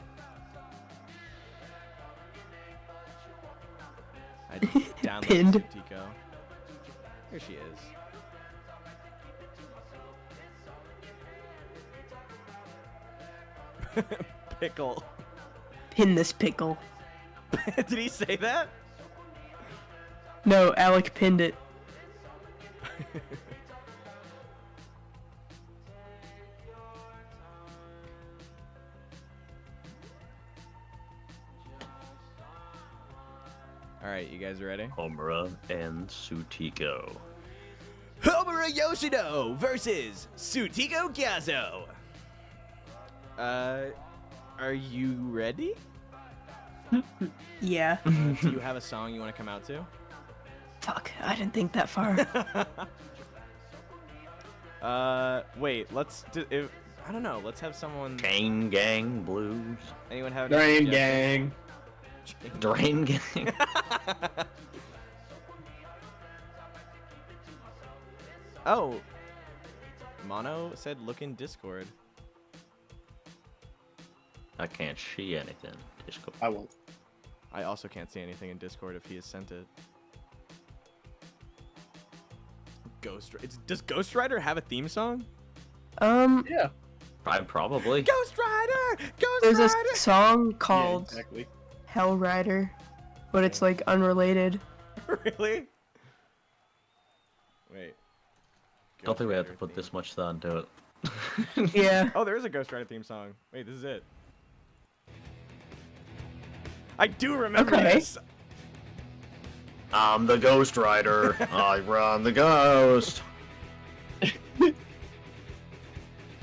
I downloaded Pinned. Sutiko. Here she is. Pickle. Pin this pickle. Did he say that? No, Alec pinned it. Alright, you guys ready? Homura and Sutiko. Homura Yoshino versus Sutiko Gazo. Are you ready? Yeah. Do you have a song you want to come out to? Fuck, I didn't think that far. Wait, I don't know, let's have someone... Chain Gang Blues. Anyone have any Drain suggestions? gang. Drain Gang. Oh. Mono said look in Discord. I can't see anything. Discord. I won't. I also can't see anything in Discord if he has sent it. Does Ghost Rider have a theme song? Yeah. Probably. Ghost Rider! Ghost There's Rider! a song called Yeah, exactly. Hell Rider, but it's like unrelated. Really? Wait. I don't think we have to Ghost put Rider this much thought into it. Yeah. theme. Oh, there is a Ghost Rider theme song. Wait, this is it. I do remember Okay. this. I'm the Ghost Rider. I run the ghost.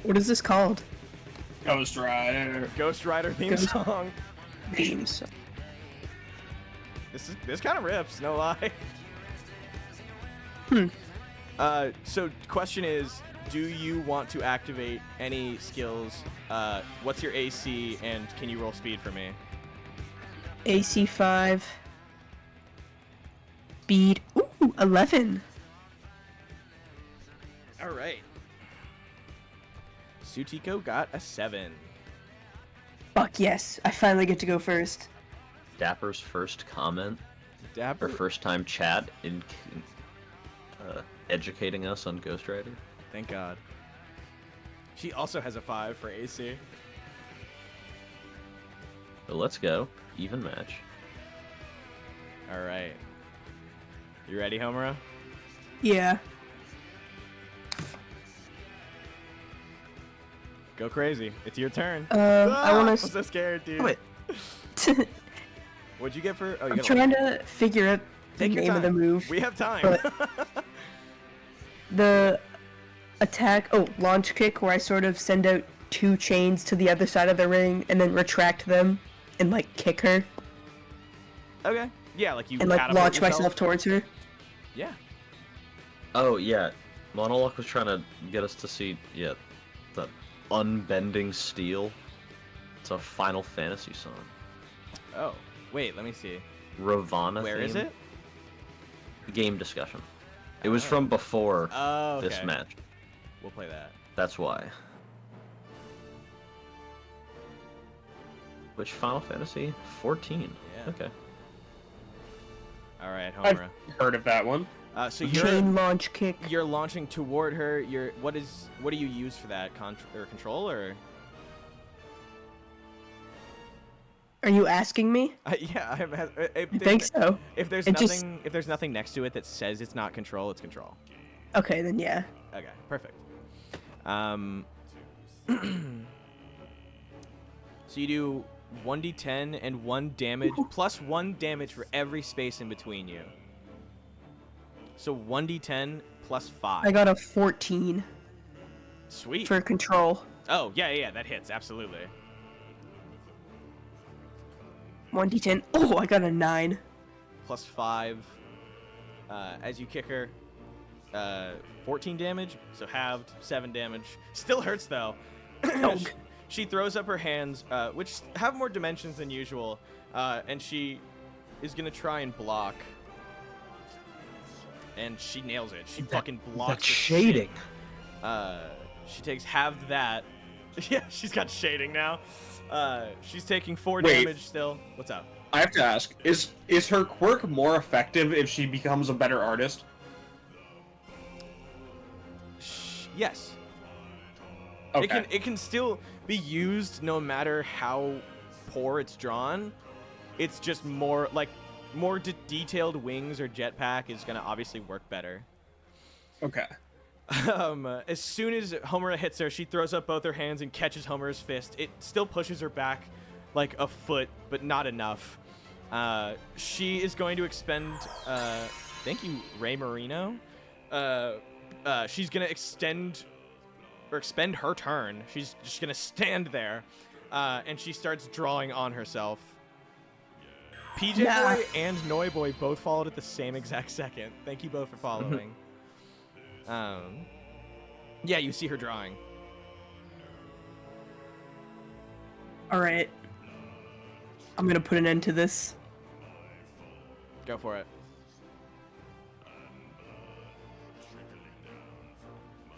What is this called? Ghost Rider. Ghost Rider theme Ghost- song. Themes. This kind of rips, no lie. Hmm. So question is, do you want to activate any skills? What's your AC and can you roll speed for me? AC 5. Speed. Ooh, 11. All right. Sutiko got a 7. Fuck yes. I finally get to go first. Dapper's first comment, Dapper. or first time chat in educating us on Ghost Rider. Thank God. She also has a 5 for AC. So let's go. Even match. All right. You ready, Homura? Yeah. Go crazy. It's your turn. I want I'm to. so scared, dude. Wait. What'd you get for? Oh, you I'm got trying to figure out the Take your name of the time. move. We have time. But- The attack. Oh, launch kick, where I sort of send out 2 chains to the other side of the ring and then retract them and like kick her Okay. Yeah, like you and like catapult launch yourself. myself towards her. Yeah. Oh yeah, Monologue was trying to get us to see the unbending steel. It's a Final Fantasy song. Oh, wait. Let me see. Ravana. Where is theme. it? Game discussion. It was Oh. from before Oh, okay. this match. We'll play that. That's why. Which Final Fantasy? 14. Yeah. Okay. All right, I've Homura. heard of that one. So Chain launch kick. you're launching toward her. What do you use for that? Control or? Are you asking me? Yeah, I think so. If there's It nothing, just- if there's nothing next to it that says it's not control, it's control. Okay, then yeah. Okay, perfect. So you do 1d10 and 1 damage plus 1 damage for every space in between you. So 1d10 plus 5. I got a 14 Sweet. for control. Oh yeah, that hits absolutely. 1d10. Oh, I got a 9. Plus 5 as you kick her. 14 damage, so halved, 7 damage. Still hurts though. Donk. She throws up her hands, which have more dimensions than usual, and she is gonna try and block. And she nails it. She fucking blocks. That's the shading. shit. She takes half that. Yeah, she's got shading now. She's taking 4 Wait. damage still. What's up? I have to ask, is her quirk more effective if she becomes a better artist? Yes. Okay. It can still be used no matter how poor it's drawn. It's just more detailed wings or jetpack is gonna obviously work better. Okay. As soon as Homura hits her, she throws up both her hands and catches Homura's fist. It still pushes her back like a foot, but not enough. She is going to expend. Thank you, Ray Marino. She's gonna expend her turn. She's just gonna stand there, and she starts drawing on herself. PJ Boy and Noi Boy both followed at the same exact second. Thank you both for following. Yeah, you see her drawing. All right. I'm gonna put an end to this. Go for it.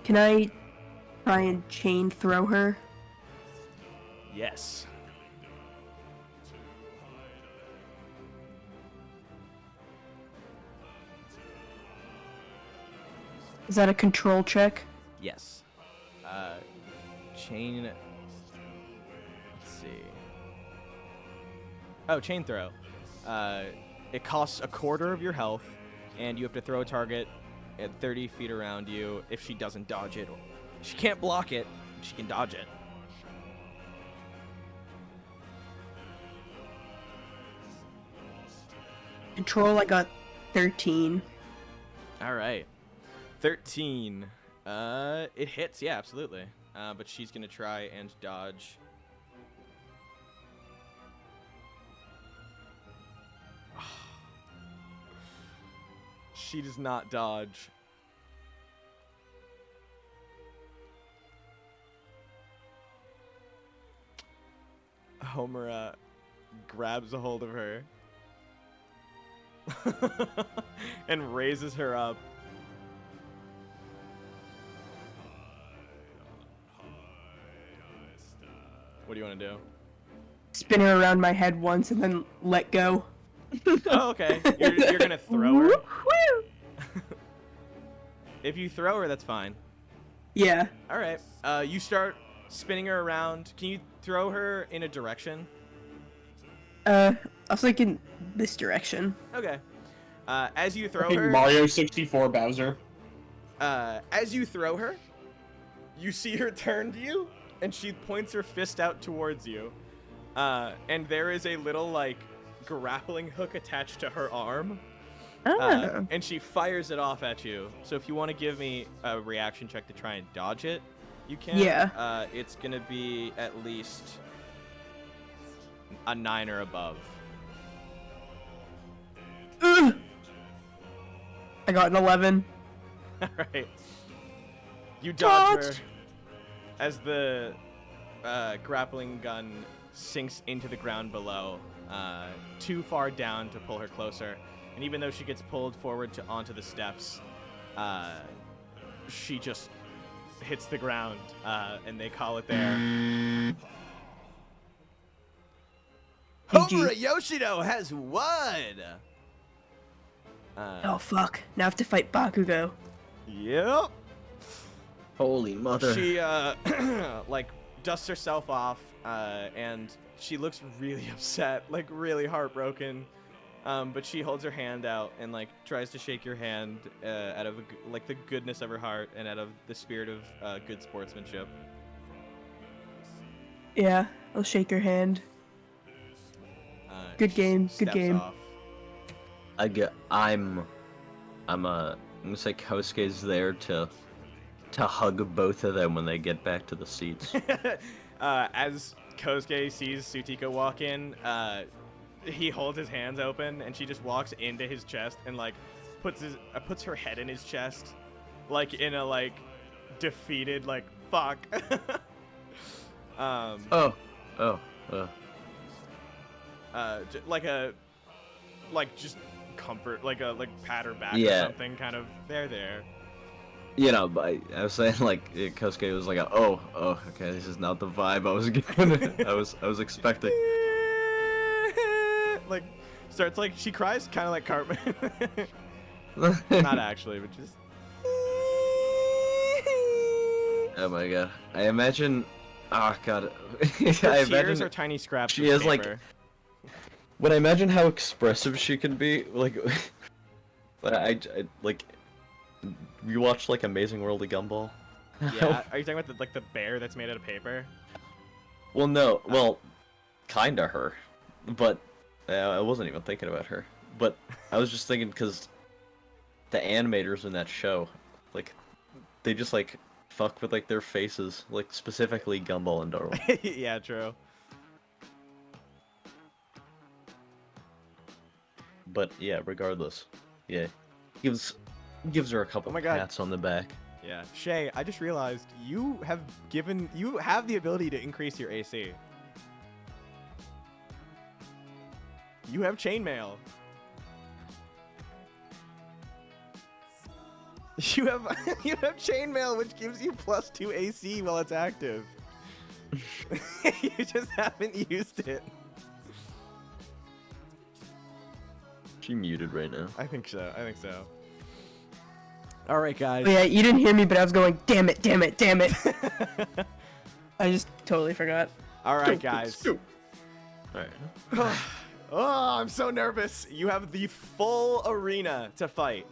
Can I try and chain throw her? Yes. Is that a control check? Yes. Chain. Let's see. Oh, chain throw. It costs a quarter of your health, and you have to throw a target at 30 feet around you. If she doesn't dodge it, she can't block it. She can dodge it. Control, I got 13. All right. 13. It hits. Yeah, absolutely. But she's gonna try and dodge. She does not dodge. Homura grabs a hold of her and raises her up. What do you want to do? Spin her around my head once and then let go. Oh, okay. You're gonna throw her? If you throw her, that's fine. Yeah. All right. You start spinning her around. Can you throw her in a direction? I was thinking this direction. Okay. As you throw Hey, her, Mario 64 Bowser. as you throw her, you see her turn to you, and she points her fist out towards you. And there is a little like grappling hook attached to her arm. And she fires it off at you. So if you want to give me a reaction check to try and dodge it, you can. Yeah. It's gonna be at least a 9 or above. Ugh. I got an 11. All right. You dodge her Dodged. as the grappling gun sinks into the ground below, too far down to pull her closer. And even though she gets pulled forward onto the steps, she just hits the ground, and they call it there. Homura Yoshino has won! Oh fuck! Now I have to fight Bakugo. Yep. Holy mother. She like dusts herself off, and she looks really upset, like really heartbroken. But she holds her hand out and like tries to shake your hand out of like the goodness of her heart and out of the spirit of good sportsmanship. Yeah, I'll shake her hand. Good She game, good steps game. off. I'm gonna say Kosuke's there to hug both of them when they get back to the seats. As Kosuke sees Sutika walk in, he holds his hands open and she just walks into his chest and like puts her head in his chest, like in a like defeated like fuck. Like just comfort, like pat her back or something, kind of there. You know, but I was saying like Kosuke was like, oh, okay, this is not the vibe I was getting. I was expecting. Like, starts like she cries, kind of like Cartman. Not actually, but just. Oh my god, I imagine. Oh god, Her I tears imagine are tiny scraps. she of has like. paper. When I imagine how expressive she can be, like, I like. You watched like Amazing World of Gumball? Yeah. Are you talking about the bear that's made out of paper? Well, no. Well, kinda her, but I wasn't even thinking about her. But I was just thinking because the animators in that show, like, they just like fuck with like their faces, like specifically Gumball and Darwin. Yeah, true. But yeah, regardless, yeah, gives her a couple Oh my God. pats on the back. Yeah. Shaye, I just realized you have the ability to increase your AC. You have chainmail. You have chainmail, which gives you +2 AC while it's active. You just haven't used it. She muted right now. I think so. All right, guys. Oh, yeah, you didn't hear me, but I was going, damn it, damn it, damn it. I just totally forgot. All right, guys. Alright. Oh, I'm so nervous. You have the full arena to fight.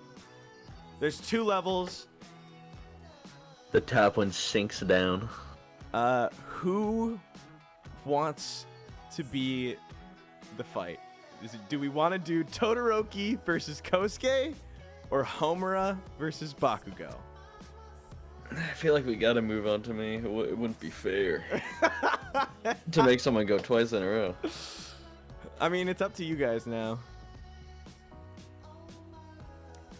There's 2 levels. The top one sinks down. Who wants to be the fight? Do we want to do Todoroki versus Kosuke or Homura versus Bakugo? I feel like we gotta move on to me. It wouldn't be fair to make someone go twice in a row. I mean, it's up to you guys now.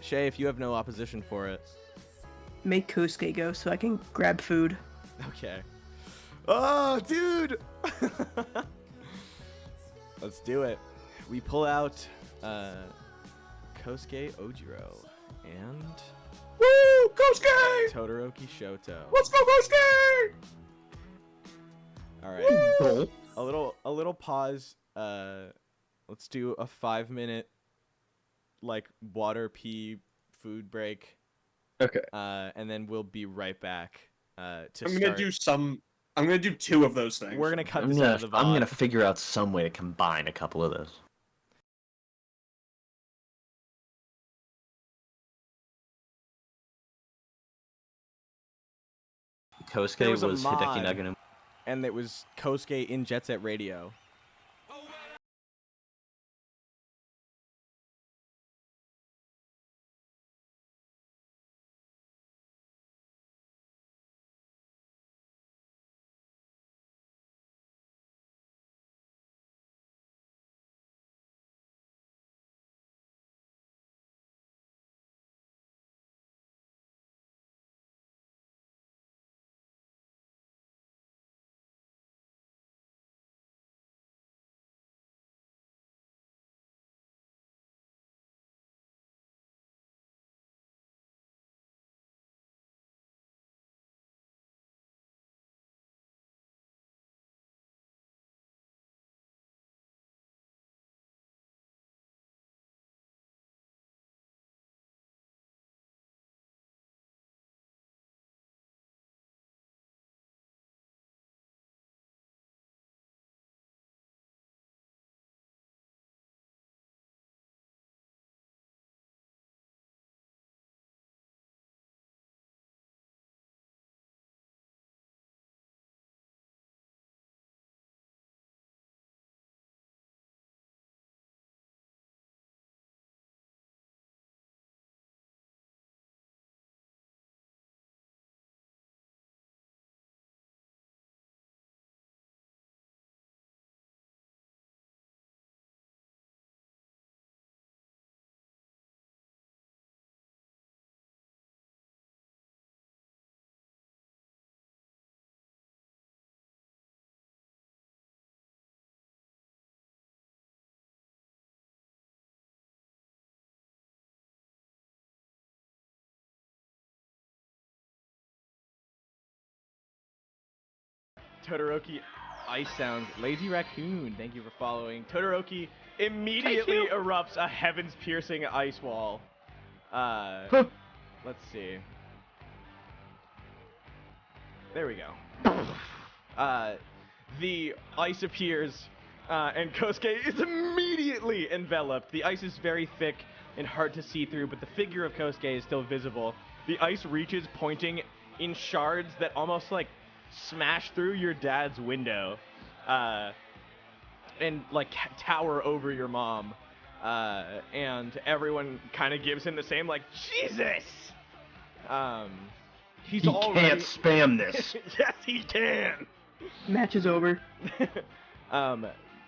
Shaye, if you have no opposition for it. Make Kosuke go so I can grab food. Okay. Oh, dude! Let's do it. We pull out Kosuke Ojiro and Woo! Kosuke! Todoroki Shoto. Let's go, Kosuke! All right. Goal. A little pause. Let's do a 5-minute like water pee food break. Okay. And then we'll be right back. To I'm gonna do 2 of those things. We're gonna cut this out of the VOD. I'm gonna figure out some way to combine a couple of those. There Kosuke was was a mod. Hideki Nagano. And it was Kosuke in Jet Set Radio. Todoroki ice sounds. Lazy Raccoon, thank you for following. Todoroki immediately erupts a heavens-piercing ice wall. Let's see. There we go. The ice appears, and Kosuke is immediately enveloped. The ice is very thick and hard to see through, but the figure of Kosuke is still visible. The ice reaches, pointing in shards that almost like smash through your dad's window, and like tower over your mom. And everyone kind of gives him the same, like, Jesus! He's He already... can't spam this. Yes, he can! Match is over.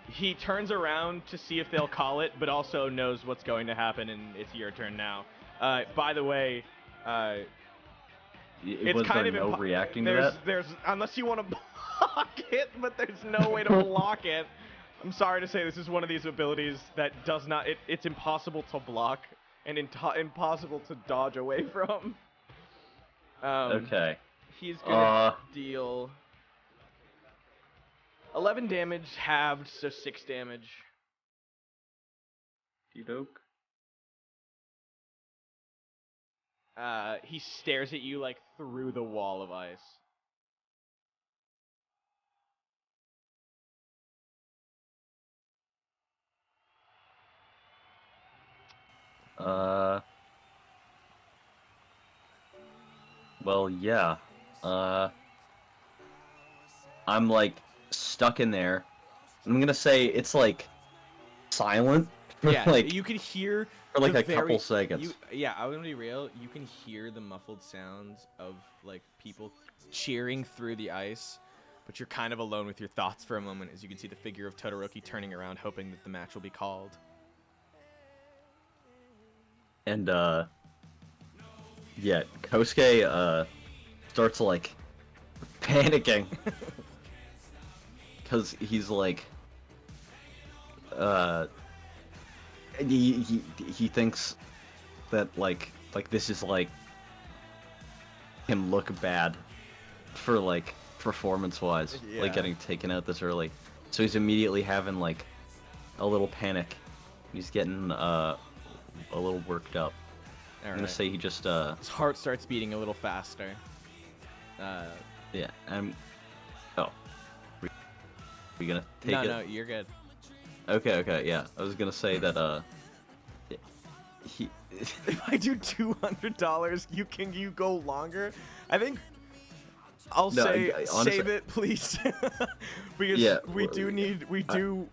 He turns around to see if they'll call it, but also knows what's going to happen, and it's your turn now. By the way, it's Was kind there of no reacting to that? There's unless you want to block it, but there's no way to block it. I'm sorry to say this is one of these abilities that does not. It's impossible to block and impossible to dodge away from. Okay. He's gonna deal 11 damage halved, so 6 damage. Doke. He stares at you like through the wall of ice. Well, yeah. I'm like stuck in there. I'm gonna say it's like silent for Yeah, like you can hear for like the a couple seconds. Yeah, I'm gonna be real. You can hear the muffled sounds of like people cheering through the ice, but you're kind of alone with your thoughts for a moment as you can see the figure of Todoroki turning around, hoping that the match will be called. And yeah, Kosuke starts like panicking because he's like he thinks that like this is like him look bad for like performance wise, Yeah. like getting taken out this early. So he's immediately having like a little panic. He's getting a little worked up. I'm gonna say he just His heart starts beating a little faster. yeah. We gonna take it? No, you're good. Okay, yeah. I was gonna say that he If I do $200, you go longer. I think I'll No, say honestly- save it, please, because Yeah, we do.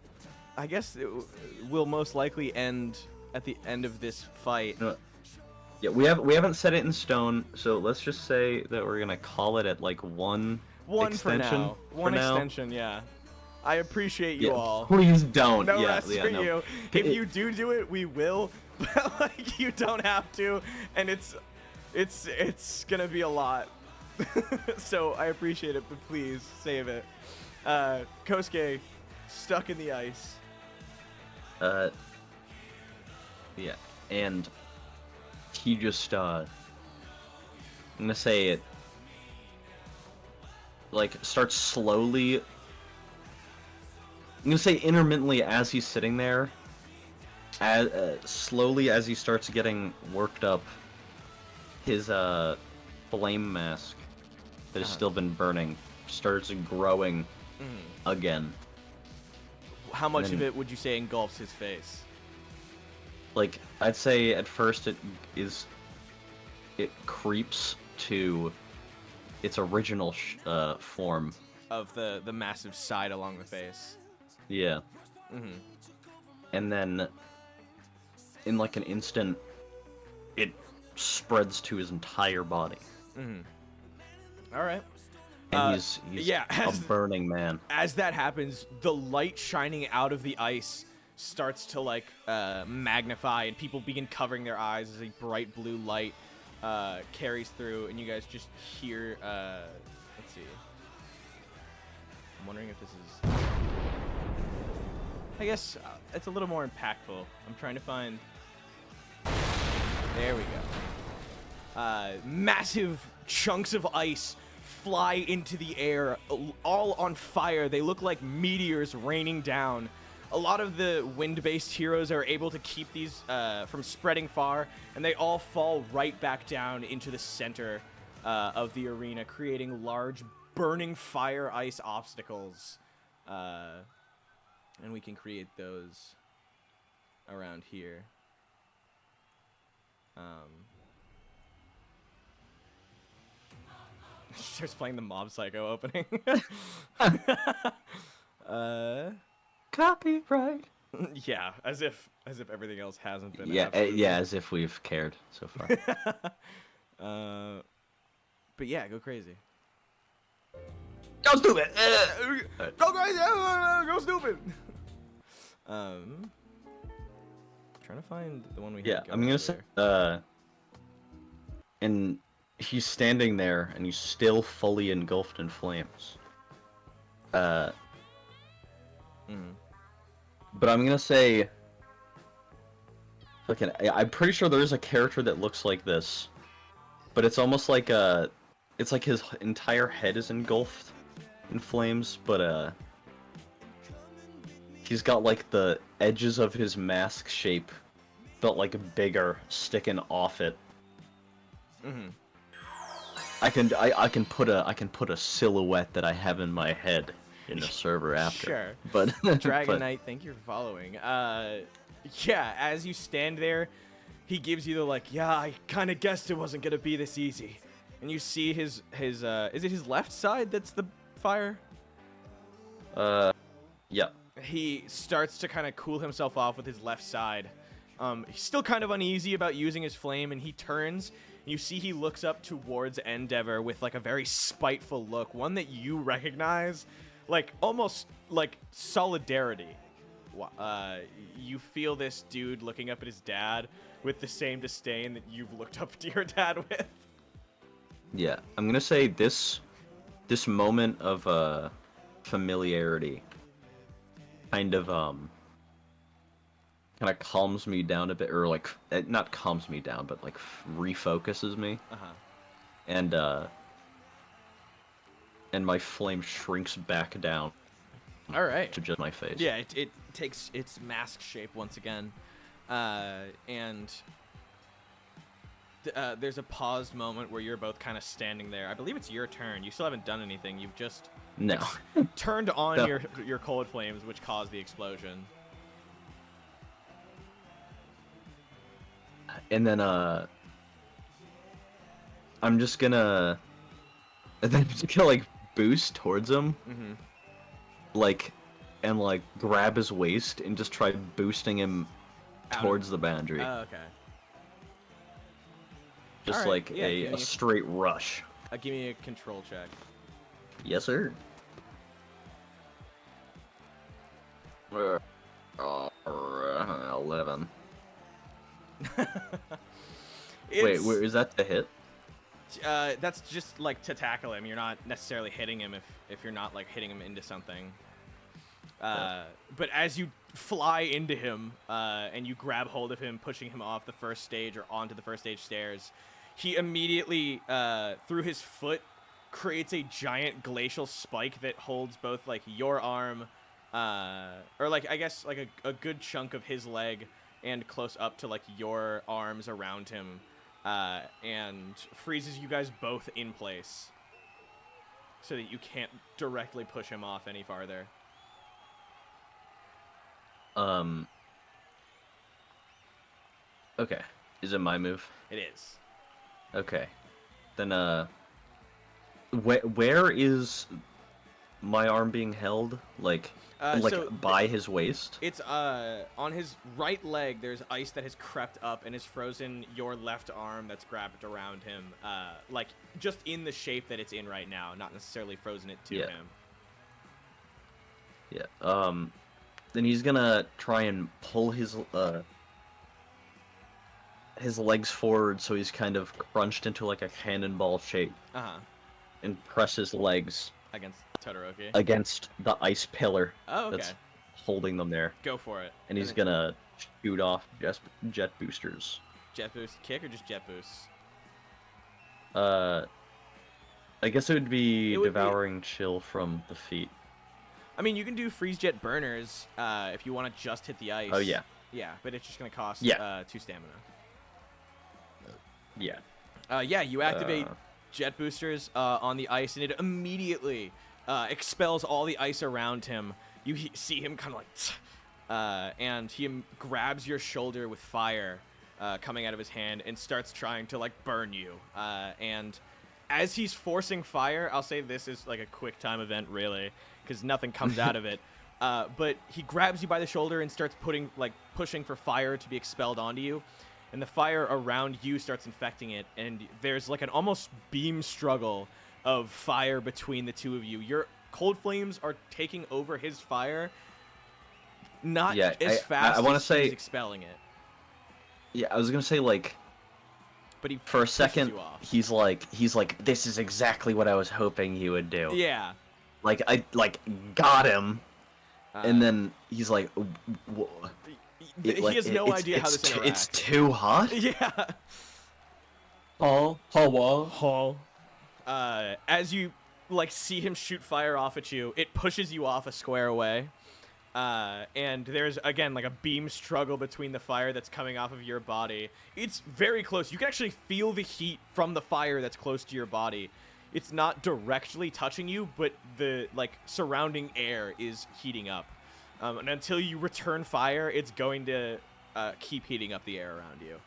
I guess it will most likely end at the end of this fight. No, yeah, we haven't set it in stone, so let's just say that we're gonna call it at like one extension for now. One for now. extension, yeah. I appreciate you Yeah, all. please don't. No yeah, rest for no. you. If you do it, we will. But like, you don't have to, and it's gonna be a lot. So I appreciate it, but please save it. Kosuke, stuck in the ice. Yeah, and he just I'm gonna say it like starts slowly. I'm gonna say intermittently as he's sitting there, as slowly as he starts getting worked up, his flame mask that has still been burning starts growing again. How much of And- it would you say engulfs his face? Like, I'd say at first it creeps to its original form. Of the massive side along the face. Yeah. Mm-hmm. And then in like an instant it spreads to his entire body. All right. And he's yeah, a burning man. As that happens, the light shining out of the ice starts to like magnify, and people begin covering their eyes as a bright blue light carries through, and you guys just hear. Let's see. I'm wondering if this is. I guess it's a little more impactful. I'm trying to find. There we go. Massive chunks of ice fly into the air, all on fire. They look like meteors raining down. A lot of the wind-based heroes are able to keep these from spreading far, and they all fall right back down into the center of the arena, creating large burning fire ice obstacles. And we can create those around here. Starts playing the Mob Psycho opening. Copyright. Yeah, as if everything else hasn't been. Yeah, absolutely. yeah, as if we've cared so far. But yeah, go crazy. Go stupid. Go crazy. Go stupid. Trying to find the one we. Yeah, had I'm going gonna say. And he's standing there, and he's still fully engulfed in flames. But I'm gonna say. Fucking, I'm pretty sure there is a character that looks like this, but it's almost like it's like his entire head is engulfed in flames, but he's got like the edges of his mask shape, but like bigger, sticking off it. I can put a silhouette that I have in my head in the server after. Sure. But Dragon Knight, thank you for following. Yeah, as you stand there, he gives you the like, yeah, I kind of guessed it wasn't gonna be this easy. And you see his is it his left side that's the fire? Yeah. He starts to kind of cool himself off with his left side. He's still kind of uneasy about using his flame, and he turns. And you see he looks up towards Endeavor with like a very spiteful look, one that you recognize, like almost like solidarity. You feel this dude looking up at his dad with the same disdain that you've looked up to your dad with. Yeah, I'm gonna say this moment of familiarity kind of calms me down a bit, or like not calms me down, but like refocuses me. And my flame shrinks back down. All right. To just my face. Yeah, it takes its mask shape once again, and there's a paused moment where you're both kind of standing there. I believe it's your turn. You still haven't done anything. You've just No. turned on No. your cold flames, which caused the explosion. And then I'm just gonna like boost towards him. Like, and like grab his waist and just try boosting him towards the boundary. Oh, okay. Just Alright, like yeah, a straight rush. Give me a control check. Yes, sir. 11. Wait, where is that to hit? That's just like to tackle him. You're not necessarily hitting him if you're not like hitting him into something. But as you fly into him and you grab hold of him, pushing him off the first stage or onto the first stage stairs, he immediately, through his foot, creates a giant glacial spike that holds both like your arm, or like I guess like a good chunk of his leg, and close up to like your arms around him, and freezes you guys both in place, so that you can't directly push him off any farther. Okay. Is it my move? It is. Okay. Then, where is my arm being held? Like, So by his waist? It's on his right leg. There's ice that has crept up and has frozen your left arm that's grabbed around him. Like just in the shape that it's in right now, not necessarily frozen it to him. Yeah. Then he's gonna try and pull his legs forward, so he's kind of crunched into like a cannonball shape. And press his legs Against Todoroki. against the ice pillar Oh, okay. that's holding them there. Go for it. And he's gonna shoot off jet boosters. Jet boost kick or just jet boost? I guess it would be It would be- devouring chill from the feet. I mean, you can do freeze jet burners if you want to just hit the ice. Oh yeah. Yeah, but it's just gonna cost 2 stamina. Yeah. Yeah, you activate Uh. jet boosters on the ice, and it immediately expels all the ice around him. You see him kind of like, and he grabs your shoulder with fire coming out of his hand and starts trying to like burn you. And as he's forcing fire, I'll say this is like a quick time event, really, because nothing comes out of it. But he grabs you by the shoulder and starts pushing for fire to be expelled onto you. And the fire around you starts infecting it, and there's like an almost beam struggle of fire between the two of you. Your cold flames are taking over his fire, not as fast I wanna as say- he's expelling it. Yeah, I was gonna say like But he for a pushes second you off. he's like this is exactly what I was hoping he would do. Yeah. Like I got him, and Uh, then he's like, he has no idea how this interacts. It's too hot. Yeah. Hall. As you like see him shoot fire off at you, it pushes you off a square away. And there's again like a beam struggle between the fire that's coming off of your body. It's very close. You can actually feel the heat from the fire that's close to your body. It's not directly touching you, but the like surrounding air is heating up. And until you return fire, it's going to keep heating up the air around you.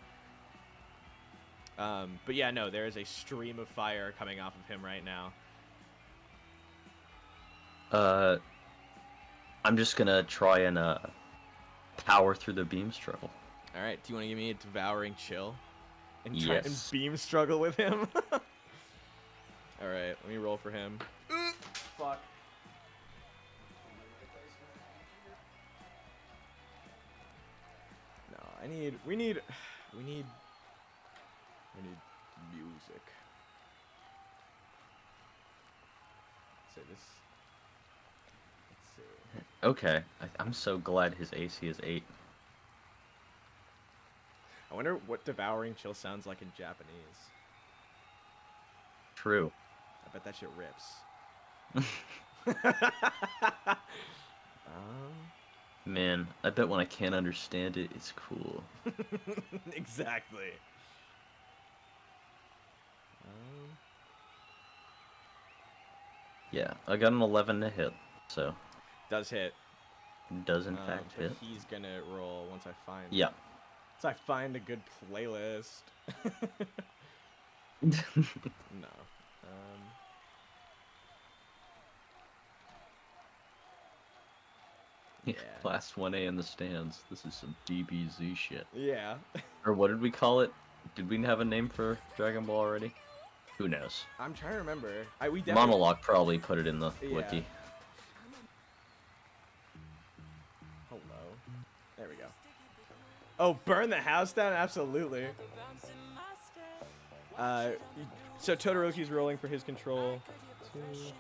But yeah, no, there is a stream of fire coming off of him right now. I'm just gonna try and power through the beam struggle. All right, do you want to give me a devouring chill and try and Yes. beam struggle with him? All right, let me roll for him. Fuck. No, we need music. Say this. Let's see. Okay, I'm so glad his AC is 8. I wonder what devouring chill sounds like in Japanese. True. I bet that shit rips. Man, I bet when I can't understand it, it's cool. Exactly. Yeah, I got an 11 to hit, so Does hit. does in fact but hit. he's gonna roll once I find. Yeah. Once I find a good playlist. No. Yeah. Class 1A in the stands. This is some DBZ shit. Yeah. Or what did we call it? Did we have a name for Dragon Ball already? Who knows? I'm trying to remember. We definitely. Monologue probably put it in the Yeah. wiki. Hello. There we go. Oh, burn the house down? Absolutely. So Todoroki's rolling for his control. 2, 6,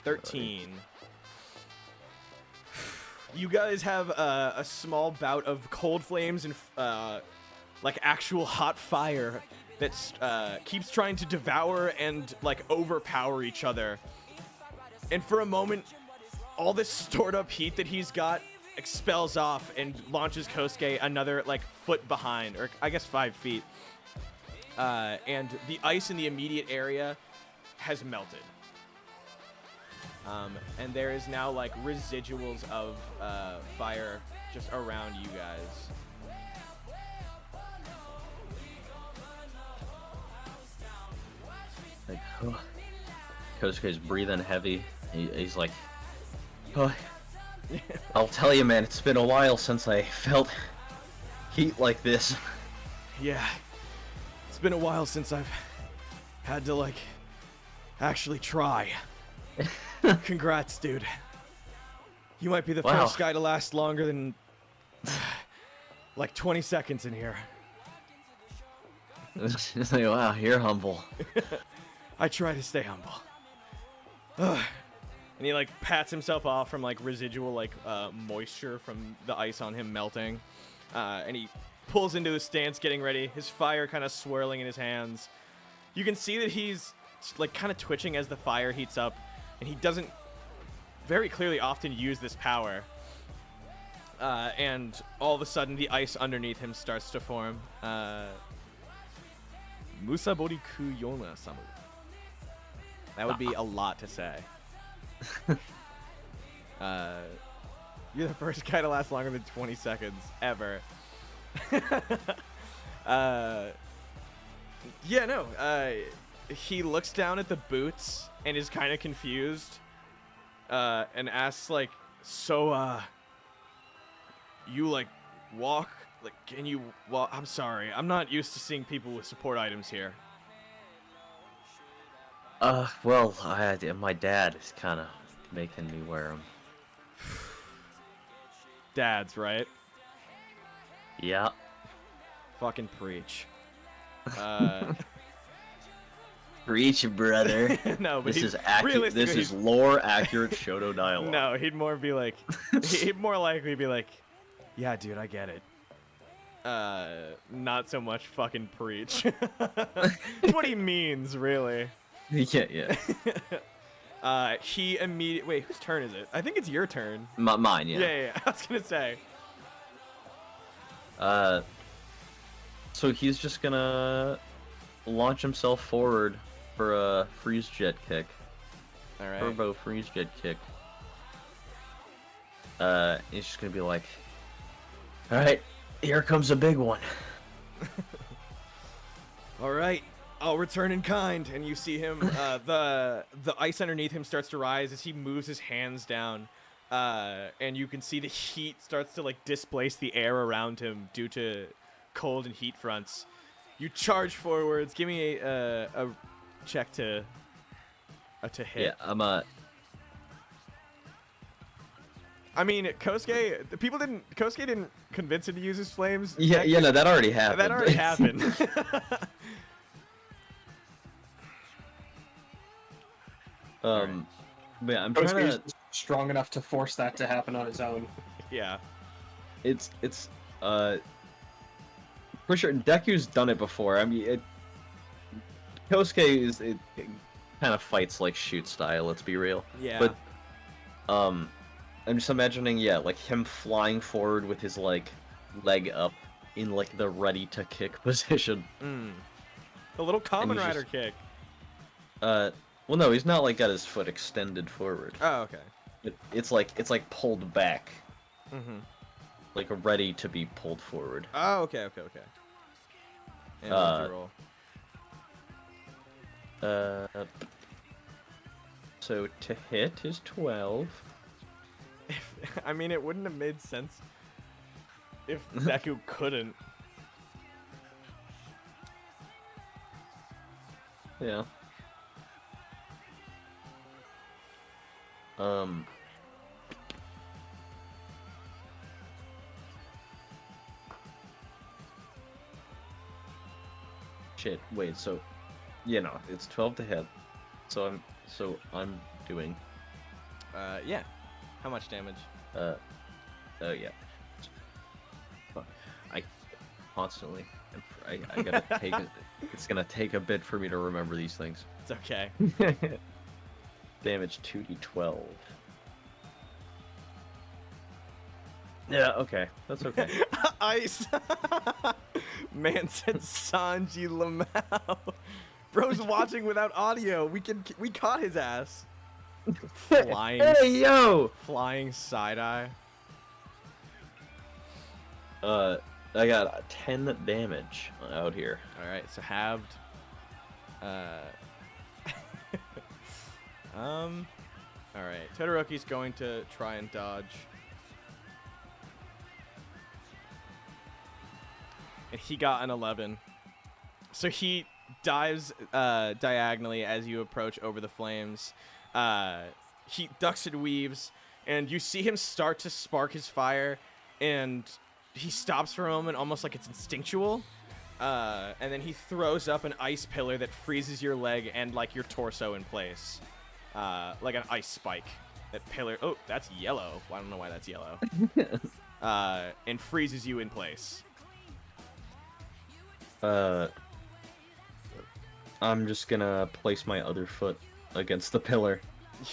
13. You guys have a small bout of cold flames and like actual hot fire that keeps trying to devour and like overpower each other. And for a moment, all this stored up heat that he's got expels off and launches Kosuke another like foot behind, or I guess 5 feet. And the ice in the immediate area has melted. And there is now like residuals of fire just around you guys. Like, Kosuke's breathing heavy. He's like, oh, I'll tell you, man, it's been a while since I felt heat like this. Yeah, it's been a while since I've had to like actually try. Congrats, dude. You might be the Wow. first guy to last longer than like 20 seconds in here. It's like, wow, you're humble. I try to stay humble. Ugh. And he like pats himself off from like residual like moisture from the ice on him melting. And he pulls into his stance, getting ready, his fire kind of swirling in his hands. You can see that he's like kind of twitching as the fire heats up, and he doesn't very clearly often use this power. And all of a sudden, the ice underneath him starts to form. Musabori Kuyona Samu. That would be a lot to say. You're the first guy to last longer than 20 seconds ever. Yeah, no. He looks down at the boots and is kind of confused. And asks, like, so, you, like, walk? Like, can you walk? I'm sorry. I'm not used to seeing people with support items here. Well, my dad is kind of making me wear them. Dads, right? Yeah. Fucking preach. Preach, brother. No, but this is accurate. This is lore accurate Shoto dialogue. No, he'd more be like, he'd more likely be like, yeah, dude, I get it. Not so much fucking preach. That's what he means, really. Yeah. He immediately. Wait, whose turn is it? I think it's your turn. Mine, yeah. Yeah. I was gonna say. So he's just gonna launch himself forward for a freeze jet kick. All right. Turbo freeze jet kick. He's just gonna be like, all right, here comes a big one. All right, I'll return in kind. And you see him, the ice underneath him starts to rise as he moves his hands down. And you can see the heat starts to like displace the air around him due to cold and heat fronts. You charge forwards. Give me a check to hit. Yeah, I mean, Kosuke didn't convince him to use his flames. Yeah, no, that already happened. That already happened. But yeah, I'm trying Kosuke's to. strong enough to force that to happen on his own. Yeah. It's for sure. Deku's done it before. I mean, Kosuke it kind of fights like shoot style. Let's be real. Yeah. But I'm just imagining, yeah, like him flying forward with his like leg up in like the ready to kick position. The little Kamen he's Rider just- kick. Well, no, he's not like got his foot extended forward. Oh, okay. It's like pulled back, Mm-hmm. like ready to be pulled forward. Oh, okay. And what'd you roll? So to hit is 12. I mean, it wouldn't have made sense if Deku couldn't. Yeah. Shit. Wait. So, it's 12 to hit. So I'm doing. Yeah. How much damage? Oh yeah. Fuck. I constantly. I gotta take it. It's gonna take a bit for me to remember these things. It's okay. Damage 2d12. Yeah, okay. That's okay. Ice. Man said Sanji Lamau. Bro's watching without audio. We caught his ass. Flying. Hey, yo! Flying side eye. I got 10 damage out here. All right, so halved. All right. Todoroki's going to try and dodge. And he got an 11. So he dives diagonally as you approach over the flames. He ducks and weaves, and you see him start to spark his fire, and he stops for a moment, almost like it's instinctual. And then he throws up an ice pillar that freezes your leg and like your torso in place. Like an ice spike. That pillar. Oh, that's yellow. Well, I don't know why that's yellow. And freezes you in place. I'm just gonna place my other foot against the pillar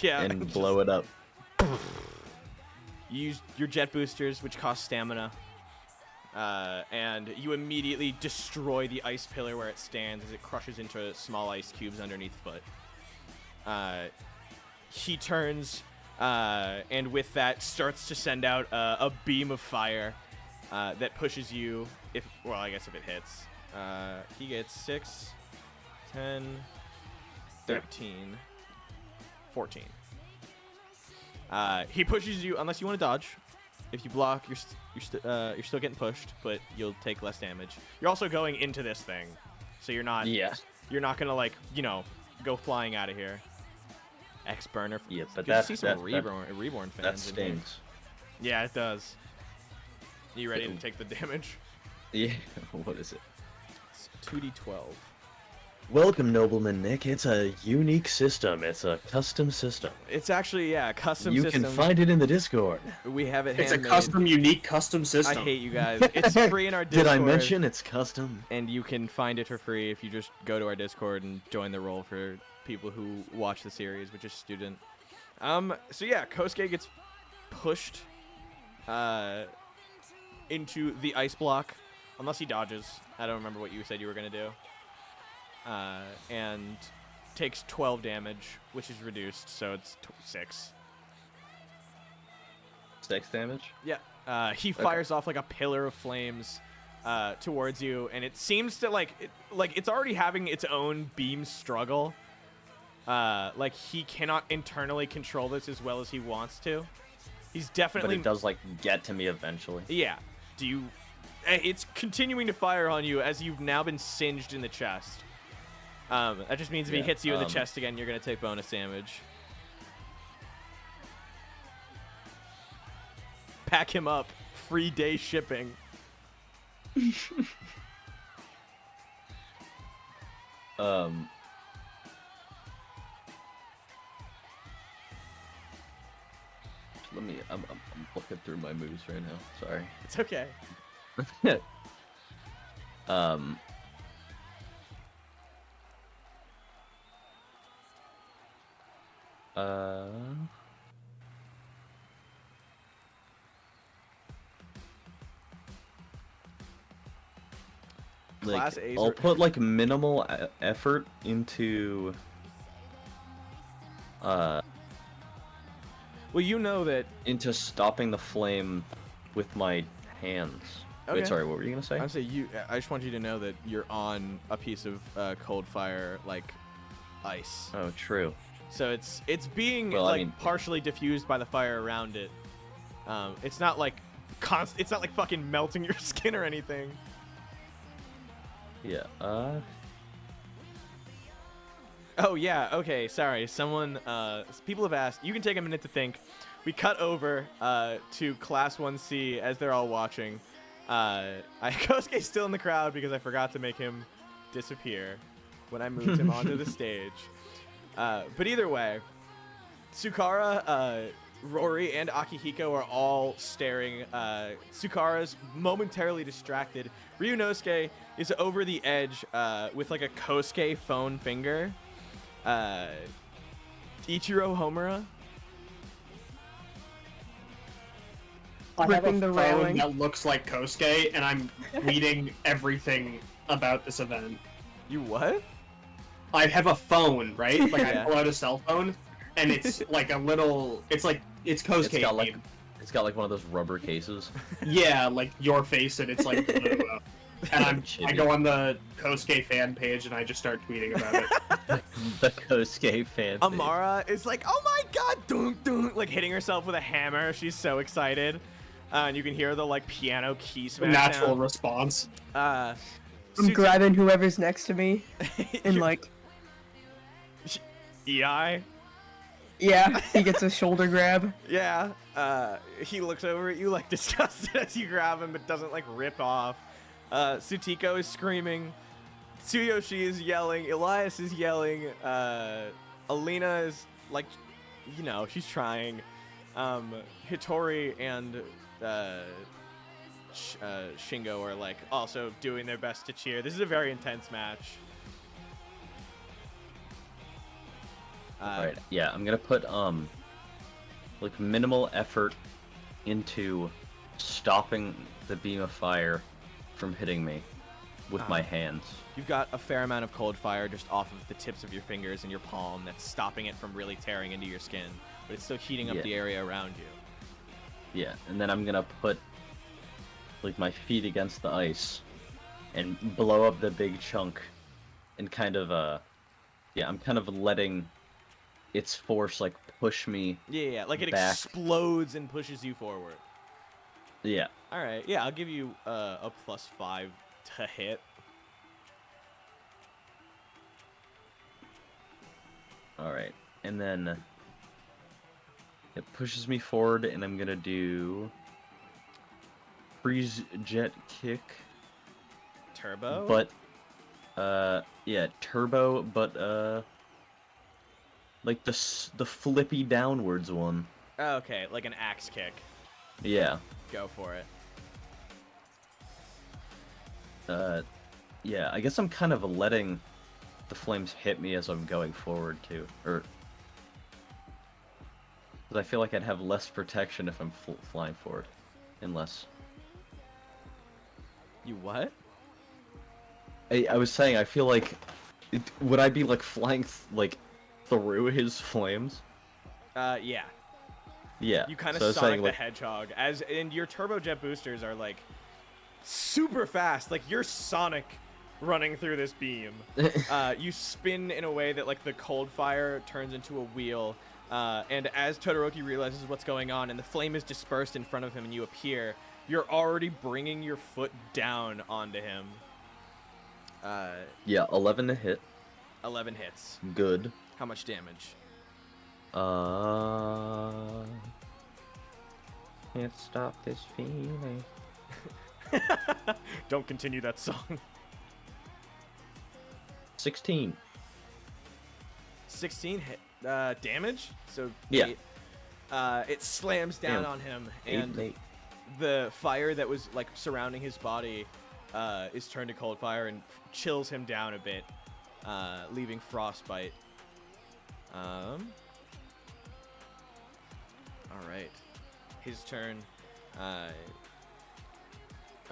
Yeah. and just blow it up. Use your jet boosters, which cost stamina. And you immediately destroy the ice pillar where it stands as it crushes into small ice cubes underneath foot. He turns, and with that starts to send out a beam of fire that pushes you. Well, I guess if it hits, he gets 6, 10, 13, 14. He pushes you unless you want to dodge. If you block, you're still getting pushed, but you'll take less damage. You're also going into this thing, so you're not gonna like go flying out of here. X burner. Yeah, but good to see some reborn fans. That stings. Yeah, it does. You ready to take the damage? Yeah. What is it? It's 2d12. Welcome, Nobleman Nick. It's a unique system. It's a custom system. It's actually a custom You system. can find it in the Discord. We have it It's a handmade. custom, unique, custom system. I hate you guys. It's free in our Discord. Did I mention it's custom? And you can find it for free if you just go to our Discord and join the roll for people who watch the series, which is student. So yeah, Kosuke gets pushed into the ice block, unless he dodges. I don't remember what you said you were gonna do. And takes 12 damage, which is reduced, so it's 6. 6 damage? Yeah. He fires off like a pillar of flames towards you, and it seems to it's already having its own beam struggle. Like he cannot internally control this as well as he wants to. He's definitely. But it does like get to me eventually. Yeah. It's continuing to fire on you as you've now been singed in the chest. That just means if he hits you in the chest again, you're gonna take bonus damage. Pack him up. Free day shipping. I'm looking through my moves right now. Sorry. It's okay. Class A's I'll are- put like minimal effort into Well, you know that. stopping the flame with my hands. Okay. Wait, sorry, what were you gonna say? I just want you to know that you're on a piece of cold fire, like ice. Oh, true. So it's being Well, I mean- partially diffused by the fire around it. It's not like it's not like fucking melting your skin or anything. Yeah. Oh yeah. Okay. Sorry. Someone. People have asked. You can take a minute to think. We cut over to Class 1C as they're all watching. Kosuke's still in the crowd because I forgot to make him disappear when I moved him onto the stage. But either way, Sukara, Rory, and Akihiko are all staring. Sukara's momentarily distracted. Ryunosuke is over the edge with like a Kosuke phone finger. Ichiro Homura. I have a Gripping the phone railing. that looks like Kosuke, and I'm reading everything about this event. You what? I have a phone, right? Like Yeah. I pull out a cell phone, and it's like a little. It's Kosuke. It's got like one of those rubber cases. Yeah, like your face, and it's like blue. And I go on the Kosuke fan page, and I just start tweeting about it. The Kosuke fan. page. Amara is like, oh my god, dunk, dunk, like hitting herself with a hammer. She's so excited. And you can hear the like piano key smash Natural sound. response. I'm Suzu- grabbing whoever's next to me and like, EI. yeah, he gets a shoulder grab. Yeah. He looks over at you like disgusted as you grab him, but doesn't like rip off. Sutiko is screaming. Tsu Yoshi is yelling. Elias is yelling. Alina is like, she's trying. Hitori and Shingo are like also doing their best to cheer. This is a very intense match. Alright, yeah, I'm gonna put, like, minimal effort into stopping the beam of fire from hitting me with my hands. You've got a fair amount of cold fire just off of the tips of your fingers and your palm that's stopping it from really tearing into your skin, but it's still heating up the area around you. Yeah, and then I'm gonna put, like, my feet against the ice and blow up the big chunk and kind of, yeah, I'm kind of letting its force, like, push me Yeah, like it back. explodes and pushes you forward. Yeah. Alright, yeah, I'll give you a +5 to hit. Alright, and then it pushes me forward, and I'm gonna do freeze jet kick, Turbo? but yeah, turbo, but like the flippy downwards one. Oh, okay, like an axe kick. Yeah. Go for it. Yeah, I guess I'm kind of letting the flames hit me as I'm going forward too, or because I feel like I'd have less protection if I'm flying forward, unless. You what? I was saying I feel like, would I be like flying like through his flames? Yeah. Yeah. You kind of so I was Sonic saying, the like, Hedgehog, and your turbojet boosters are like super fast. Like you're Sonic running through this beam. You spin in a way that like the cold fire turns into a wheel, and as Todoroki realizes what's going on and the flame is dispersed in front of him and you appear, you're already bringing your foot down onto him. Yeah, 11 to hit. 11 hits. Good. How much damage? Can't stop this feeling. Don't continue that song. 16. 16 hit damage. So Yeah. it slams down Damn. on him, 8 and and 8. the fire that was like surrounding his body is turned to cold fire and chills him down a bit, leaving frostbite. All right, his turn. Oh,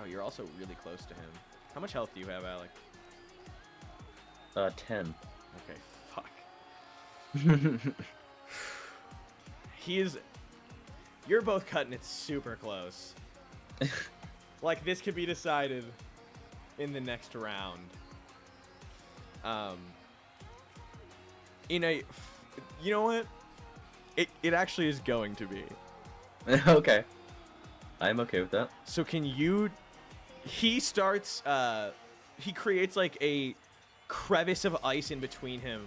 you're also really close to him. How much health do you have, Alec? 10. Okay, fuck. You're both cutting it super close. Like, this could be decided in the next round. You know what? It actually is going to be. Okay. I'm okay with that. So he starts, he creates like a crevice of ice in between him,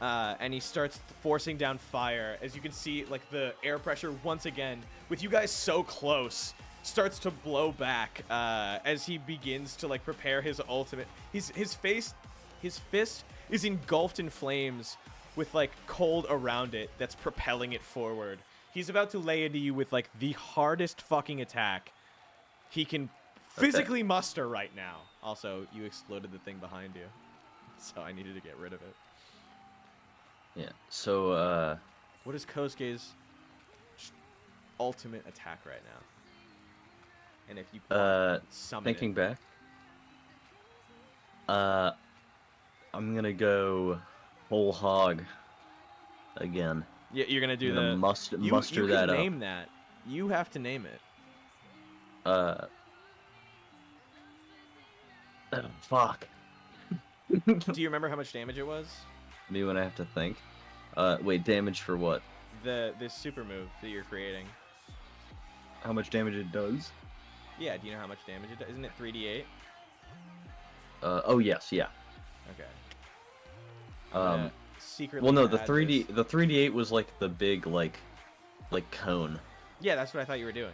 and he starts forcing down fire. As you can see, like the air pressure once again, with you guys so close, starts to blow back, as he begins to like prepare his ultimate. His fist is engulfed in flames with like cold around it that's propelling it forward. He's about to lay into you with like the hardest fucking attack he can physically muster right now. Also, you exploded the thing behind you, so I needed to get rid of it. Yeah. So, What is Kosuke's ultimate attack right now? And if you summon thinking it. back. I'm gonna go whole hog again. Yeah, you're gonna do I'm gonna the muster you that can up. name that. You have to name it. Fuck. Do you remember how much damage it was? Me when I have to think. Wait, damage for what? This super move that you're creating. How much damage it does? Yeah, do you know how much damage it does? Isn't it 3d8? Oh yes, yeah. Okay. Secretly Well, no, the add 3D, this. the 3D8 was like the big like cone. Yeah, that's what I thought you were doing.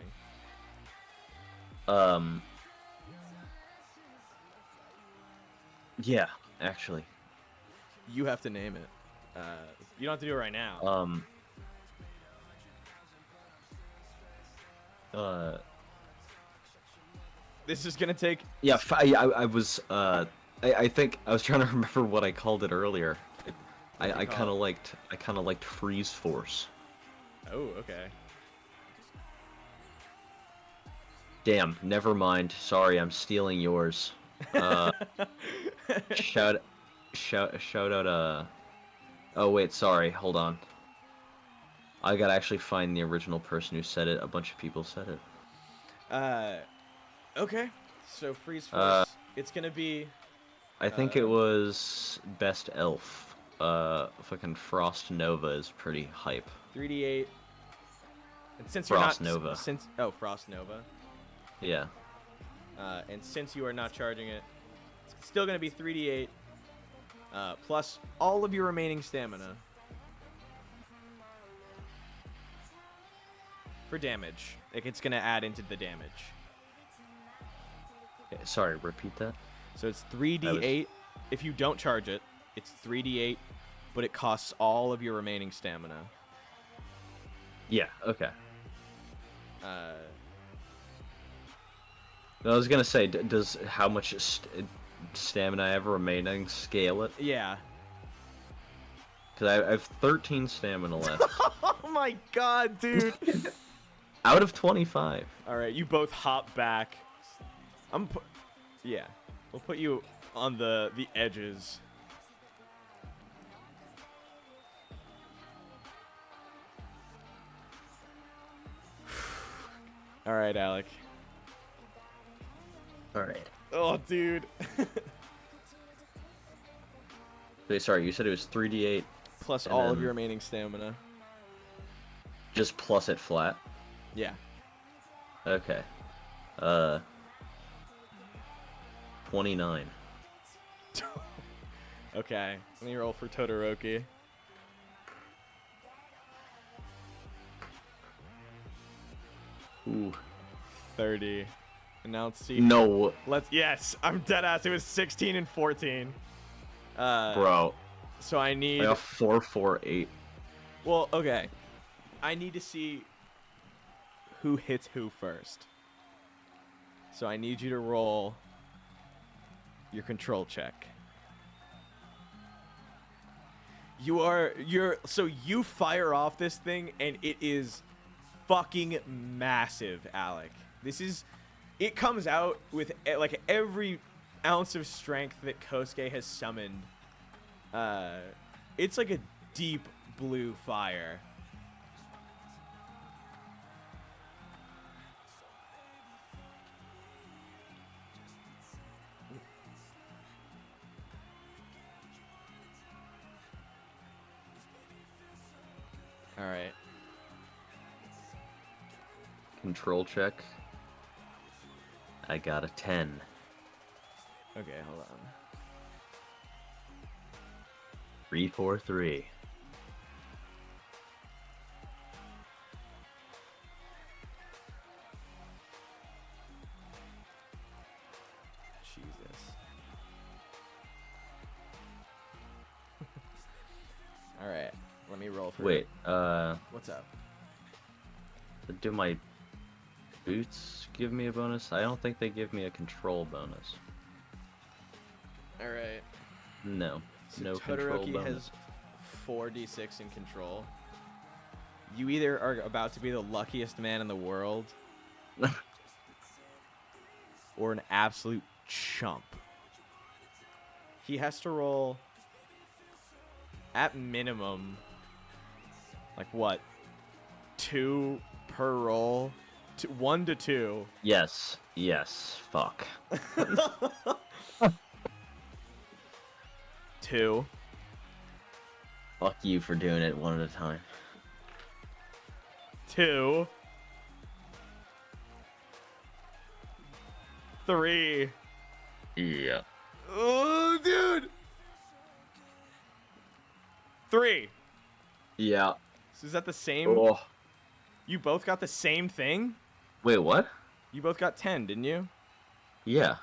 Yeah, actually. You have to name it. You don't have to do it right now. This is gonna take. Yeah, I was I think I was trying to remember what I called it earlier. I kind of liked Freeze Force. Oh, okay. Damn, never mind. Sorry, I'm stealing yours. Shout out. Oh wait, sorry. Hold on. I gotta actually find the original person who said it. A bunch of people said it. Okay. So Freeze Force. It's gonna be. I think it was Best Elf. Fucking Frost Nova is pretty hype. 3d8. And since Frost you're not Nova. Frost Nova. Yeah. And since you are not charging it, it's still gonna be 3d8 plus all of your remaining stamina for damage. Like it's gonna add into the damage. Sorry, repeat that. So it's 3d8. If you don't charge it, it's 3d8, but it costs all of your remaining stamina. Yeah. Okay. Uh, I was gonna say, does how much stamina I have remaining scale it? yeah. Because I have 13 stamina left. Oh my god, dude. Out of 25. All right, you both hop back. Yeah, we'll put you on the edges. All right, Alec. All right. Oh, dude. Wait, sorry, you said it was 3d8. Plus And all of then- your remaining stamina. Just plus it flat. Yeah. Okay. 29. Okay. Let me roll for Todoroki. Ooh. 30. And now let's see. No, Yes, I'm dead ass. It was 16 and 14. bro. So I I need. got 448. Well, okay. I need to see who hits who first. So I need you to roll your control check. So you fire off this thing and it is fucking massive, Alec. It comes out with like every ounce of strength that Kosuke has summoned. It's like a deep blue fire. All right. Control check. I got a 10. Okay, hold on. 343. Jesus. All right. Let me roll for Wait, What's up? do my boots give me a bonus? I don't think they give me a control bonus. All right. No. So No control Todoroki bonus. has 4d6 in control. You either are about to be the luckiest man in the world or an absolute chump. He has to roll at minimum like what? 2 per roll? 1 to 2. Yes. Yes. Fuck. 2. Fuck you for doing it one at a time. 2. 3. Yeah. Oh, dude. 3. Yeah. So is that the same? Oh. You both got the same thing? Wait, what? You both got 10, didn't you? Yeah.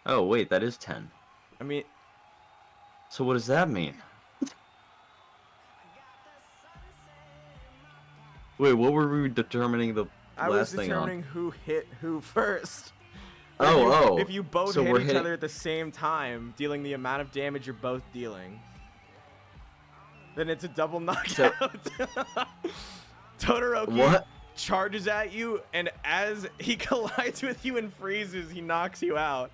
Oh, wait, that is 10. I mean, So what does that mean? Wait, what were we determining the I was last thing on? determining who hit who first. If you both So hit we're each hitting- other at the same time, dealing the amount of damage you're both dealing, then it's a double knockout. Todoroki What? charges at you, and as he collides with you and freezes, he knocks you out.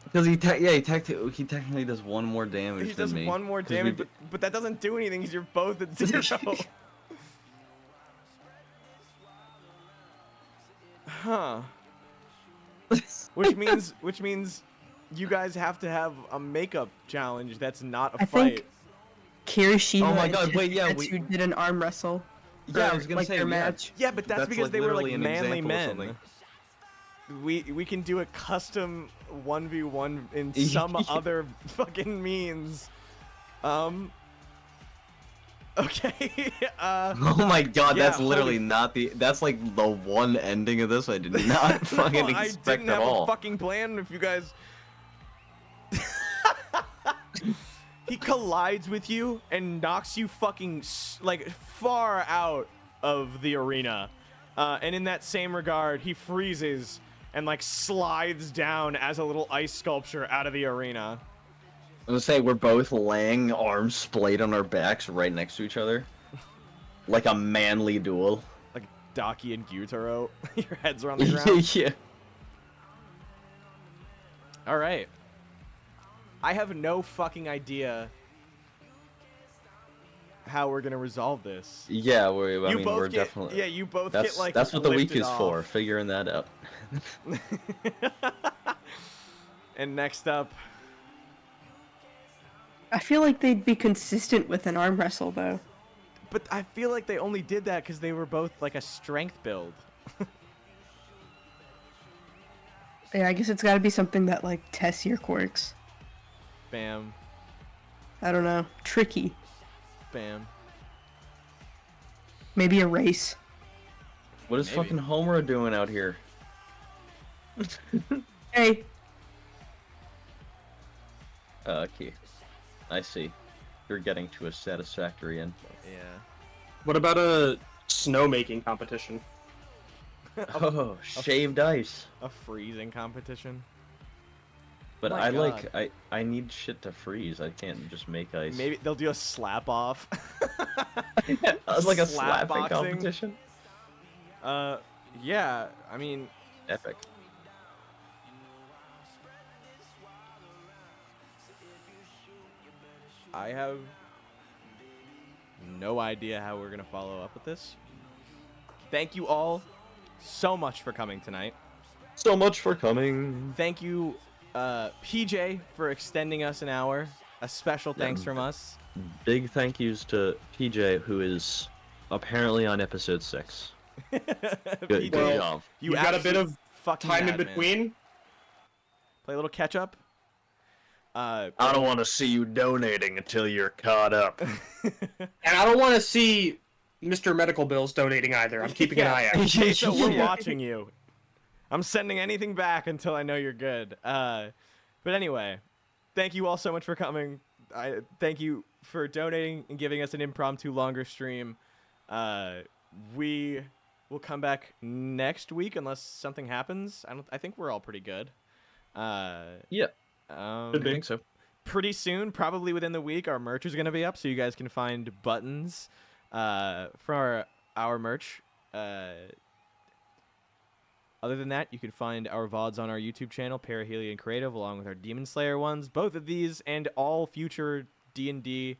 Because he technically does one more damage He than does me. one more 'Cause we damage, did- but that doesn't do anything because you're both at 0. Huh. Which means you guys have to have a makeup challenge that's not a I fight. think Kirishima Oh my and God, wait, yeah, Tetsu did an arm wrestle. Yeah, I Or, was gonna like, say, their yeah. match. Yeah, but that's because like they were like literally an manly example of men. something. We can do a custom 1v1 in some other fucking means. Okay. Oh my God, yeah, that's literally holy- not the. That's like the one ending of this I did not fucking No, I expect didn't at have all. a fucking plan. If you guys, he collides with you and knocks you fucking like far out of the arena, and in that same regard, he freezes and like slides down as a little ice sculpture out of the arena. I was gonna say we're both laying arms splayed on our backs right next to each other, like a manly duel. Like Daki and Gyutaro, your heads are on the ground. Yeah. All right. I have no fucking idea how we're gonna resolve this. Yeah, we're get, definitely. Yeah, you both That's get like. that's what the week lifted is off. for, figuring that out. And next up, I feel like they'd be consistent with an arm wrestle though. but I feel like they only did that because they were both like a strength build. Yeah, I guess it's got to be something that like tests your quirks. Bam, I don't know. Tricky. bam. Maybe a race. What is Maybe. fucking Homura doing out here? Hey, Okay, I see. You're getting to a satisfactory end. Yeah. What about a snowmaking competition? Oh, shaved ice. A freezing competition. But my I I need shit to freeze. I can't just make ice. Maybe they'll do a slap off. It's like a slap slapping boxing. competition. Yeah. I mean, Epic. I have no idea how we're gonna follow up with this. Thank you all so much for coming tonight. So much for coming. Thank you, PJ, for extending us an hour. A special thanks from us. Big thank yous to PJ, who is apparently on episode 6. Good, PJ, good job. you got a bit absolute of fucking Time in madman. between. Play a little catch up. I don't want to see you donating until you're caught up. And I don't want to see Mr. Medical Bills donating either. I'm keeping an eye out. Okay, so we're Yeah. watching you. I'm sending anything back until I know you're good. But anyway, thank you all so much for coming. I thank you for donating and giving us an impromptu longer stream. We will come back next week unless something happens. I think we're all pretty good. Yeah, I think so. Pretty soon, probably within the week, our merch is going to be up, so you guys can find buttons for our merch. Other than that, you can find our VODs on our YouTube channel, Parahelion Creative, along with our Demon Slayer ones. Both of these and all future D&D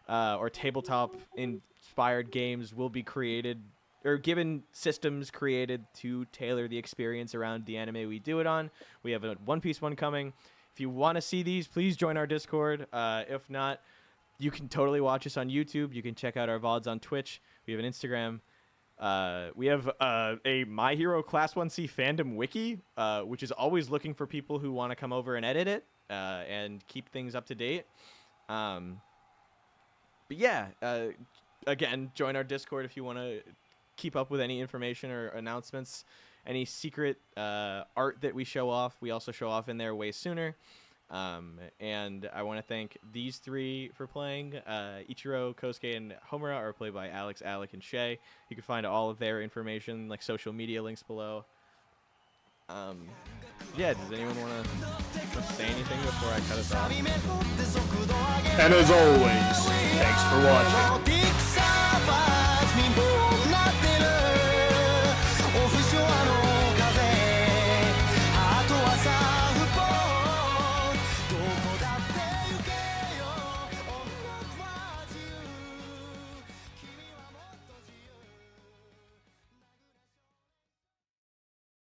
or tabletop-inspired games will be created, or given systems created to tailor the experience around the anime we do it on. We have a One Piece one coming. If you want to see these, please join our Discord. If not, you can totally watch us on YouTube. You can check out our VODs on Twitch. We have an Instagram. We have a My Hero Class 1C fandom wiki, which is always looking for people who want to come over and edit it and keep things up to date. But yeah, again, join our Discord if you want to keep up with any information or announcements. Any secret art that we show off, we also show off in there way sooner. And I want to thank these three for playing. Ichiro, Kosuke, and Homera are played by Alex, Alec, and Shaye. You can find all of their information, like social media links below. yeah, does anyone want to say anything before I cut us off? And as always, thanks for watching.